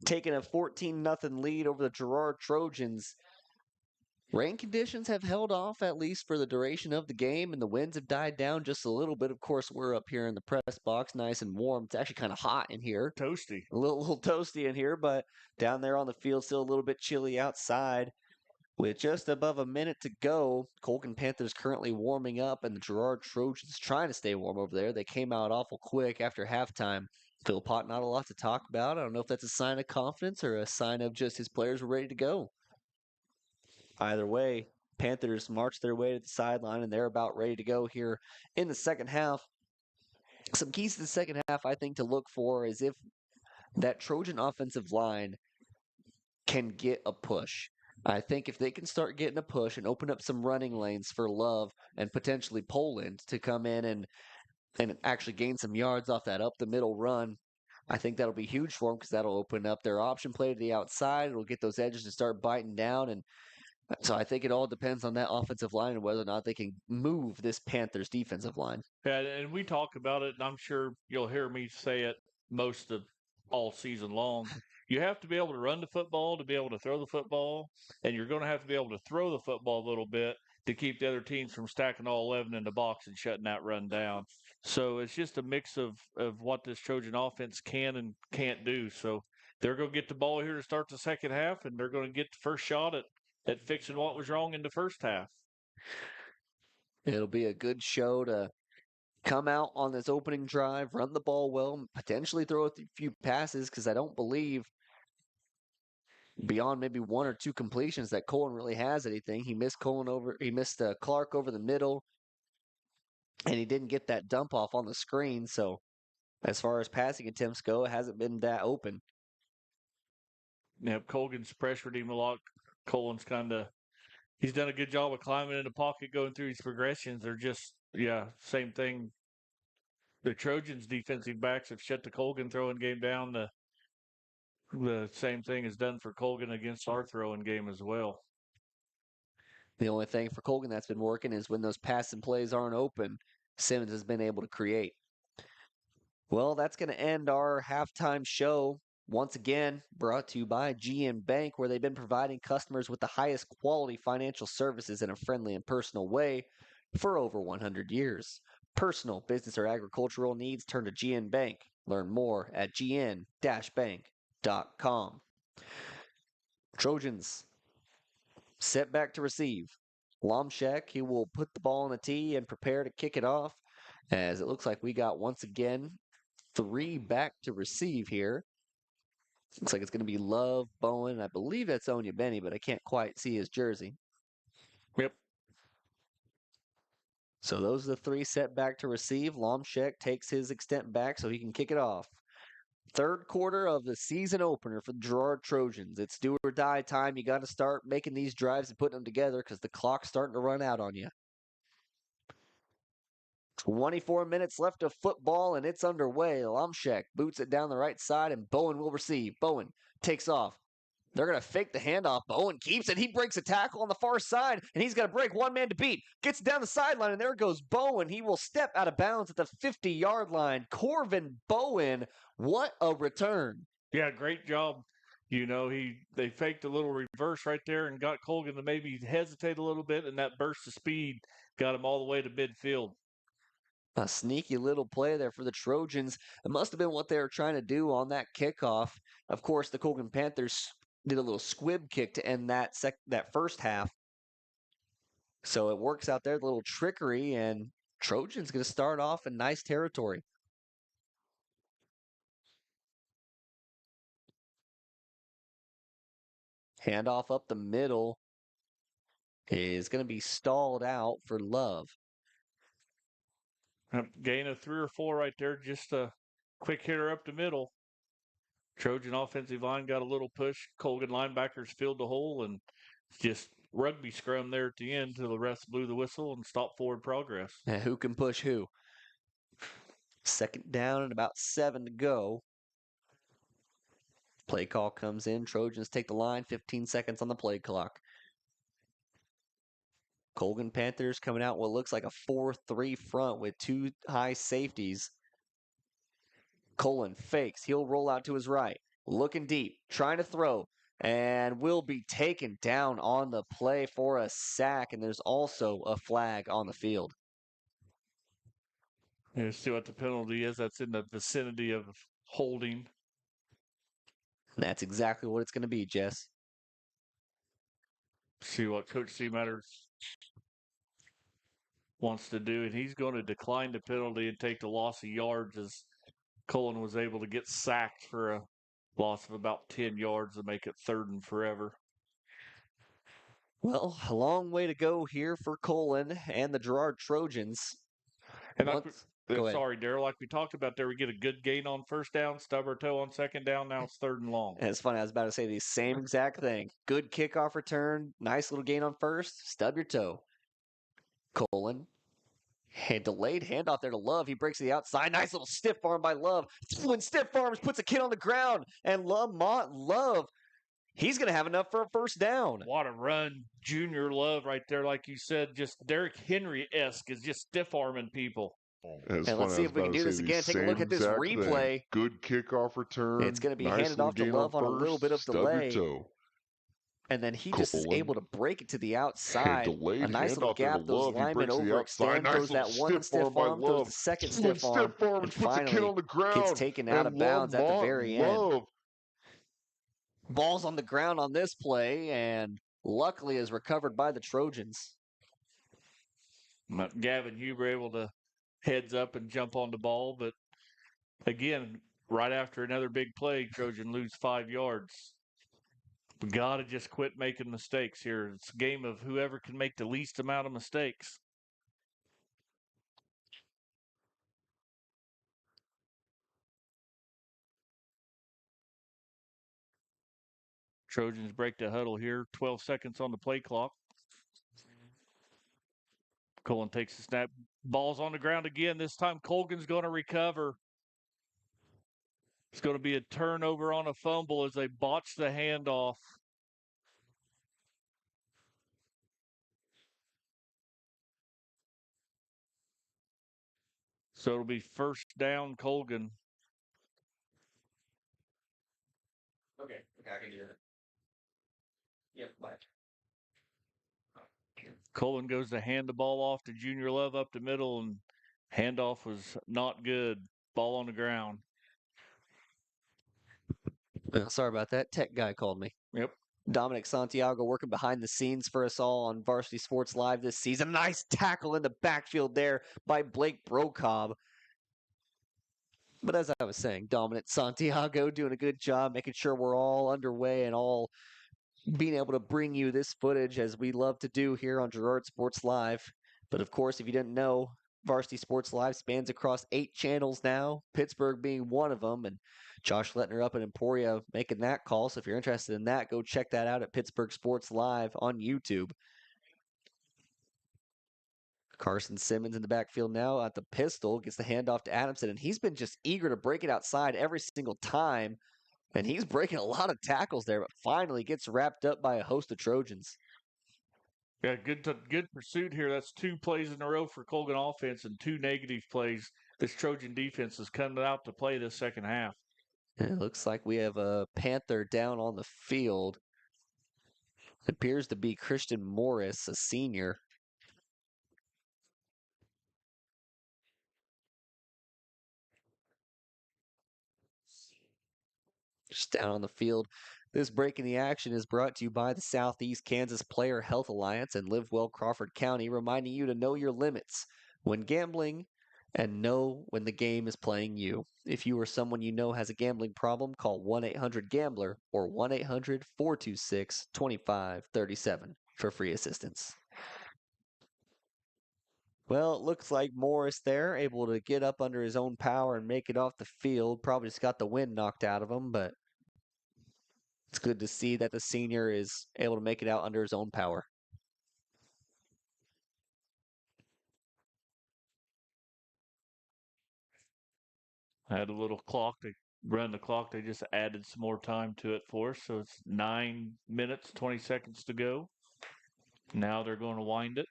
taken a 14-0 lead over the Girard Trojans. Rain conditions have held off at least for the duration of the game, and the winds have died down just a little bit. Of course, we're up here in the press box, nice and warm. It's actually kind of hot in here. Toasty. A little toasty in here, but down there on the field, still a little bit chilly outside. With just above a minute to go, Colgan Panthers currently warming up, and the Girard Trojans trying to stay warm over there. They came out awful quick after halftime. Philpott, not a lot to talk about. I don't know if that's a sign of confidence or a sign of just his players were ready to go. Either way, Panthers march their way to the sideline, and they're about ready to go here in the second half. Some keys to the second half, I think, to look for is if that Trojan offensive line can get a push. I think if they can start getting a push and open up some running lanes for Love and potentially Poland to come in and actually gain some yards off that up-the-middle run, I think that'll be huge for them because that'll open up their option play to the outside. It'll get those edges to start biting down. And so I think it all depends on that offensive line and whether or not they can move this Panthers defensive line. Yeah, and we talk about it, and I'm sure you'll hear me say it most of all season long. You have to be able to run the football to be able to throw the football, and you're going to have to be able to throw the football a little bit to keep the other teams from stacking all 11 in the box and shutting that run down. So it's just a mix of what this Trojan offense can and can't do. So they're going to get the ball here to start the second half, and they're going to get the first shot at fixing what was wrong in the first half. It'll be a good show to come out on this opening drive, run the ball well, potentially throw a few passes, because I don't believe beyond maybe one or two completions that Colin really has anything. He missed Clark over the middle, and he didn't get that dump off on the screen. So as far as passing attempts go, it hasn't been that open. Yeah, Colgan's pressured him a lot. Colin's he's done a good job of climbing in the pocket, going through his progressions. They're just, same thing. The Trojans' defensive backs have shut the Colgan throwing game down. The same thing is done for Colgan against our throwing game as well. The only thing for Colgan that's been working is when those passing plays aren't open, Simmons has been able to create. Well, that's going to end our halftime show. Once again, brought to you by GM Bank, where they've been providing customers with the highest quality financial services in a friendly and personal way for over 100 years. Personal, business, or agricultural needs, turn to GN Bank. Learn more at gn-bank.com. Trojans set back to receive. Lomshek, he will put the ball on the tee and prepare to kick it off, as it looks like we got, once again, 3 back to receive here. Looks like it's going to be Love, Bowen. I believe that's Onya Benny, but I can't quite see his jersey. Yep. So those are the 3 set back to receive. Lomshek takes his extent back so he can kick it off. Third quarter of the season opener for the Girard Trojans. It's do or die time. You got to start making these drives and putting them together because the clock's starting to run out on you. 24 minutes left of football, and it's underway. Lomshek boots it down the right side, and Bowen will receive. Bowen takes off. They're going to fake the handoff. Bowen keeps it. He breaks a tackle on the far side, and he's going to break one man to beat. Gets down the sideline, and there goes Bowen. He will step out of bounds at the 50-yard line. Corvin Bowen, what a return. Yeah, great job. They faked a little reverse right there and got Colgan to maybe hesitate a little bit, and that burst of speed got him all the way to midfield. A sneaky little play there for the Trojans. It must have been what they were trying to do on that kickoff. Of course, the Colgan Panthers did a little squib kick to end that first half. So it works out there, the little trickery, and Trojans going to start off in nice territory. Handoff up the middle is going to be stalled out for Love. Gain of 3 or 4 right there. Just a quick hitter up the middle. Trojan offensive line got a little push. Colgan linebackers filled the hole, and just rugby scrum there at the end till the refs blew the whistle and stopped forward progress. And who can push who? Second down and about 7 to go. Play call comes in. Trojans take the line. 15 seconds on the play clock. Colgan Panthers coming out what looks like a 4-3 front with two high safeties. Colon fakes. He'll roll out to his right. Looking deep. Trying to throw. And will be taken down on the play for a sack. And there's also a flag on the field. Yeah, see what the penalty is. That's in the vicinity of holding. And that's exactly what it's going to be, Jess. See what Coach Seamatters wants to do. And he's going to decline the penalty and take the loss of yards as Colon was able to get sacked for a loss of about 10 yards to make it 3rd and forever. Well, a long way to go here for Colon and the Girard Trojans. And sorry, Daryl, like we talked about there, we get a good gain on first down, stub our toe on second down, now it's 3rd and long. And it's funny, I was about to say the same exact thing. Good kickoff return, nice little gain on first, stub your toe. Colon. Delayed handoff there to Love. He breaks to the outside. Nice little stiff arm by Love. When stiff arms puts a kid on the ground. And Love, he's going to have enough for a first down. What a run. Junior Love right there, like you said, just Derrick Henry-esque is just stiff arming people. And let's see if we can do this again. Take a look at this replay. Good kickoff return. It's going to be handed off to Love on a little bit of delay. And then he just is able to break it to the outside. A nice little gap. Those linemen overextend. Throws that one stiff arm, throws the second stiff arm, and finally gets taken out of bounds at the very end. Ball's on the ground on this play, and luckily is recovered by the Trojans. Gavin Huber able to heads up and jump on the ball, but again, right after another big play, Trojan lose 5 yards. We got to just quit making mistakes here. It's a game of whoever can make the least amount of mistakes. Trojans break the huddle here. 12 seconds on the play clock. Colon takes the snap. Ball's on the ground again. This time Colgan's going to recover. It's going to be a turnover on a fumble as they botch the handoff. So it'll be first down, Colgan. Okay, I can do that. Yep, bye. Colin goes to hand the ball off to Junior Love up the middle, and handoff was not good. Ball on the ground. Well, sorry about that. Tech guy called me. Yep. Dominic Santiago working behind the scenes for us all on Varsity Sports Live this season. Nice tackle in the backfield there by Blake Brocob. But as I was saying, Dominic Santiago doing a good job making sure we're all underway and all being able to bring you this footage as we love to do here on Girard Sports Live. But of course, if you didn't know, Varsity Sports Live spans across 8 channels now, Pittsburgh being one of them, and Josh Lettner up in Emporia making that call. So if you're interested in that, go check that out at Pittsburgh Sports Live on YouTube. Carson Simmons in the backfield now at the pistol, gets the handoff to Adamson, and he's been just eager to break it outside every single time. And he's breaking a lot of tackles there, but finally gets wrapped up by a host of Trojans. Yeah, good pursuit here. That's 2 plays in a row for Colgan offense and 2 negative plays. This Trojan defense is coming out to play this second half. And it looks like we have a Panther down on the field. It appears to be Christian Morris, a senior. Just down on the field. This break in the action is brought to you by the Southeast Kansas Player Health Alliance and Live Well Crawford County, reminding you to know your limits when gambling and know when the game is playing you. If you or someone you know has a gambling problem, call 1-800-GAMBLER or 1-800-426-2537 for free assistance. Well, it looks like Morris there, able to get up under his own power and make it off the field. Probably just got the wind knocked out of him, but it's good to see that the senior is able to make it out under his own power. I had a little clock. They run the clock. They just added some more time to it for us. So it's 9 minutes, 20 seconds to go. Now they're going to wind it.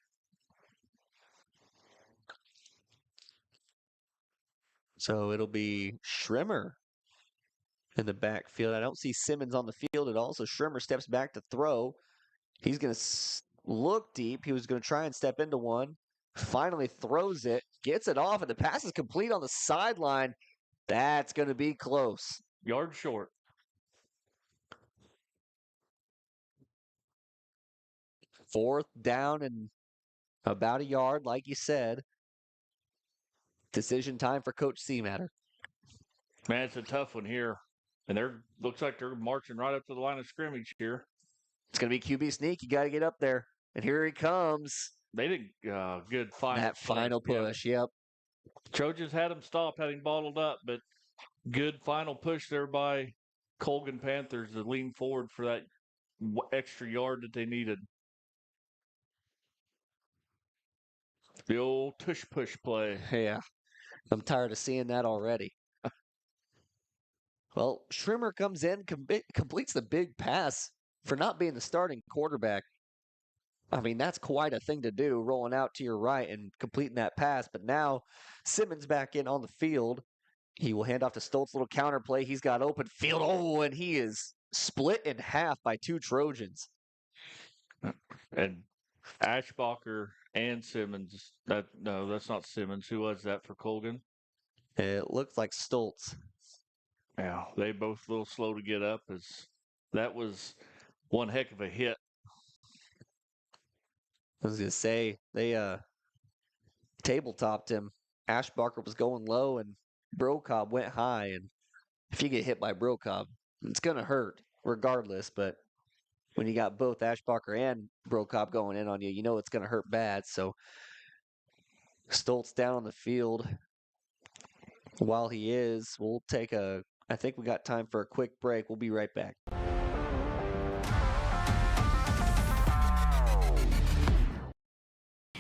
So it'll be Schrimmer in the backfield. I don't see Simmons on the field at all. So Schrimmer steps back to throw. He's going to look deep. He was going to try and step into one. Finally throws it, gets it off, and the pass is complete on the sideline. That's going to be close. Yard short. Fourth down and about a yard, like you said. Decision time for Coach Seamatter. Man, it's a tough one here. And looks like they're marching right up to the line of scrimmage here. It's going to be QB sneak. You got to get up there. And here he comes. They did good final That final push, yep. Trojans had him stopped, had him bottled up, but good final push there by Colgan Panthers to lean forward for that extra yard that they needed. The old tush push play. Yeah, I'm tired of seeing that already. Well, Schrimmer comes in, completes the big pass for not being the starting quarterback. I mean, that's quite a thing to do, rolling out to your right and completing that pass. But now Simmons back in on the field. He will hand off to Stoltz, little counter play. He's got open field. Oh, and he is split in half by two Trojans. And Ashbacher and Simmons. No, that's not Simmons. Who was that for Colgan? It looks like Stoltz. Yeah, they both a little slow to get up. That was one heck of a hit. I was going to say, they tabletopped him. Ashbacher was going low, and Brocob went high. And if you get hit by Brocob, it's going to hurt regardless. But when you got both Ashbacher and Brocob going in on you, you know it's going to hurt bad. So Stoltz down on the field. While he is, we'll take I think we got time for a quick break. We'll be right back.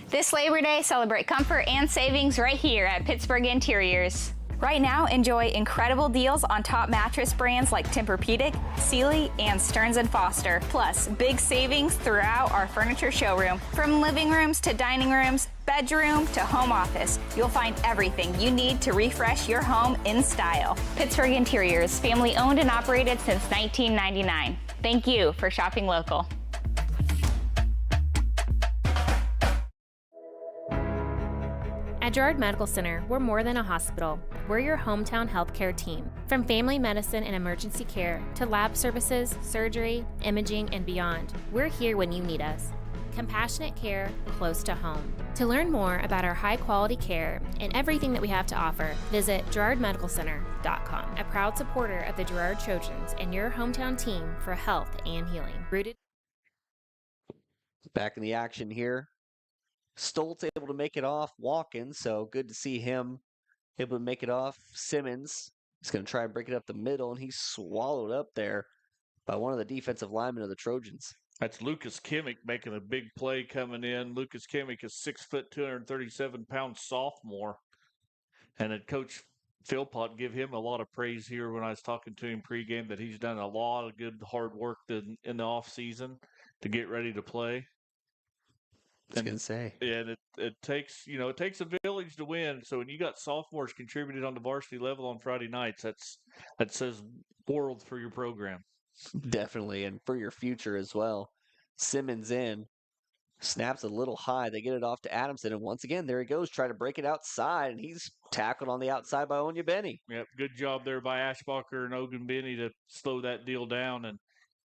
This Labor Day, celebrate comfort and savings right here at Pittsburgh Interiors. Right now, enjoy incredible deals on top mattress brands like Tempur-Pedic, Sealy, and Stearns & Foster. Plus, big savings throughout our furniture showroom. From living rooms to dining rooms, bedroom to home office, you'll find everything you need to refresh your home in style. Pittsburgh Interiors, family owned and operated since 1999. Thank you for shopping local. At Girard Medical Center, we're more than a hospital. We're your hometown healthcare team. From family medicine and emergency care to lab services, surgery, imaging, and beyond, we're here when you need us. Compassionate care close to home. To learn more about our high-quality care and everything that we have to offer, visit GirardMedicalCenter.com. A proud supporter of the Girard Trojans and your hometown team for health and healing. Rooted. Back in the action here. Stoltz able to make it off Watkins, so good to see him able to make it off. Simmons is going to try and break it up the middle, and he's swallowed up there by one of the defensive linemen of the Trojans. That's Lucas Kimmick making a big play coming in. Lucas Kimmick is 6 foot, 237-pound sophomore. And then Coach Philpott give him a lot of praise here when I was talking to him pregame that he's done a lot of good hard work in the offseason to get ready to play. I was going to say. Yeah, and it takes a village to win. So when you got sophomores contributed on the varsity level on Friday nights, that says world for your program. Definitely, and for your future as well. Simmons in, snaps a little high. They get it off to Adamson, and once again, there he goes, try to break it outside, and he's tackled on the outside by Onya Benny. Yep, good job there by Ashbacher and Ogun Benny to slow that deal down and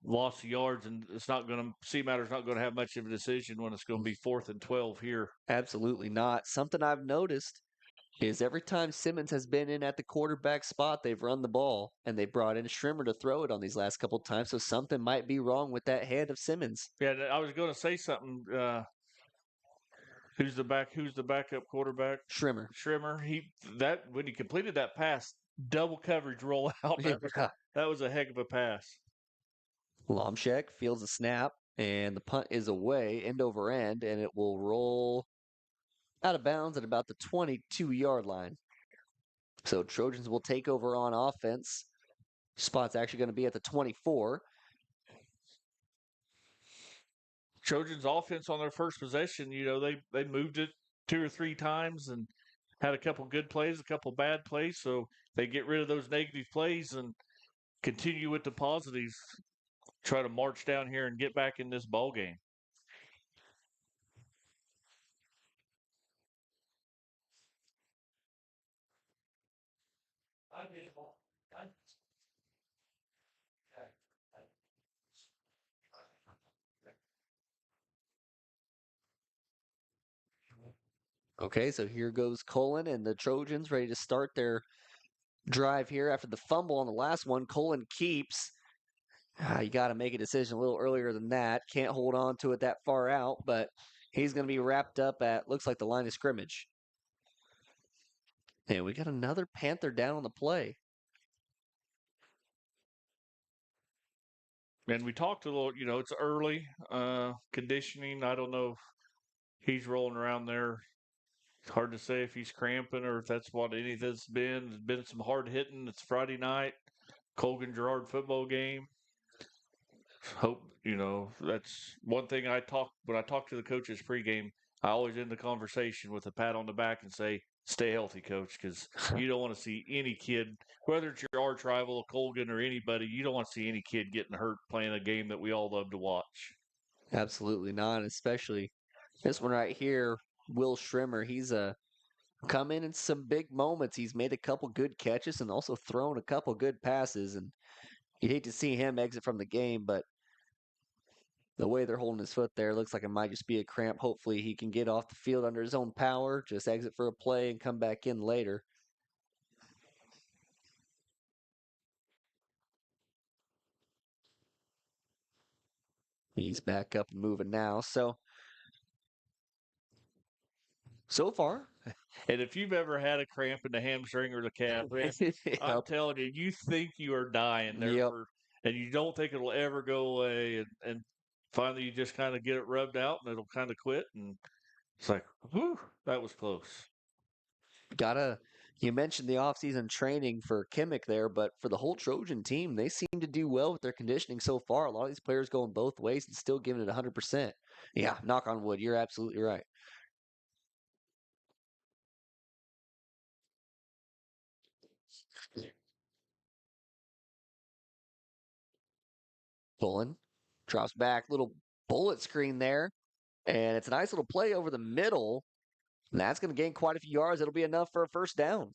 lost yards, and Seamatter's not going to have much of a decision when it's going to be 4th and 12 here. Absolutely not. Something I've noticed is every time Simmons has been in at the quarterback spot, they've run the ball, and they brought in Schrimmer to throw it on these last couple of times, so something might be wrong with that hand of Simmons. Yeah, I was going to say something. Who's the backup quarterback? Schrimmer. When he completed that pass, double coverage roll out. That was a heck of a pass. Lomchek fields a snap, and the punt is away, end over end, and it will roll out of bounds at about the 22-yard line. So Trojans will take over on offense. Spot's actually going to be at the 24. Trojans offense on their first possession, they moved it 2 or 3 times, and had a couple good plays, a couple bad plays, so they get rid of those negative plays and continue with the positives. Try to march down here and get back in this ball game. Okay, so here goes Colgan and the Trojans ready to start their drive here after the fumble on the last one. Colgan keeps. You got to make a decision a little earlier than that. Can't hold on to it that far out, but he's going to be wrapped up at, looks like, the line of scrimmage. And we got another Panther down on the play. And we talked a little, it's early conditioning. I don't know if he's rolling around there. It's hard to say if he's cramping or if that's what any of this been. There's been some hard hitting. It's Friday night, Colgan Girard football game. Hope, that's one thing when I talk to the coaches pregame, I always end the conversation with a pat on the back and say, stay healthy, coach, because you don't want to see any kid, whether it's your arch rival, Colgan, or anybody, you don't want to see any kid getting hurt playing a game that we all love to watch. Absolutely not, especially this one right here, Will Schrimmer. He's come in some big moments. He's made a couple good catches and also thrown a couple good passes, and you'd hate to see him exit from the game, but the way they're holding his foot there looks like it might just be a cramp. Hopefully he can get off the field under his own power, just exit for a play and come back in later. He's back up and moving now. So far. And if you've ever had a cramp in the hamstring or the calf, man, I'm telling you, you think you are dying there, and you don't think it'll ever go away. And finally, you just kind of get it rubbed out, and it'll kind of quit. And it's like, whew, that was close. You mentioned the offseason training for Kimmick there, but for the whole Trojan team, they seem to do well with their conditioning so far. A lot of these players going both ways and still giving it 100%. Yeah, knock on wood. You're absolutely right. Pulling, drops back, little bullet screen there, and it's a nice little play over the middle. And that's going to gain quite a few yards. It'll be enough for a first down.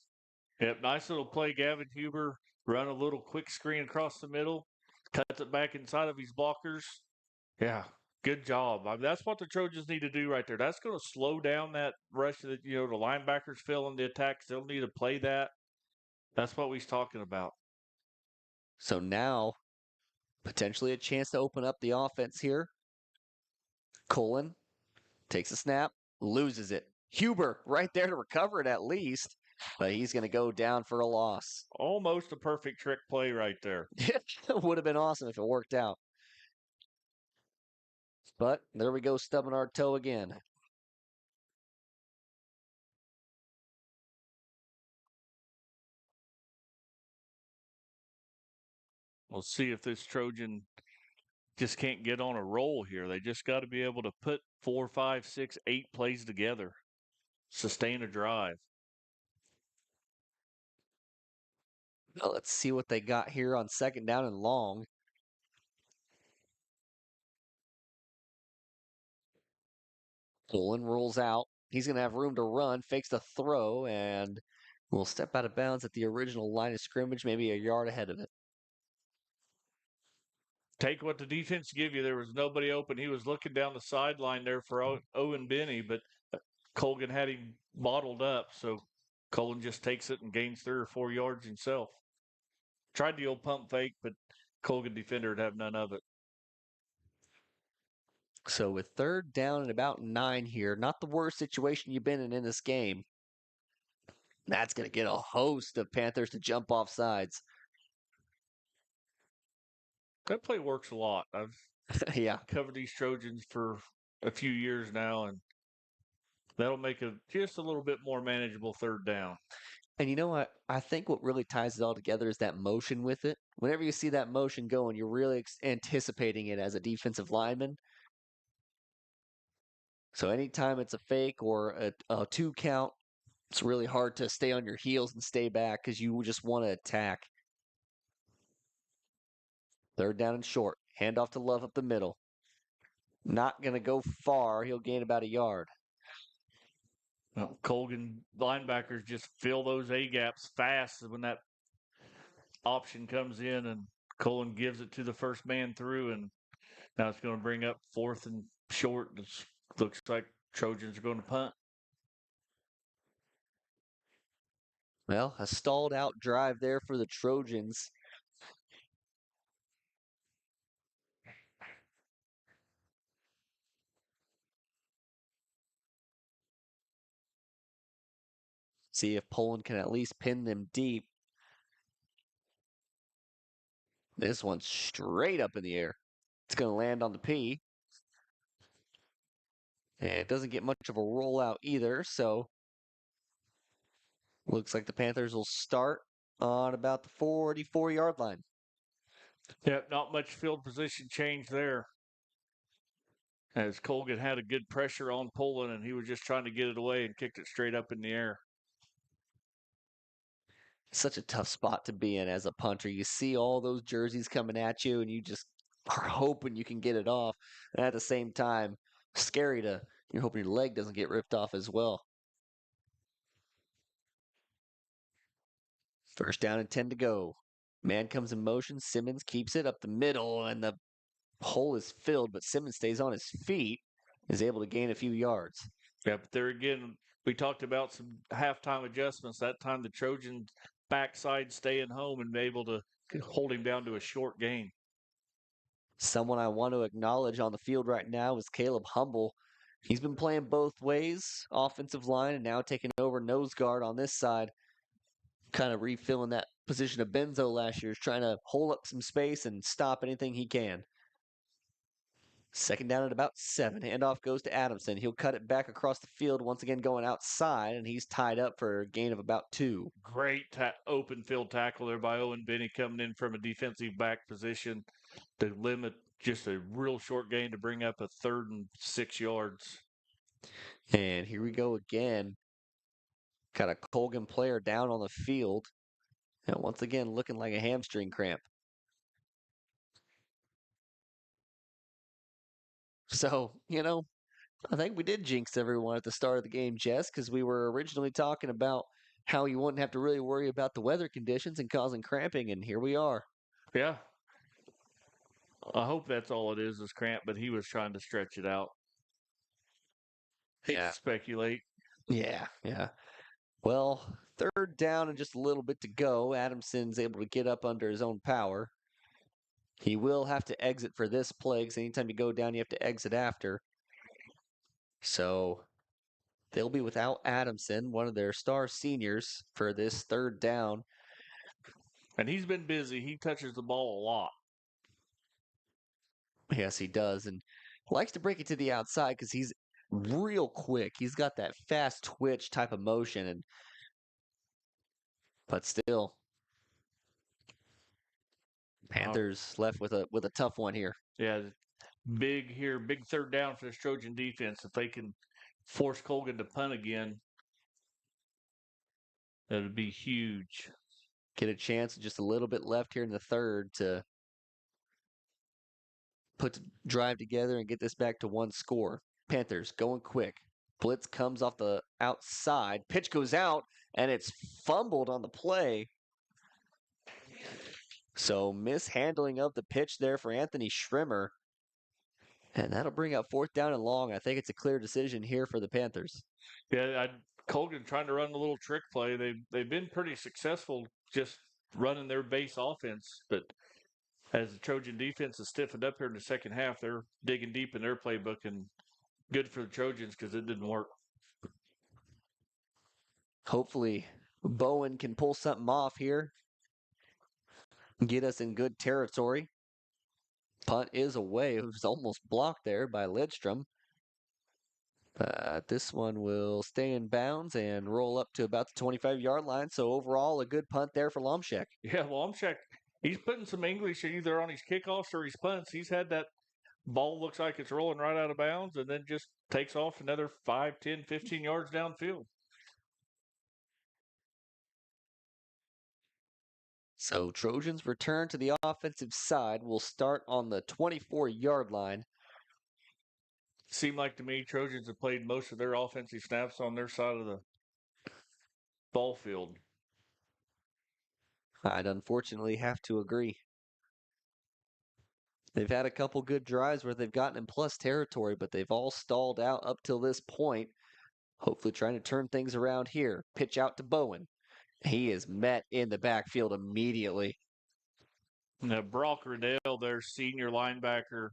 Yep, nice little play. Gavin Huber run a little quick screen across the middle, cuts it back inside of his blockers. Yeah, good job. I mean, that's what the Trojans need to do right there. That's going to slow down that rush that the linebackers feel in the attacks. They'll need to play that. That's what he's talking about. So now, potentially a chance to open up the offense here. Colgan takes a snap, loses it. Huber right there to recover it at least, but he's going to go down for a loss. Almost a perfect trick play right there. It would have been awesome if it worked out. But there we go, stubbing our toe again. We'll see if this Trojan just can't get on a roll here. They just got to be able to put 4, 5, 6, 8 plays together. Sustain a drive. Well, let's see what they got here on second down and long. Colgan rolls out. He's going to have room to run, fakes the throw, and will step out of bounds at the original line of scrimmage, maybe a yard ahead of it. Take what the defense give you. There was nobody open. He was looking down the sideline there for Owen Benny, but Colgan had him bottled up, so Colgan just takes it and gains 3 or 4 yards himself. Tried the old pump fake, but Colgan defender would have none of it. So with third down and about 9 here, not the worst situation you've been in this game. That's going to get a host of Panthers to jump off sides. That play works a lot. I've yeah covered these Trojans for a few years now, and that'll make it just a little bit more manageable third down. And you know what? I think what really ties it all together is that motion with it. Whenever you see that motion going, you're really anticipating it as a defensive lineman. So anytime it's a fake or a 2 count, It's really hard to stay on your heels and stay back because you just want to attack. Third down and short. Handoff to Love up the middle. Not going to go far. He'll gain about a yard. Well, Colgan linebackers just fill those A-gaps fast when that option comes in, and Colgan gives it to the first man through, and now it's going to bring up 4th and short. It looks like Trojans are going to punt. Well, a stalled out drive there for the Trojans. See if Poland can at least pin them deep. This one's straight up in the air. It's going to land on the P. And it doesn't get much of a rollout either, so looks like the Panthers will start on about the 44-yard line. Yeah, not much field position change there. As Colgan had a good pressure on Poland, and he was just trying to get it away and kicked it straight up in the air. Such a tough spot to be in as a punter. You see all those jerseys coming at you, and you just are hoping you can get it off. And at the same time, you're hoping your leg doesn't get ripped off as well. First down and 10 to go. Man comes in motion. Simmons keeps it up the middle, and the hole is filled, but Simmons stays on his feet, is able to gain a few yards. Yeah, but there again, we talked about some halftime adjustments. That time the Trojans backside staying home and able to hold him down to a short gain. Someone I want to acknowledge on the field right now is Caleb Humble. He's been playing both ways, offensive line, and now taking over nose guard on this side. Kind of refilling that position of Benzo last year, is trying to hold up some space and stop anything he can. Second down at about 7. Handoff goes to Adamson. He'll cut it back across the field, once again going outside, and he's tied up for a gain of about 2. Great open field tackle there by Owen Benny coming in from a defensive back position to limit just a real short gain to bring up a 3rd and 6 yards. And here we go again. Got a Colgan player down on the field. And once again, looking like a hamstring cramp. So, I think we did jinx everyone at the start of the game, Jess, because we were originally talking about how you wouldn't have to really worry about the weather conditions and causing cramping, and here we are. Yeah. I hope that's all it is cramp, but he was trying to stretch it out. Hate to speculate. Yeah. Well, third down and just a little bit to go. Adamson's able to get up under his own power. He will have to exit for this play, because anytime you go down, you have to exit after. So they'll be without Adamson, one of their star seniors, for this third down. And he's been busy. He touches the ball a lot. Yes, he does. And likes to break it to the outside because he's real quick. He's got that fast twitch type of motion. But still, Panthers left with a tough one here. Yeah, big third down for this Trojan defense. If they can force Colgan to punt again, that would be huge. Get a chance, just a little bit left here in the third to put the drive together and get this back to one score. Panthers going quick. Blitz comes off the outside. Pitch goes out, and it's fumbled on the play. So mishandling of the pitch there for Anthony Schrimmer. And that'll bring up 4th down and long. I think it's a clear decision here for the Panthers. Yeah, Colgan trying to run a little trick play. They've been pretty successful just running their base offense. But as the Trojan defense has stiffened up here in the second half, they're digging deep in their playbook, and good for the Trojans because it didn't work. Hopefully Bowen can pull something off here. Get us in good territory. Punt is away. It was almost blocked there by Lidstrom. This one will stay in bounds and roll up to about the 25-yard line. So overall, a good punt there for Lomchek. Yeah, Lomchek, he's putting some English either on his kickoffs or his punts. He's had that ball looks like it's rolling right out of bounds and then just takes off another 5, 10, 15 yards downfield. So Trojans return to the offensive side. We'll start on the 24-yard line. Seemed like to me Trojans have played most of their offensive snaps on their side of the ball field. I'd unfortunately have to agree. They've had a couple good drives where they've gotten in plus territory, but they've all stalled out up till this point. Hopefully trying to turn things around here. Pitch out to Bowen. He is met in the backfield immediately. Now, Brock Riddell, their senior linebacker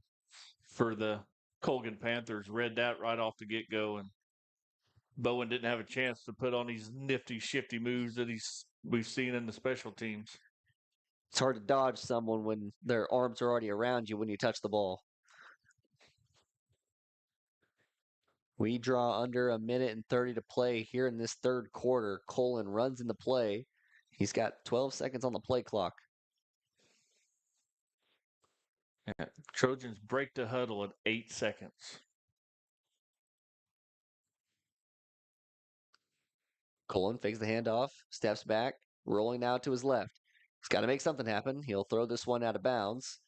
for the Colgan Panthers, read that right off the get-go, and Bowen didn't have a chance to put on these nifty, shifty moves that we've seen in the special teams. It's hard to dodge someone when their arms are already around you when you touch the ball. We draw under 1:30 to play here in this third quarter. Colgan runs into play. He's got 12 seconds on the play clock. Yeah. Trojans break the huddle at 8 seconds. Colgan fakes the handoff, steps back, rolling now to his left. He's got to make something happen. He'll throw this one out of bounds.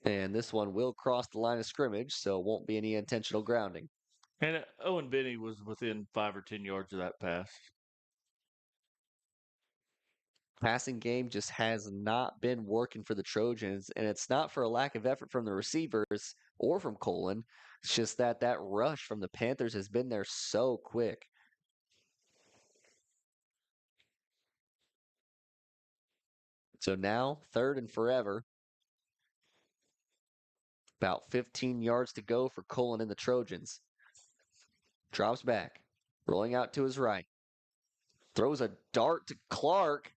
And this one will cross the line of scrimmage, so it won't be any intentional grounding. And Owen Benny was within 5 or 10 yards of that pass. Passing game just has not been working for the Trojans, and it's not for a lack of effort from the receivers or from Colgan. It's just that rush from the Panthers has been there so quick. So now, 3rd and forever. About 15 yards to go for Colgan and the Trojans. Drops back, rolling out to his right. Throws a dart to Clark,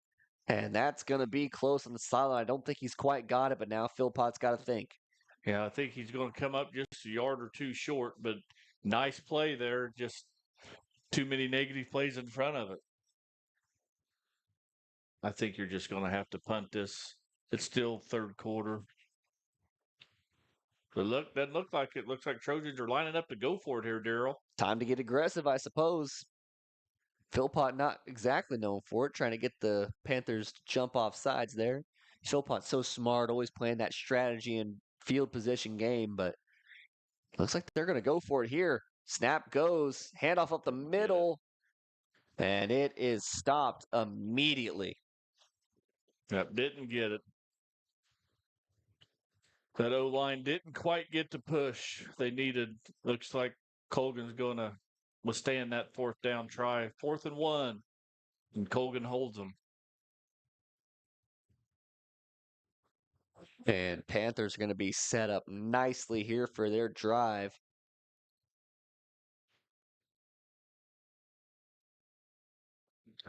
and that's going to be close on the sideline. I don't think he's quite got it, but now Philpott's got to think. Yeah, I think he's going to come up just a yard or two short, but nice play there. Just too many negative plays in front of it. I think you're just going to have to punt this. It's still third quarter. But look, that looks like Trojans are lining up to go for it here, Daryl. Time to get aggressive, I suppose. Philpott not exactly known for it, trying to get the Panthers to jump off sides there. Philpott's so smart, always playing that strategy and field position game, but looks like they're going to go for it here. Snap goes, handoff up the middle, and it is stopped immediately. Yep, didn't get it. That O-line didn't quite get to push they needed. Looks like Colgan's going to withstand that 4th down try. 4th and 1, and Colgan holds them. And Panthers are going to be set up nicely here for their drive.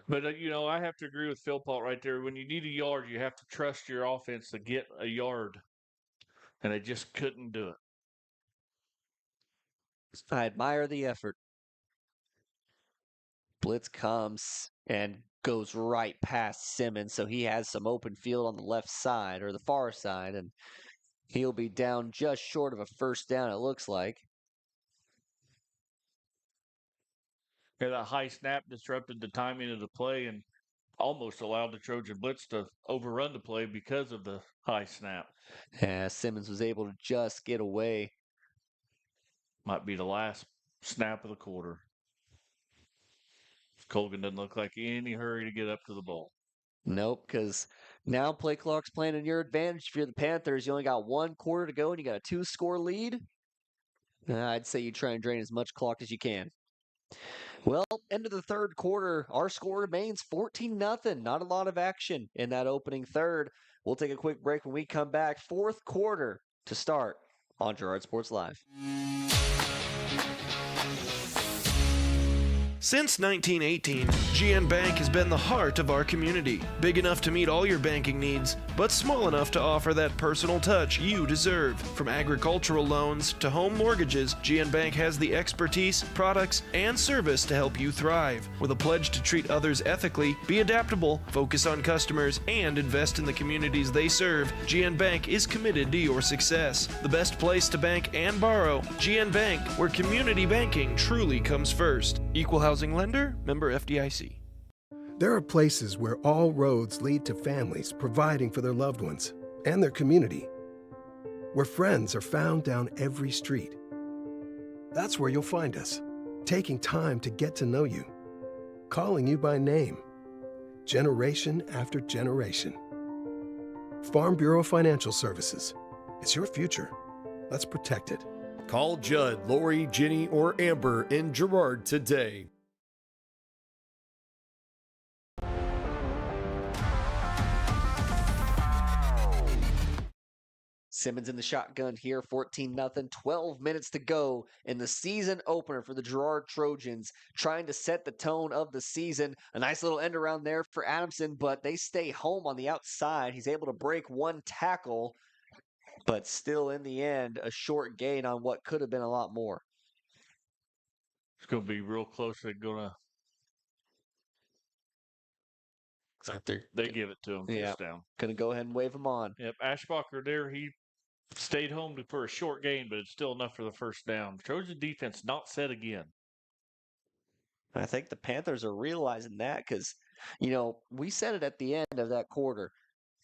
But, I have to agree with Philpott right there. When you need a yard, you have to trust your offense to get a yard. And they just couldn't do it. I admire the effort. Blitz comes and goes right past Simmons, so he has some open field on the left side, or the far side, and he'll be down just short of a 1st down, it looks like. Yeah, that high snap disrupted the timing of the play and almost allowed the Trojan blitz to overrun the play because of the high snap. Yeah, Simmons was able to just get away. Might be the last snap of the quarter. Colgan doesn't look like any hurry to get up to the ball. Nope, because now play clock's playing in your advantage. If you're the Panthers, you only got 1 quarter to go and you got a 2-score lead. I'd say you try and drain as much clock as you can. Well, end of the third quarter, our score remains 14-0. Not a lot of action in that opening third. We'll take a quick break when we come back. 4th quarter to start on Girard Sports Live. Since 1918, GN Bank has been the heart of our community. Big enough to meet all your banking needs, but small enough to offer that personal touch you deserve. From agricultural loans to home mortgages, GN Bank has the expertise, products, and service to help you thrive. With a pledge to treat others ethically, be adaptable, focus on customers, and invest in the communities they serve, GN Bank is committed to your success. The best place to bank and borrow, GN Bank, where community banking truly comes first. Equal housing lender, member FDIC. There are places where all roads lead to families providing for their loved ones and their community, where friends are found down every street. That's where you'll find us, taking time to get to know you, calling you by name, generation after generation. Farm Bureau Financial Services. It's your future. Let's protect it. Call Judd, Lori, Jenny, or Amber in Girard today. Simmons in the shotgun here, 14-0, 12 minutes to go in the season opener for the Girard Trojans, trying to set the tone of the season. A nice little end around there for Adamson, but they stay home on the outside. He's able to break one tackle, but still in the end, a short gain on what could have been a lot more. It's going to be real close. They're going to... They give it to him. Yeah, down. Going to go ahead and wave him on. Yep, Ashbacher there, he stayed home for a short gain, but it's still enough for the first down. Trojan defense not set again. I think the Panthers are realizing that because, we said it at the end of that quarter.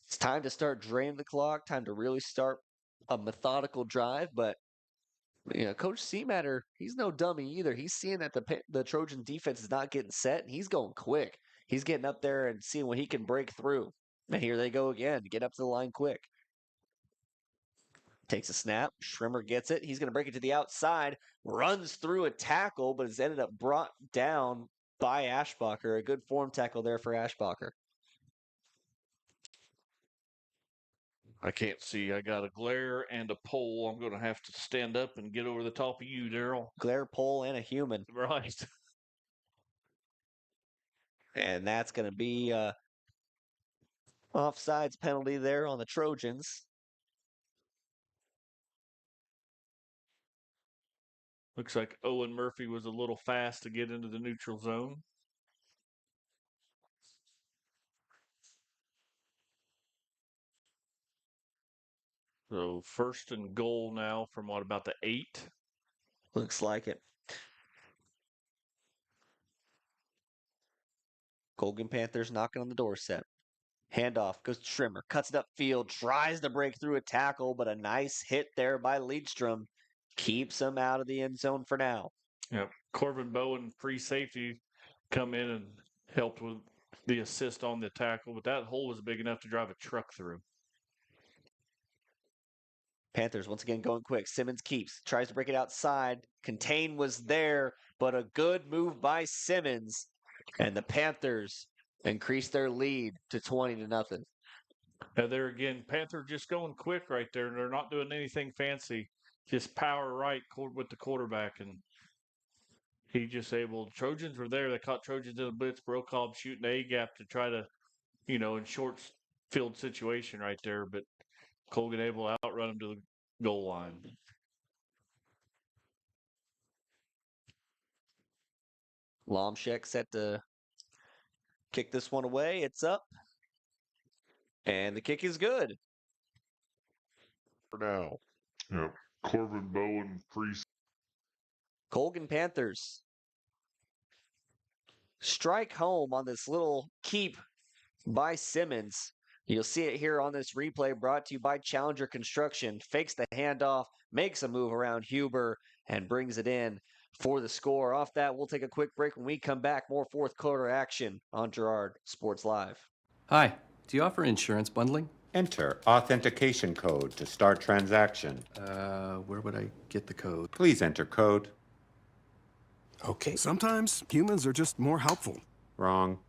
It's time to start draining the clock, time to really start a methodical drive. But, Coach Seamatter, he's no dummy either. He's seeing that the Trojan defense is not getting set, and he's going quick. He's getting up there and seeing what he can break through. And here they go again, get up to the line quick. Takes a snap. Schrimmer gets it. He's going to break it to the outside. Runs through a tackle, but is ended up brought down by Ashbacher. A good form tackle there for Ashbacher. I can't see. I got a glare and a pole. I'm going to have to stand up and get over the top of you, Daryl. Glare, pole, and a human. Right. And that's going to be offsides penalty there on the Trojans. Looks like Owen Murphy was a little fast to get into the neutral zone. So first and goal now from about the 8? Looks like it. Colgan Panthers knocking on the doorstep. Handoff goes to Schrimmer. Cuts it upfield. Tries to break through a tackle, but a nice hit there by Liedstrom. Keeps him out of the end zone for now. Yep. Corbin Bowen, free safety, come in and helped with the assist on the tackle, but that hole was big enough to drive a truck through. Panthers once again going quick. Simmons keeps. Tries to break it outside. Contain was there, but a good move by Simmons. And the Panthers increase their lead to 20-0. Now there again, Panthers just going quick right there. They're not doing anything fancy. Just power right with the quarterback. And he just able, Trojans were there. They caught Trojans in the blitz. Brokaw shooting A-gap to try to, in short field situation right there. But Colgan able to outrun him to the goal line. Lomshek set to kick this one away. It's up. And the kick is good. For now. Yep. Corbin Bowen free. Colgan Panthers strike home on this little keep by Simmons. You'll see it here on this replay brought to you by Challenger Construction. Fakes the handoff, makes a move around Huber, and brings it in for the score. Off that, we'll take a quick break. When we come back, more fourth quarter action on Girard Sports Live. Hi, do you offer insurance bundling? Enter authentication code to start transaction. Where would I get the code? Please enter code. Okay. Sometimes humans are just more helpful. Wrong.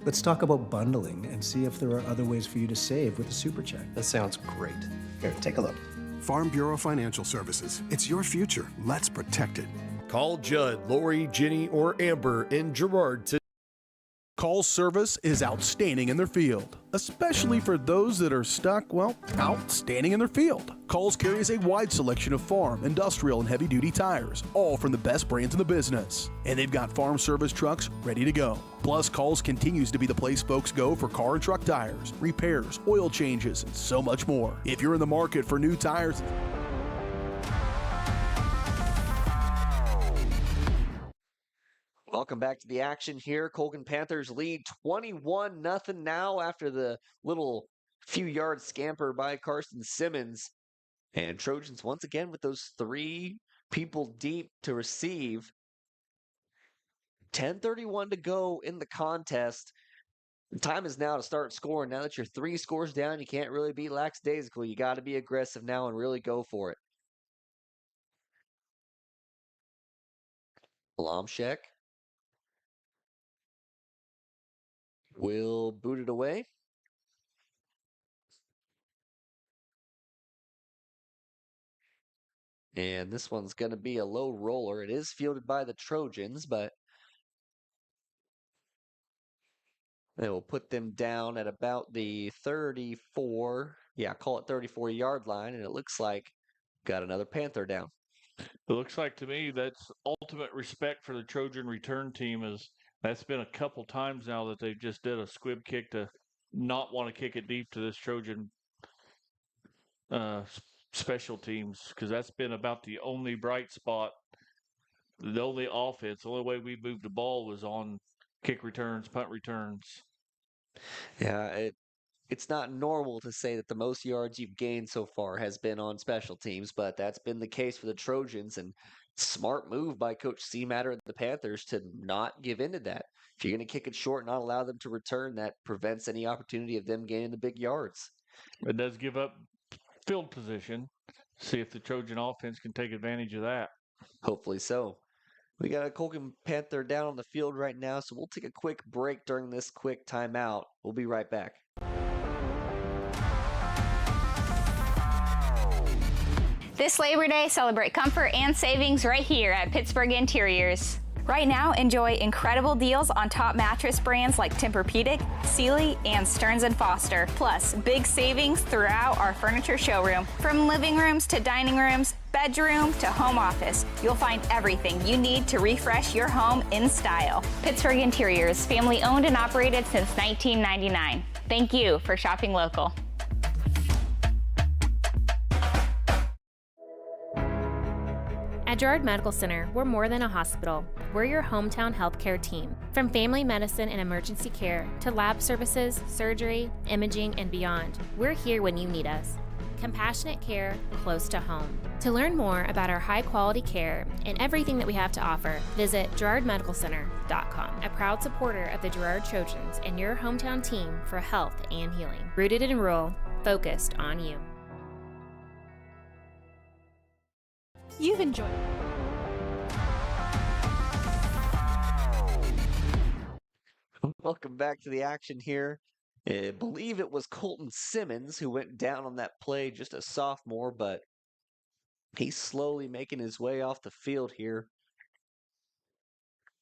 Let's talk about bundling and see if there are other ways for you to save with a super check. That sounds great. Here, take a look. Farm Bureau Financial Services. It's your future. Let's protect it. Call Judd, Lori, Jenny, or Amber in Girard today. Call's service is outstanding in their field, especially for those that are stuck, outstanding in their field. Call's carries a wide selection of farm, industrial, and heavy-duty tires, all from the best brands in the business. And they've got farm service trucks ready to go. Plus, Call's continues to be the place folks go for car and truck tires, repairs, oil changes, and so much more. If you're in the market for new tires, Welcome back to the action here. Colgan Panthers lead 21-0 now after the little few yard scamper by Carson Simmons. And Trojans once again with those 3 people deep to receive. 10:31 to go in the contest. The time is now to start scoring. Now that you're 3 scores down, you can't really be lackadaisical. You got to be aggressive now and really go for it. Lomshek will boot it away. And this one's going to be a low roller. It is fielded by the Trojans, but they will put them down at about the 34, call it 34-yard line, and it looks like got another Panther down. It looks like to me that's ultimate respect for the Trojan return team. Is that's been a couple times now that they've just did a squib kick to not want to kick it deep to this Trojan special teams, because that's been about the only bright spot, the only offense. The only way we moved the ball was on kick returns, punt returns. Yeah, it's not normal to say that the most yards you've gained so far has been on special teams, but that's been the case for the Trojans, and smart move by Coach Seamatter and the Panthers to not give in to that. If you're going to kick it short and not allow them to return, that prevents any opportunity of them gaining the big yards. It does give up field position. See if the Trojan offense can take advantage of that. Hopefully so. We got a Colgan Panther down on the field right now, so we'll take a quick break during this quick timeout. We'll be right back. This Labor Day, celebrate comfort and savings right here at Pittsburgh Interiors. Right now, enjoy incredible deals on top mattress brands like Tempur-Pedic, Sealy, and Stearns & Foster. Plus, big savings throughout our furniture showroom. From living rooms to dining rooms, bedroom to home office, you'll find everything you need to refresh your home in style. Pittsburgh Interiors, family owned and operated since 1999. Thank you for shopping local. At Girard Medical Center, we're more than a hospital. We're your hometown healthcare team. From family medicine and emergency care to lab services, surgery, imaging, and beyond, we're here when you need us. Compassionate care close to home. To learn more about our high-quality care and everything that we have to offer, visit GirardMedicalCenter.com. A proud supporter of the Girard Trojans and your hometown team for health and healing. Rooted in rural, focused on you. You've enjoyed. Welcome back to the action here. I believe it was Colton Simmons who went down on that play, just a sophomore, but he's slowly making his way off the field here.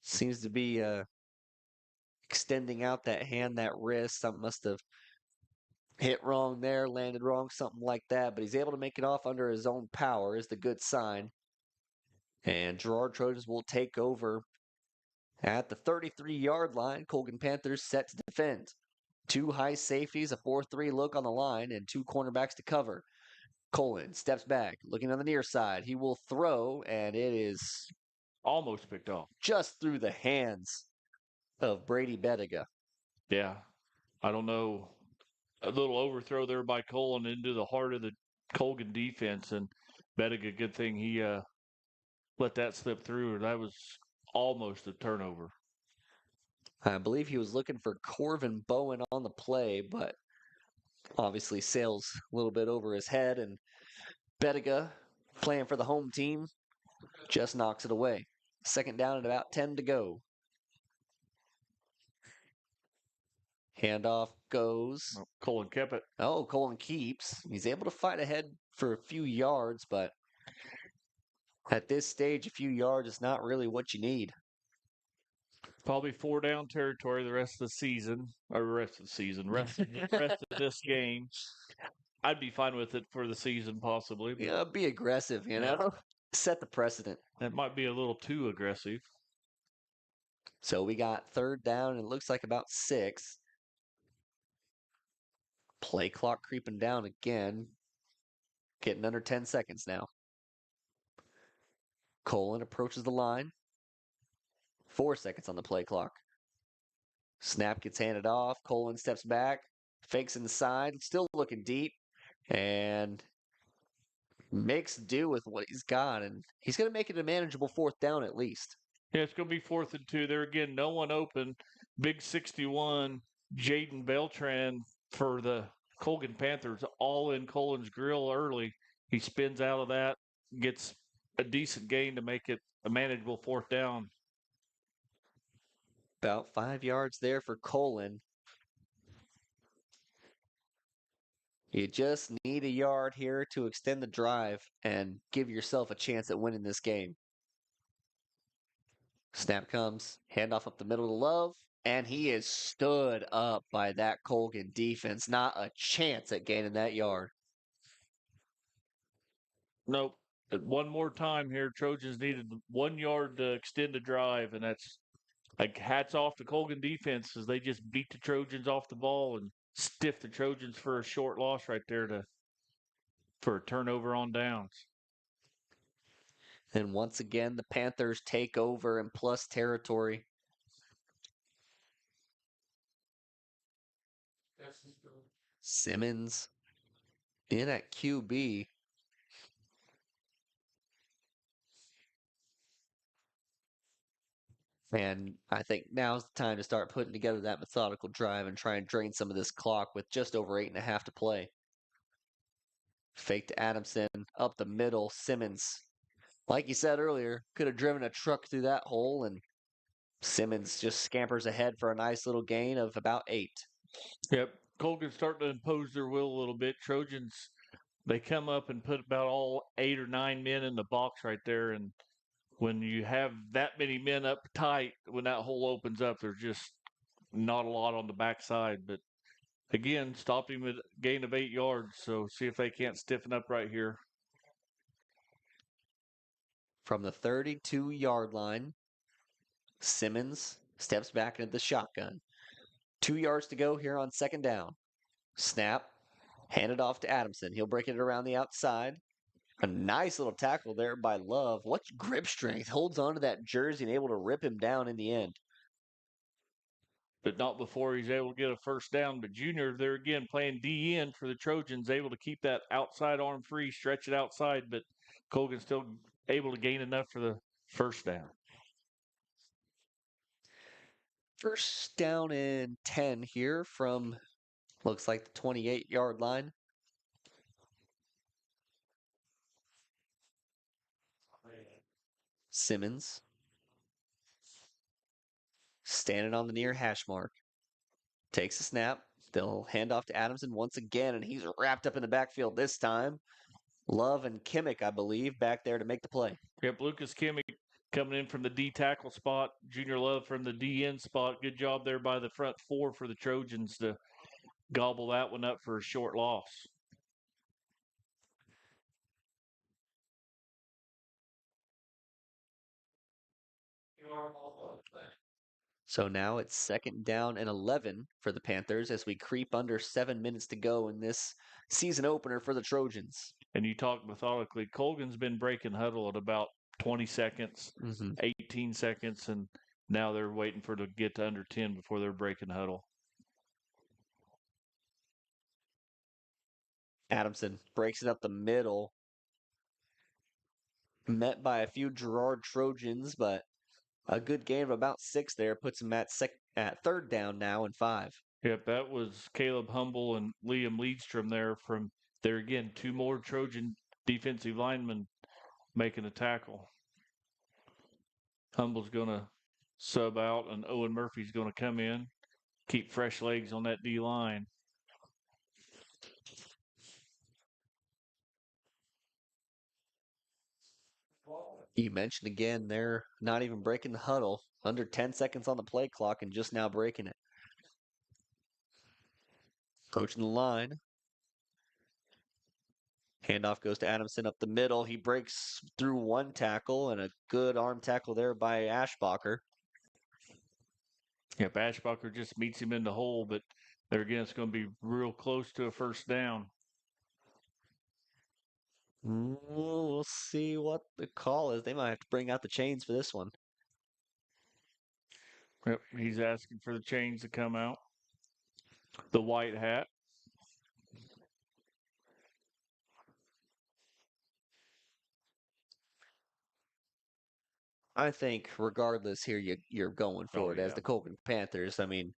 Seems to be extending out that hand, that wrist. Something must have hit wrong there, landed wrong, something like that. But he's able to make it off under his own power is the good sign. And Girard Trojans will take over at the 33-yard line. Colgan Panthers set to defend. 2 high safeties, a 4-3 look on the line, and 2 cornerbacks to cover. Colin steps back, looking on the near side. He will throw, and it is almost picked off. Just through the hands of Brady Bettiga. Yeah. I don't know. A little overthrow there by Colin into the heart of the Colgan defense, and Bettiga, good thing he let that slip through. That was almost a turnover. I believe he was looking for Corvin Bowen on the play, but obviously sails a little bit over his head, and Bettiga, playing for the home team, just knocks it away. Second down and about 10 to go. Handoff goes. Oh, Colin kept it. Oh, Colin keeps. He's able to fight ahead for a few yards, but at this stage, a few yards is not really what you need. Probably 4 down territory the rest of the season, or rest of this game. I'd be fine with it for the season, possibly. Yeah, be aggressive, you know? Set the precedent. That might be a little too aggressive. So we got 3rd down, and it looks like about 6. Play clock creeping down again. Getting under 10 seconds now. Colin approaches the line. 4 seconds on the play clock. Snap gets handed off. Colgan steps back, fakes inside, still looking deep, and makes do with what he's got. And he's going to make it a manageable 4th down at least. Yeah, it's going to be 4th and 2. There again, no one open. Big 61, Jaden Beltran for the Colgan Panthers, all in Colgan's grill early. He spins out of that, gets a decent gain to make it a manageable 4th down. About 5 yards there for Colgan. You just need a yard here to extend the drive and give yourself a chance at winning this game. Snap comes, handoff up the middle to Love, and he is stood up by that Colgan defense. Not a chance at gaining that yard. Nope. One more time here, Trojans needed 1 yard to extend the drive, and that's like hats off to Colgan defense as they just beat the Trojans off the ball and stiff the Trojans for a short loss right there for a turnover on downs. And once again, the Panthers take over in plus territory. Simmons in at QB. And I think now's the time to start putting together that methodical drive and try and drain some of this clock with just over 8.5 to play. Fake to Adamson, up the middle, Simmons. Like you said earlier, could have driven a truck through that hole, and Simmons just scampers ahead for a nice little gain of about 8. Yep. Colgan's starting to impose their will a little bit. Trojans, they come up and put about all 8 or 9 men in the box right there, and when you have that many men up tight, when that hole opens up, there's just not a lot on the backside. But again, stopped him at a gain of 8 yards. So see if they can't stiffen up right here. From the 32-yard line, Simmons steps back into the shotgun. 2 yards to go here on 2nd down. Snap, handed off to Adamson. He'll break it around the outside. A nice little tackle there by Love. What grip strength. Holds on to that jersey and able to rip him down in the end. But not before he's able to get a 1st down. But Junior, there again, playing DN for the Trojans, able to keep that outside arm free, stretch it outside. But Colgan still able to gain enough for the 1st down. 1st down and 10 here from, looks like the 28-yard line. Simmons standing on the near hash mark. Takes a snap. They'll hand off to Adamson once again, and he's wrapped up in the backfield this time. Love and Kimmick, I believe, back there to make the play. Yep, Lucas Kimmick coming in from the D tackle spot. Junior Love from the DN spot. Good job there by the front 4 for the Trojans to gobble that one up for a short loss. So now it's 2nd down and 11 for the Panthers as we creep under 7 minutes to go in this season opener for the Trojans. And you talk methodically. Colgan's been breaking huddle at about 20 seconds, 18 seconds, and now they're waiting for it to get to under 10 before they're breaking huddle. Adamson breaks it up the middle. Met by a few Girard Trojans, but a good gain of about 6 there puts him at 3rd down now and 5. Yep, that was Caleb Humble and Liam Leedstrom there from there again. 2 more Trojan defensive linemen making a tackle. Humble's going to sub out, and Owen Murphy's going to come in, keep fresh legs on that D line. You mentioned again, they're not even breaking the huddle. Under 10 seconds on the play clock and just now breaking it. Coaching the line. Handoff goes to Adamson up the middle. He breaks through 1 tackle and a good arm tackle there by Ashbacher. Yep, Ashbacher just meets him in the hole, but there again, it's going to be real close to a 1st down. We'll see what the call is. They might have to bring out the chains for this one. Yep, he's asking for the chains to come out. The white hat. I think regardless here, you're going for it as the Colgan Panthers. I mean,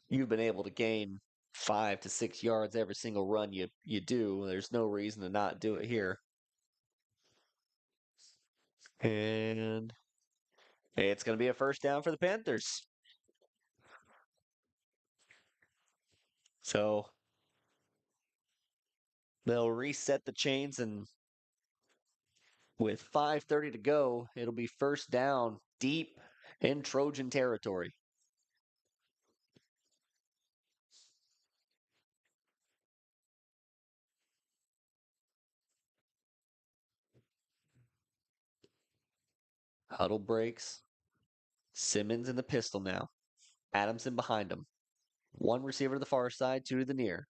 you've been able to gain 5 to 6 yards every single run you do. There's no reason to not do it here. And it's going to be a first down for the Panthers. So they'll reset the chains, and with 5:30 to go, it'll be first down deep in Trojan territory. Huddle breaks. Simmons in the pistol now. Adamson behind him. One receiver to the far side, two to the near.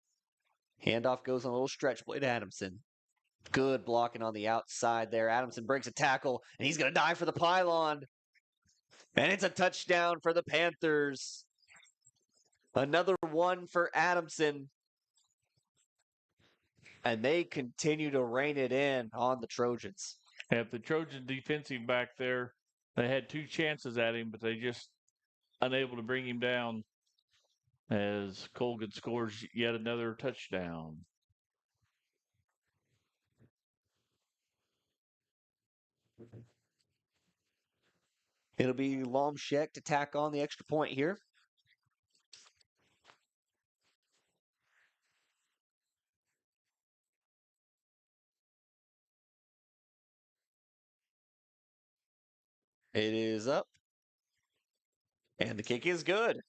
Handoff goes on a little stretch play to Adamson. Good blocking on the outside there. Adamson breaks a tackle, and he's going to dive for the pylon. And it's a touchdown for the Panthers. Another one for Adamson. And they continue to rein it in on the Trojans. If the Trojan defensive back there, they had 2 chances at him, but they just unable to bring him down as Colgan scores yet another touchdown. It'll be Lomshek to tack on the extra point here. It is up. And the kick is good.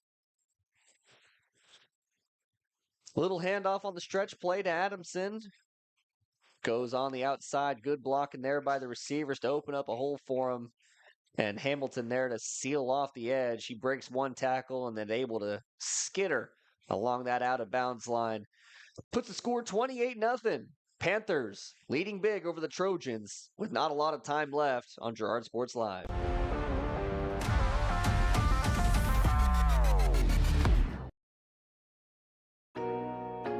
Little handoff on the stretch play to Adamson. Goes on the outside. Good blocking there by the receivers to open up a hole for him. And Hamilton there to seal off the edge. He breaks one tackle and then able to skitter along that out of bounds line. Puts the score 28-0. Panthers leading big over the Trojans with not a lot of time left on Girard Sports Live.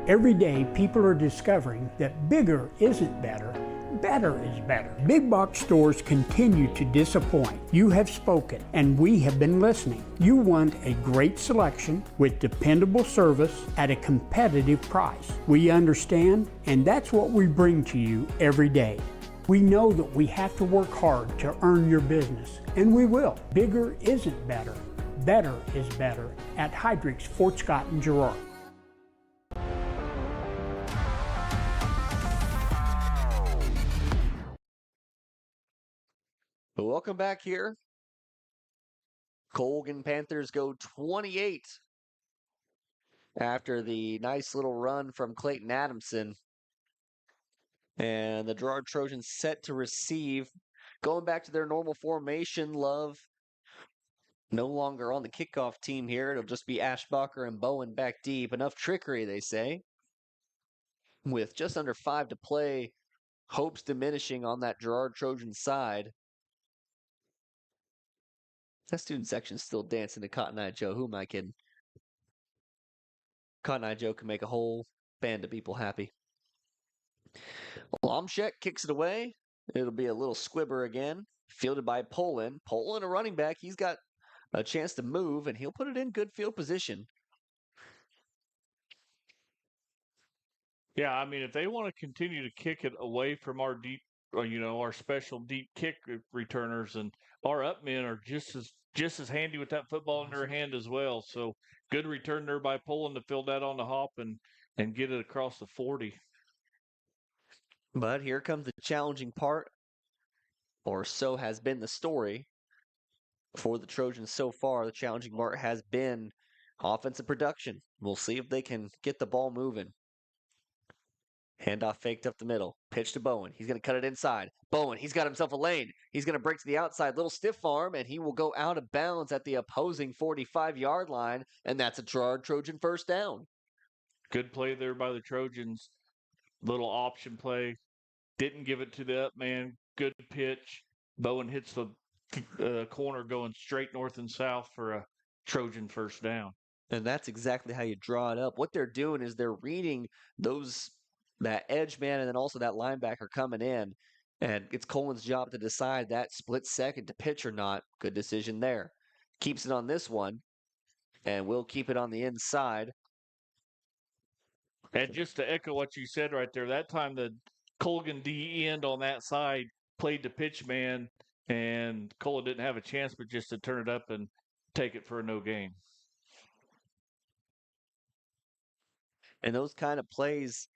Every day, people are discovering that bigger isn't better, better is better. Big box stores continue to disappoint. You have spoken, and we have been listening. You want a great selection with dependable service at a competitive price. We understand, and that's what we bring to you every day. We know that we have to work hard to earn your business, and we will. Bigger isn't better, better is better at Heidrich's, Fort Scott, and Girard. Welcome back here. Colgan Panthers go 28 after the nice little run from Clayton Adamson. And the Girard Trojans set to receive. Going back to their normal formation, Love no longer on the kickoff team here. It'll just be Ashbacher and Bowen back deep. Enough trickery, they say. With just under 5 to play, hopes diminishing on that Girard Trojan side. That student section's still dancing to Cotton Eye Joe. Who am I kidding? Cotton Eye Joe can make a whole band of people happy. Lomshek kicks it away. It'll be a little squibber again. Fielded by Poland. Poland, a running back. He's got a chance to move, and he'll put it in good field position. Yeah, I mean, if they want to continue to kick it away from our deep, our special deep kick returners, and our up men are just as handy with that football in their hand as well. So good return there by Poland to fill that on the hop and get it across the 40. But here comes the challenging part, or so has been the story for the Trojans so far. The challenging part has been offensive production. We'll see if they can get the ball moving. Handoff faked up the middle. Pitch to Bowen. He's going to cut it inside. Bowen, he's got himself a lane. He's going to break to the outside. Little stiff arm, and he will go out of bounds at the opposing 45-yard line, and that's a Girard Trojan first down. Good play there by the Trojans. Little option play. Didn't give it to the up man. Good pitch. Bowen hits the corner going straight north and south for a Trojan first down. And that's exactly how you draw it up. What they're doing is they're reading that edge man and then also that linebacker coming in. And it's Colin's job to decide that split second to pitch or not. Good decision there. Keeps it on this one. And we'll keep it on the inside. And just to echo what you said right there, that time the Colgan D end on that side played the pitch man, and Colin didn't have a chance but just to turn it up and take it for a no gain. And those kind of plays,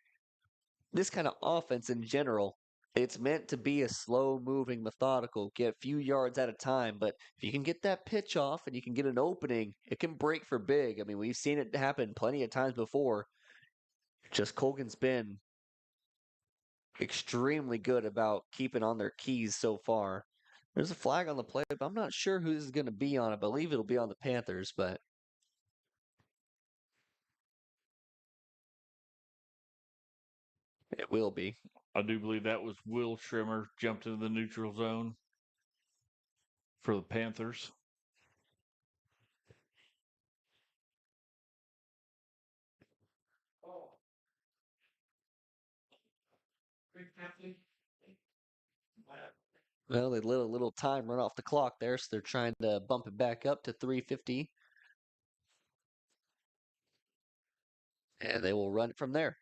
this kind of offense in general, it's meant to be a slow-moving, methodical, get a few yards at a time. But if you can get that pitch off and you can get an opening, it can break for big. I mean, we've seen it happen plenty of times before. Just Colgan's been extremely good about keeping on their keys so far. There's a flag on the play, but I'm not sure who this is going to be on. I believe it'll be on the Panthers, but it will be. I do believe that was Will Schrimmer jumped into the neutral zone for the Panthers. Well, they let a little time run off the clock there, so they're trying to bump it back up to 3:50. And they will run it from there.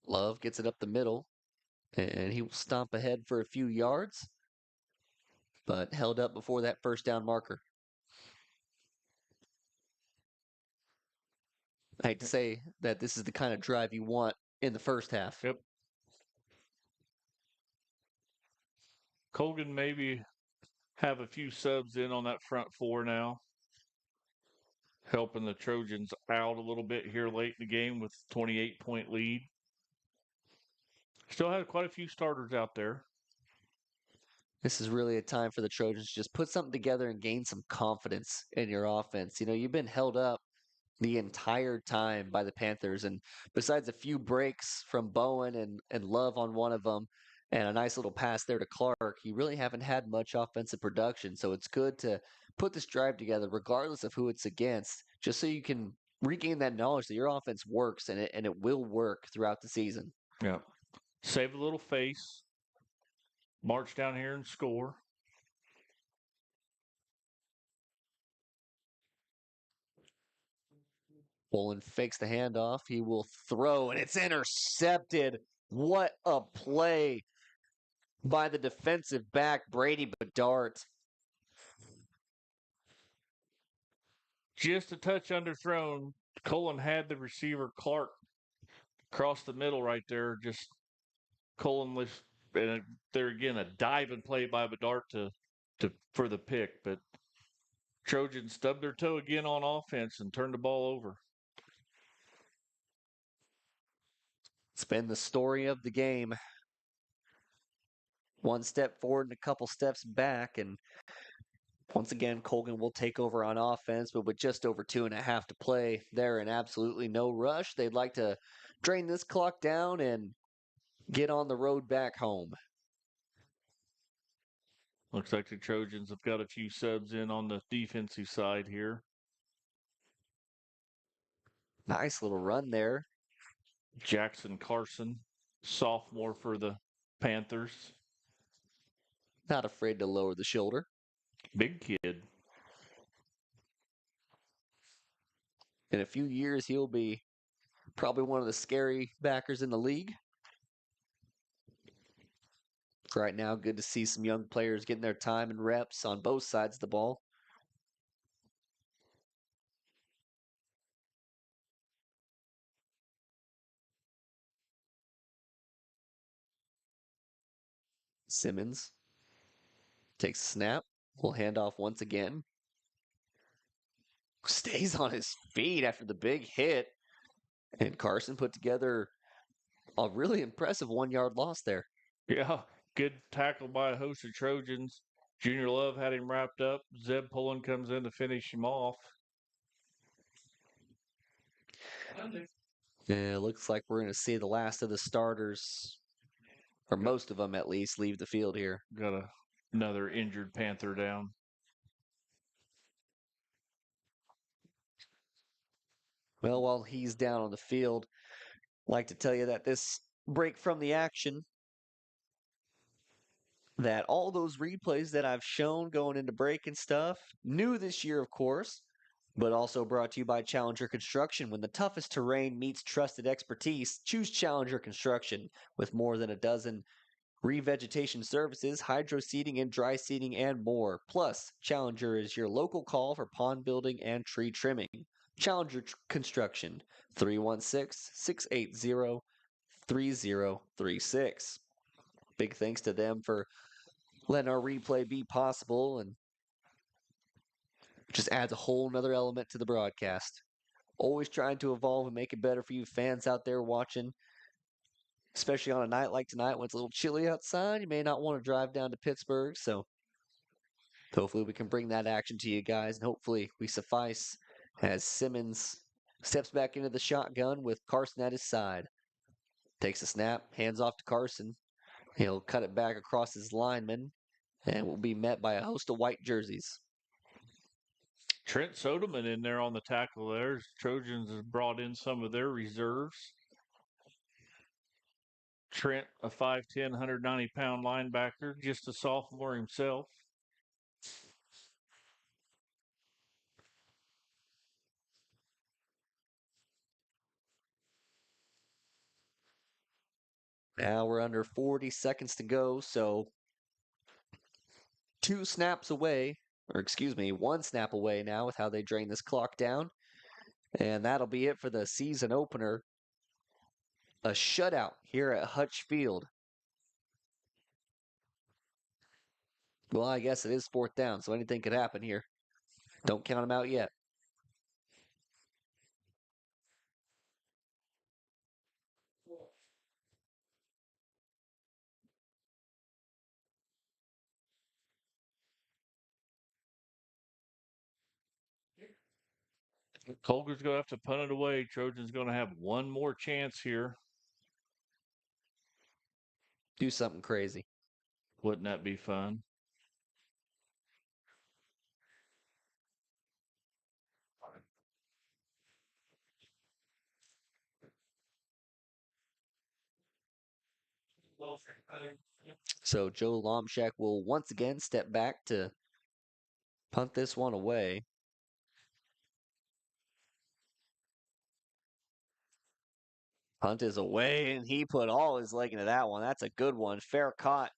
Love gets it up the middle, and he will stomp ahead for a few yards, but held up before that first down marker. I hate to say that this is the kind of drive you want in the first half. Yep. Colgan maybe have a few subs in on that front four now, helping the Trojans out a little bit here late in the game with 28-point lead. Still have quite a few starters out there. This is really a time for the Trojans to just put something together and gain some confidence in your offense. You know, you've been held up the entire time by the Panthers, and besides a few breaks from Bowen and Love on one of them, and a nice little pass there to Clark, you really haven't had much offensive production. So it's good to put this drive together, regardless of who it's against, just so you can regain that knowledge that your offense works and it will work throughout the season. Yeah. Save a little face. March down here and score. Bolin fakes the handoff. He will throw, and it's intercepted. What a play by the defensive back, Brady Bedard. Just a touch underthrown. Colin had the receiver, Clark, across the middle right there. Just Colin lifts, and there again, a diving play by Bedard for the pick. But Trojans stubbed their toe again on offense and turned the ball over. It's been the story of the game. One step forward and a couple steps back, and once again, Colgan will take over on offense, but with just over 2.5 to play, they're in absolutely no rush. They'd like to drain this clock down and get on the road back home. Looks like the Trojans have got a few subs in on the defensive side here. Nice little run there. Jackson Carson, sophomore for the Panthers. Not afraid to lower the shoulder. Big kid. In a few years, he'll be probably one of the scary backers in the league. Right now, good to see some young players getting their time and reps on both sides of the ball. Simmons takes a snap. Will hand off once again. Stays on his feet after the big hit. And Carson put together a really impressive 1-yard loss there. Yeah, good tackle by a host of Trojans. Junior Love had him wrapped up. Zeb Pullen comes in to finish him off. Yeah, looks like we're going to see the last of the starters or most of them at least, leave the field here. Got another injured Panther down. Well, while he's down on the field, I'd like to tell you that this break from the action, that all those replays that I've shown going into break and stuff, new this year, of course, but also brought to you by Challenger Construction. When the toughest terrain meets trusted expertise, choose Challenger Construction. With more than a dozen revegetation services, hydro seeding and dry seeding, and more. Plus, Challenger is your local call for pond building and tree trimming. Challenger Construction, 316-680-3036. Big thanks to them for letting our replay be possible, and just adds a whole nother element to the broadcast. Always trying to evolve and make it better for you fans out there watching, especially on a night like tonight when it's a little chilly outside. You may not want to drive down to Pittsburgh, so hopefully we can bring that action to you guys, and hopefully we suffice as Simmons steps back into the shotgun with Carson at his side. Takes a snap, hands off to Carson. He'll cut it back across his lineman and will be met by a host of white jerseys. Trent Soderman in there on the tackle there. Trojans has brought in some of their reserves. Trent, a 5'10", 190-pound linebacker, just a sophomore himself. Now we're under 40 seconds to go, so 1 snap away now with how they drain this clock down. And that'll be it for the season opener. A shutout here at Hutch Field. Well, I guess it is 4th down, so anything could happen here. Don't count them out yet. Colgan's going to have to punt it away. Trojans going to have one more chance here. Do something crazy. Wouldn't that be fun? So Joe Lomshak will once again step back to punt this one away. Punt is away, and he put all his leg into that one. That's a good one. Fair caught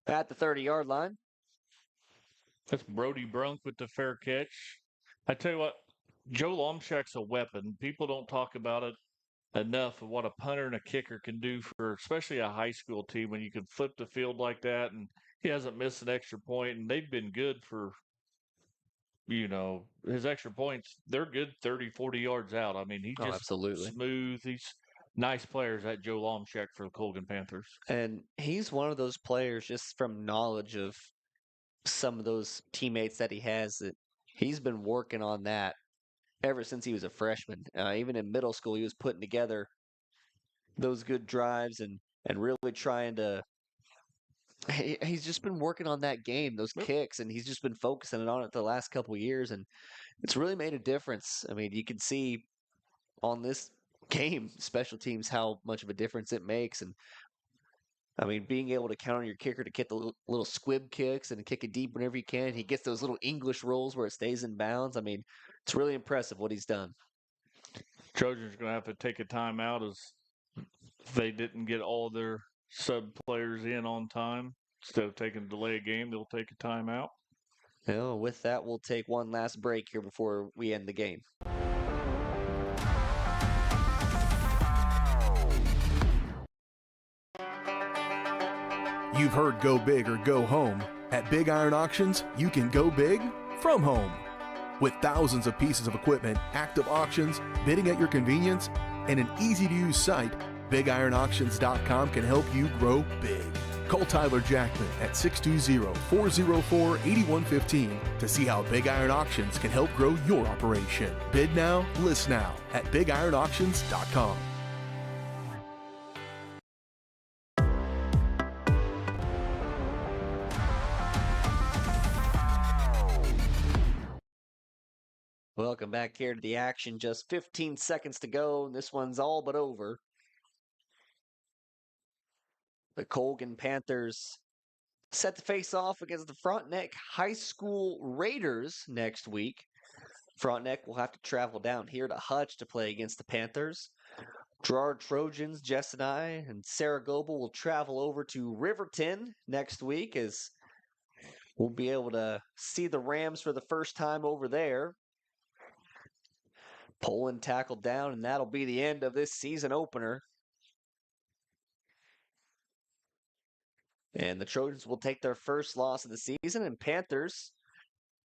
at the 30-yard line. That's Brody Brunk with the fair catch. I tell you what, Joe Lomshak's a weapon. People don't talk about it enough of what a punter and a kicker can do for especially a high school team when you can flip the field like that, and he hasn't missed an extra point, and they've been good for, his extra points. They're good 30, 40 yards out. I mean, he's just absolutely smooth. He's nice players, that Joe Lomshak for the Colgan Panthers. And he's one of those players, just from knowledge of some of those teammates that he has, that he's been working on that ever since he was a freshman. Even in middle school, he was putting together those good drives and really trying to he's just been working on that game, those kicks, and he's just been focusing on it the last couple of years, and it's really made a difference. I mean, you can see on this game, special teams, how much of a difference it makes. And I mean, being able to count on your kicker to get the little squib kicks and kick it deep whenever you can. He gets those little English rolls where it stays in bounds. I mean, it's really impressive what he's done. Trojans are going to have to take a timeout as they didn't get all their sub players in on time. Instead of taking a delay game, they'll take a timeout. Well, with that, we'll take one last break here before we end the game. You've heard go big or go home. At Big Iron Auctions, you can go big from home. With thousands of pieces of equipment, active auctions, bidding at your convenience, and an easy-to-use site, BigIronAuctions.com can help you grow big. Call Tyler Jackman at 620-404-8115 to see how Big Iron Auctions can help grow your operation. Bid now, list now at BigIronAuctions.com. Welcome back here to the action. Just 15 seconds to go. This one's all but over. The Colgan Panthers set to face off against the Frontenac High School Raiders next week. Frontenac will have to travel down here to Hutch to play against the Panthers. Girard Trojans, Jess and I, and Sarah Goebel will travel over to Riverton next week as we'll be able to see the Rams for the first time over there. Poland tackled down, and that'll be the end of this season opener. And the Trojans will take their first loss of the season, and Panthers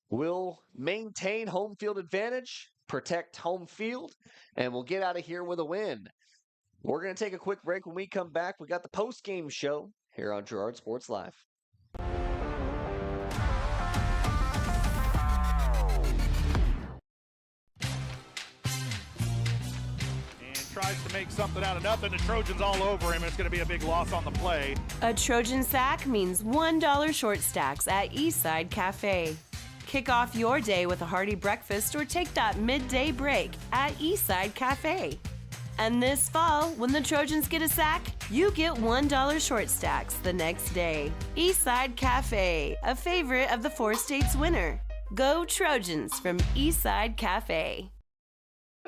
will maintain home field advantage, protect home field, and we'll get out of here with a win. We're going to take a quick break. When we come back, we got the post-game show here on Girard Sports Live. Tries to make something out of nothing. The Trojans all over him. It's going to be a big loss on the play. A Trojan sack means $1 short stacks at Eastside Cafe. Kick off your day with a hearty breakfast or take that midday break at Eastside Cafe. And this fall, when the Trojans get a sack, you get $1 short stacks the next day. Eastside Cafe, a favorite of the 4 states winner. Go Trojans from Eastside Cafe.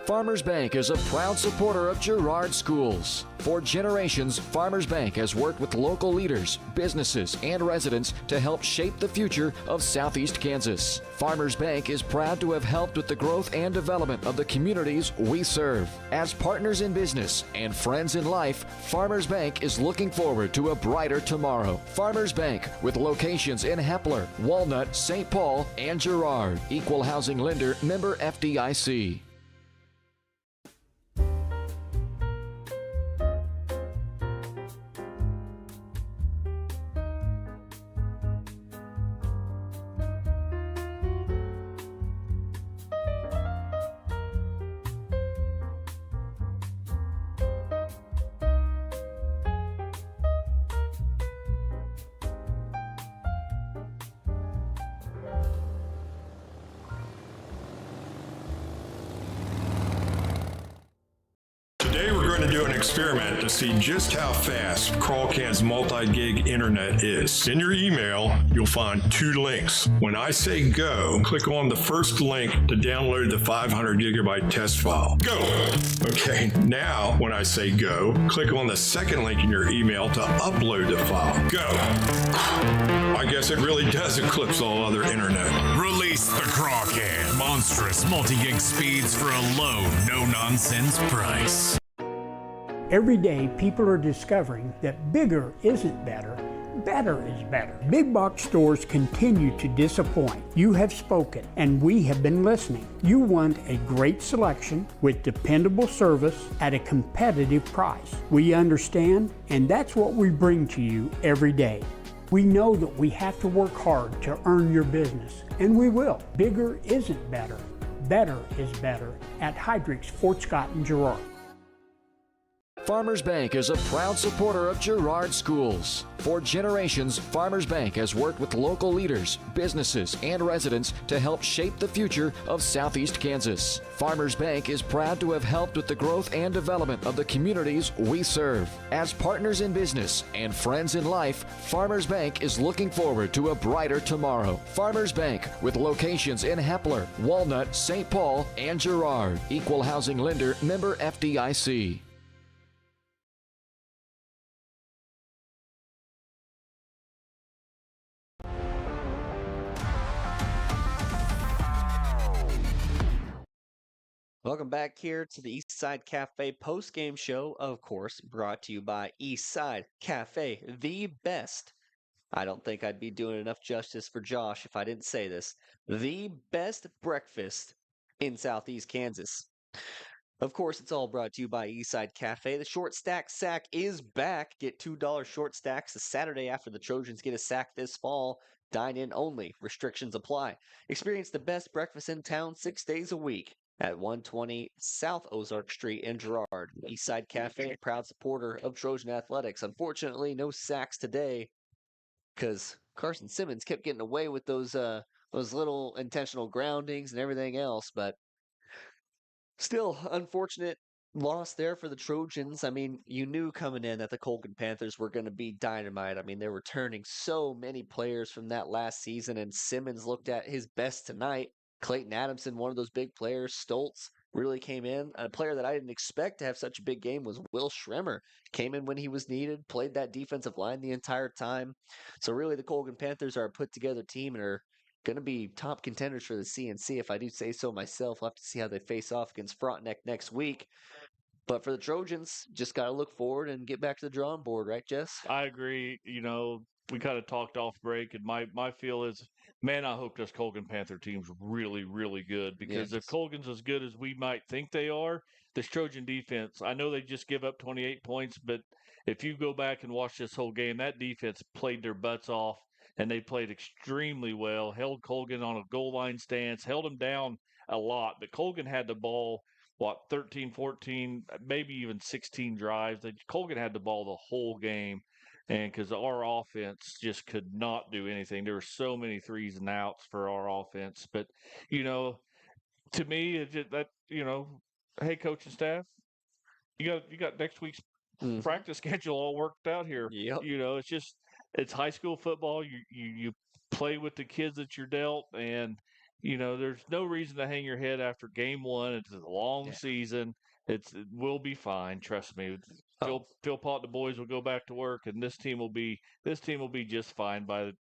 Farmers Bank is a proud supporter of Girard schools. For generations, Farmers Bank has worked with local leaders, businesses, and residents to help shape the future of Southeast Kansas. Farmers Bank is proud to have helped with the growth and development of the communities we serve. As partners in business and friends in life, Farmers Bank is looking forward to a brighter tomorrow. Farmers Bank, with locations in Hepler, Walnut, St. Paul, and Girard. Equal housing lender, member FDIC. Today we're going to do an experiment to see just how fast Colgan's multi-gig internet is. In your email, you'll find 2 links. When I say go, click on the first link to download the 500 gigabyte test file. Go! Okay, now when I say go, click on the second link in your email to upload the file. Go! I guess it really does eclipse all other internet. Release the Colgan. Monstrous multi-gig speeds for a low, no-nonsense price. Every day, people are discovering that bigger isn't better, better is better. Big box stores continue to disappoint. You have spoken, and we have been listening. You want a great selection with dependable service at a competitive price. We understand, and that's what we bring to you every day. We know that we have to work hard to earn your business, and we will. Bigger isn't better, better is better at Heidrick's, Fort Scott, and Girard. Farmers Bank is a proud supporter of Girard schools. For generations, Farmers Bank has worked with local leaders, businesses, and residents to help shape the future of Southeast Kansas. Farmers Bank is proud to have helped with the growth and development of the communities we serve. As partners in business and friends in life, Farmers Bank is looking forward to a brighter tomorrow. Farmers Bank, with locations in Hepler, Walnut, St. Paul, and Girard. Equal housing lender, member FDIC. Welcome back here to the Eastside Cafe post-game show, of course, brought to you by Eastside Cafe, the best. I don't think I'd be doing enough justice for Josh if I didn't say this. The best breakfast in Southeast Kansas. Of course, it's all brought to you by Eastside Cafe. The short stack sack is back. Get $2 short stacks the Saturday after the Trojans get a sack this fall. Dine in only. Restrictions apply. Experience the best breakfast in town 6 days a week at 120 South Ozark Street in Girard. Eastside Cafe, proud supporter of Trojan Athletics. Unfortunately, no sacks today because Carson Simmons kept getting away with those little intentional groundings and everything else. But Still, unfortunate loss there for the Trojans. I mean, you knew coming in that the Colgan Panthers were going to be dynamite. I mean, they're returning so many players from that last season, and Simmons looked at his best tonight. Clayton Adamson, one of those big players. Stoltz really came in. A player that I didn't expect to have such a big game was Will Schremer. Came in when he was needed, played that defensive line the entire time. So really, the Colgan Panthers are a put-together team and are going to be top contenders for the CNC, if I do say so myself. We'll have to see how they face off against Frontenac next week. But for the Trojans, just got to look forward and get back to the drawing board, right, Jess? I agree. You know, we kind of talked off break, and my feel is, man, I hope this Colgan Panther team's really, really good, because if Colgan's as good as we might think they are, this Trojan defense, I know they just give up 28 points, but if you go back and watch this whole game, that defense played their butts off, and they played extremely well, held Colgan on a goal line stance, held them down a lot, but Colgan had the ball, 13, 14, maybe even 16 drives. Colgan had the ball the whole game, and because our offense just could not do anything. There were so many threes and outs for our offense. But, you know, to me, it's just that, you know, hey, coaching staff, you got next week's practice schedule all worked out here. Yep. You know, it's high school football. You play with the kids that you're dealt, and you know, there's no reason to hang your head after game one. It's a long season. It will be fine. Trust me. Phil Pott, the boys will go back to work, and this team will be just fine by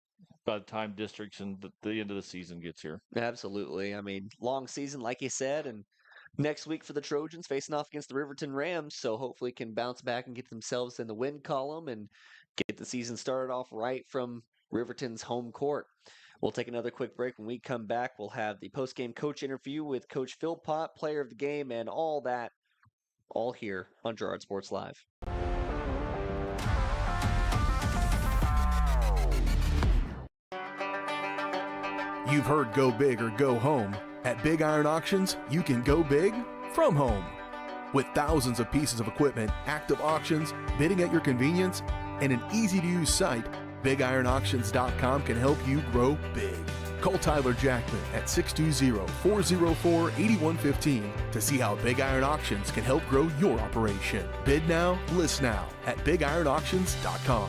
the time districts and the end of the season gets here. Absolutely. I mean, long season, like you said, and next week for the Trojans facing off against the Riverton Rams, so hopefully can bounce back and get themselves in the win column and get the season started off right from Riverton's home court. We'll take another quick break. When we come back, we'll have the post-game coach interview with Coach Phil Pott, player of the game, and all that, all here on Girard Sports Live. You've heard go big or go home. At Big Iron Auctions, you can go big from home. With thousands of pieces of equipment, active auctions, bidding at your convenience, and an easy-to-use site, BigIronAuctions.com can help you grow big. Call Tyler Jackman at 620-404-8115 to see how Big Iron Auctions can help grow your operation. Bid now, list now at BigIronAuctions.com.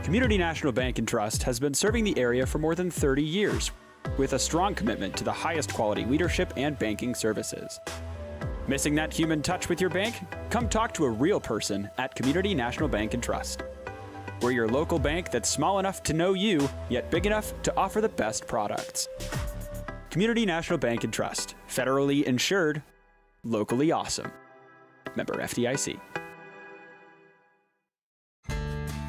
Community National Bank and Trust has been serving the area for more than 30 years with a strong commitment to the highest quality leadership and banking services. Missing that human touch with your bank? Come talk to a real person at Community National Bank and Trust. We're your local bank that's small enough to know you, yet big enough to offer the best products. Community National Bank and Trust. Federally insured, locally awesome. Member FDIC.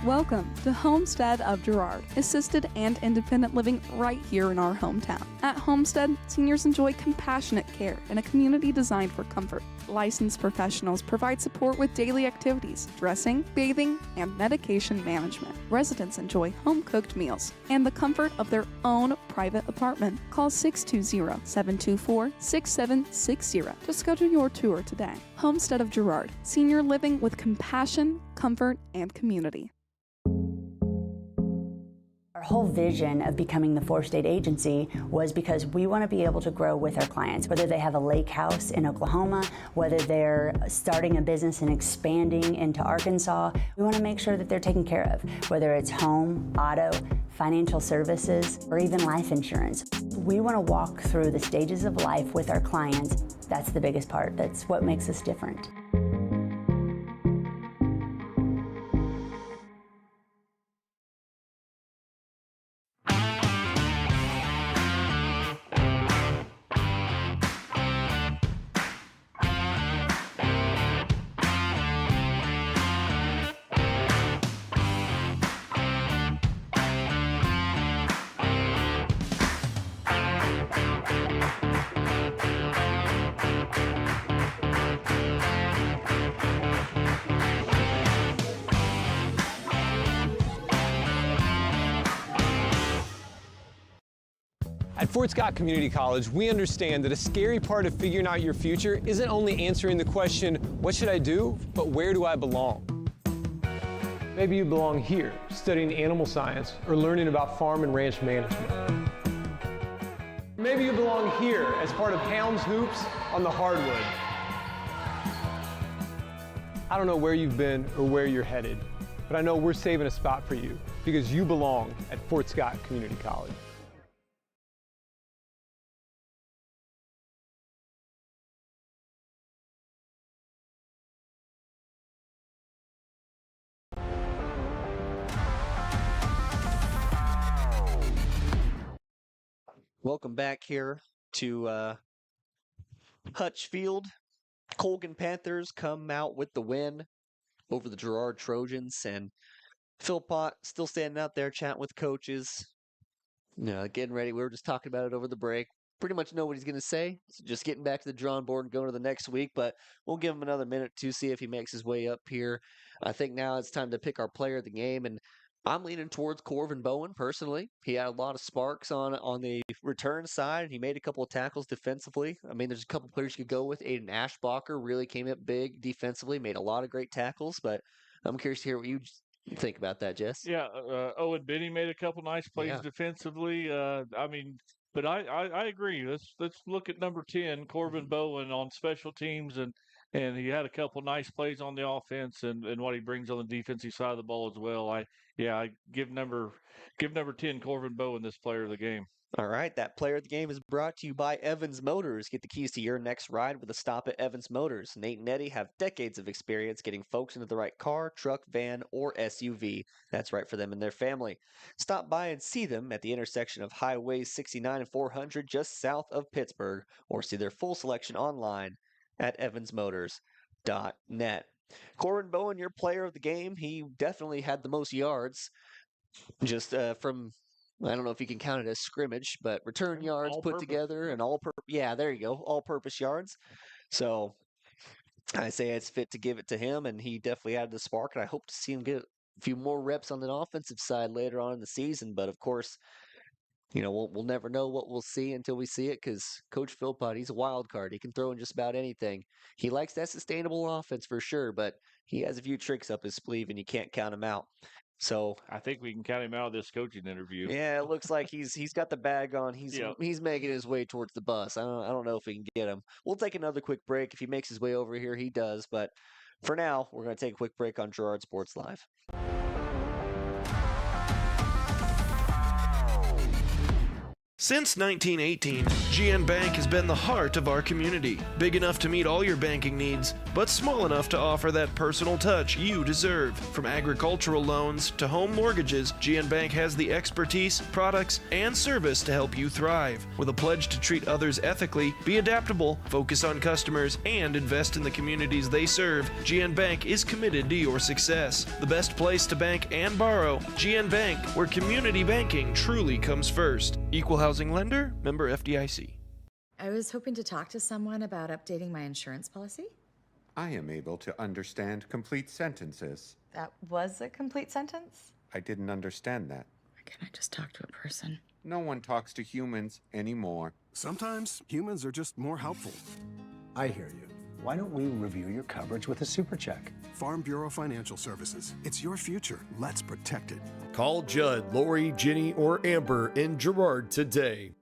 Welcome to Homestead of Girard, assisted and independent living right here in our hometown. At Homestead, seniors enjoy compassionate care in a community designed for comfort. Licensed professionals provide support with daily activities, dressing, bathing, and medication management. Residents enjoy home-cooked meals and the comfort of their own private apartment. Call 620-724-6760 to schedule your tour today. Homestead of Girard, senior living with compassion, comfort, and community. Our whole vision of becoming the four-state agency was because we want to be able to grow with our clients, whether they have a lake house in Oklahoma, whether they're starting a business and expanding into Arkansas. We want to make sure that they're taken care of, whether it's home, auto, financial services, or even life insurance. We want to walk through the stages of life with our clients. That's the biggest part. That's what makes us different. At Fort Scott Community College, we understand that a scary part of figuring out your future isn't only answering the question, what should I do, but where do I belong? Maybe you belong here, studying animal science or learning about farm and ranch management. Maybe you belong here as part of Helms Hoops on the hardwood. I don't know where you've been or where you're headed, but I know we're saving a spot for you because you belong at Fort Scott Community College. Welcome back here to Hutch Field. Colgan Panthers come out with the win over the Girard Trojans, and Philpott still standing out there chatting with coaches. Getting ready. We were just talking about it over the break. Pretty much know what he's going to say. So just getting back to the drawing board and going to the next week, but we'll give him another minute to see if he makes his way up here. I think now it's time to pick our player of the game, and I'm leaning towards Corvin Bowen personally. He had a lot of sparks on the return side, and he made a couple of tackles defensively. I mean, there's a couple players you could go with. Aiden Ashbacher really came up big defensively, made a lot of great tackles, but I'm curious to hear what you think about that, Jess. Yeah, Owen Benny made a couple nice plays defensively. But I agree. Let's look at number 10, Corvin Bowen, on special teams, and he had a couple nice plays on the offense and what he brings on the defensive side of the ball as well. I give number 10, Corvin Bowen, this player of the game. All right, that player of the game is brought to you by Evans Motors. Get the keys to your next ride with a stop at Evans Motors. Nate and Eddie have decades of experience getting folks into the right car, truck, van, or SUV that's right for them and their family. Stop by and see them at the intersection of Highways 69 and 400 just south of Pittsburgh, or see their full selection online at evansmotors.net. Corvin Bowen, your player of the game. He definitely had the most yards, just from, I don't know if you can count it as scrimmage, but return yards put together and all-purpose yards. So I say it's fit to give it to him, and he definitely added the spark, and I hope to see him get a few more reps on the offensive side later on in the season. But of course, we'll never know what we'll see until we see it, because Coach Philpott, he's a wild card. He can throw in just about anything. He likes that sustainable offense for sure, but he has a few tricks up his sleeve, and you can't count him out. So I think we can count him out of this coaching interview. Yeah, it looks like he's got the bag on. He's making his way towards the bus. I don't know if we can get him. We'll take another quick break. If he makes his way over here, he does. But for now, we're going to take a quick break on Girard Sports Live. Since 1918, GN Bank has been the heart of our community. Big enough to meet all your banking needs, but small enough to offer that personal touch you deserve. From agricultural loans to home mortgages, GN Bank has the expertise, products, and service to help you thrive. With a pledge to treat others ethically, be adaptable, focus on customers, and invest in the communities they serve, GN Bank is committed to your success. The best place to bank and borrow, GN Bank, where community banking truly comes first. Equal housing lender, member FDIC. I was hoping to talk to someone about updating my insurance policy. I am able to understand complete sentences. That was a complete sentence? I didn't understand that. Or can I just talk to a person? No one talks to humans anymore. Sometimes humans are just more helpful. I hear you. Why don't we review your coverage with a super check? Farm Bureau Financial Services. It's your future. Let's protect it. Call Judd, Lori, Ginny, or Amber in Girard today.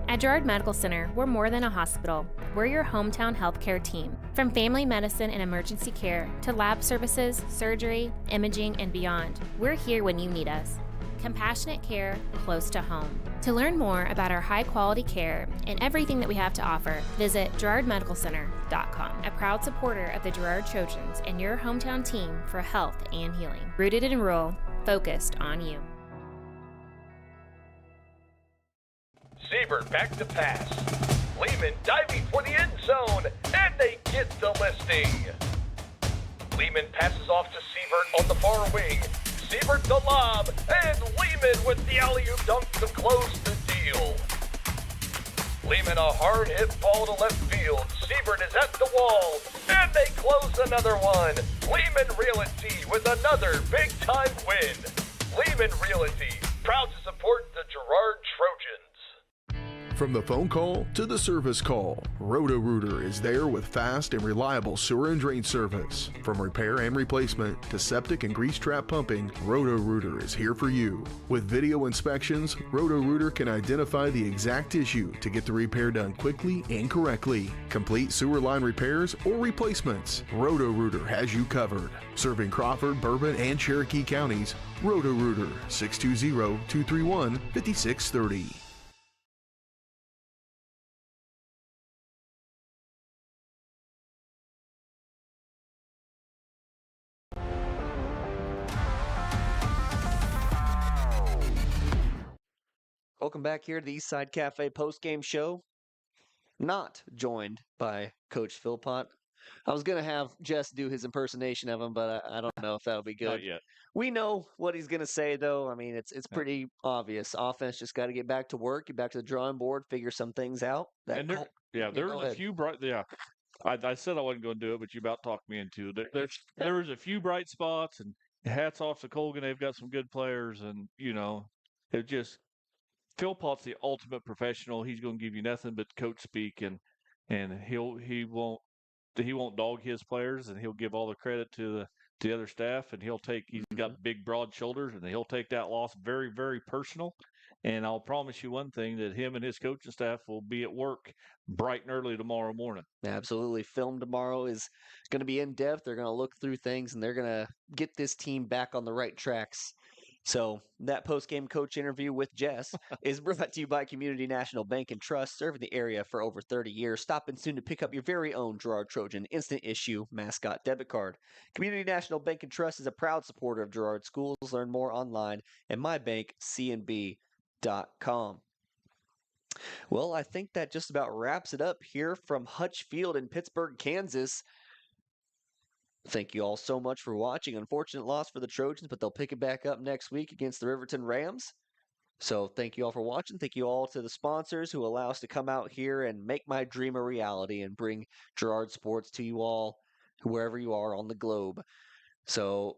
At Girard Medical Center, we're more than a hospital. We're your hometown healthcare team. From family medicine and emergency care to lab services, surgery, imaging, and beyond, we're here when you need us. Compassionate care close to home. To learn more about our high-quality care and everything that we have to offer, visit GirardMedicalCenter.com. A proud supporter of the Girard Trojans and your hometown team for health and healing. Rooted in rural, focused on you. Siebert back to pass. Lehman diving for the end zone, and they get the listing. Lehman passes off to Siebert on the far wing. Siebert the lob, and Lehman with the alley-oop dunk to close the deal. Lehman a hard hit ball to left field. Siebert is at the wall, and they close another one. Lehman Realty with another big-time win. Lehman Realty, proud to support the Girard Trojans. From the phone call to the service call, Roto-Rooter is there with fast and reliable sewer and drain service. From repair and replacement to septic and grease trap pumping, Roto-Rooter is here for you. With video inspections, Roto-Rooter can identify the exact issue to get the repair done quickly and correctly. Complete sewer line repairs or replacements, Roto-Rooter has you covered. Serving Crawford, Bourbon, and Cherokee counties, Roto-Rooter, 620-231-5630. Welcome back here to the Eastside Cafe postgame show. Not joined by Coach Philpott. I was going to have Jess do his impersonation of him, but I don't know if that'll be good. Not yet. We know what he's going to say, though. I mean, it's pretty obvious. Offense just got to get back to work, get back to the drawing board, figure some things out. There was a few bright. Yeah, I said I wasn't going to do it, but you about talked me into it. There was a few bright spots, and hats off to Colgan. They've got some good players, and it just. Philpott's the ultimate professional. He's going to give you nothing but coach speak, and he won't dog his players, and he'll give all the credit to the other staff, and he's got big broad shoulders, and he'll take that loss very, very personal. And I'll promise you one thing, that him and his coaching staff will be at work bright and early tomorrow morning. Absolutely. Film tomorrow is going to be in depth. They're going to look through things, and they're going to get this team back on the right tracks. So that post-game coach interview with Jess is brought to you by Community National Bank and Trust, serving the area for over 30 years. Stop in soon to pick up your very own Girard Trojan instant issue mascot debit card. Community National Bank and Trust is a proud supporter of Girard schools. Learn more online at mybankcnb.com. Well, I think that just about wraps it up here from Hutch Field in Pittsburgh, Kansas. Thank you all so much for watching. Unfortunate loss for the Trojans, but they'll pick it back up next week against the Riverton Rams. So thank you all for watching. Thank you all to the sponsors who allow us to come out here and make my dream a reality and bring Girard Sports to you all, wherever you are on the globe. So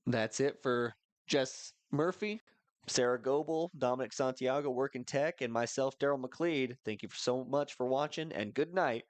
that's it for Jess Murphy, Sarah Goebel, Dominic Santiago, Working Tech, and myself, Daryl McLeod. Thank you so much for watching, and good night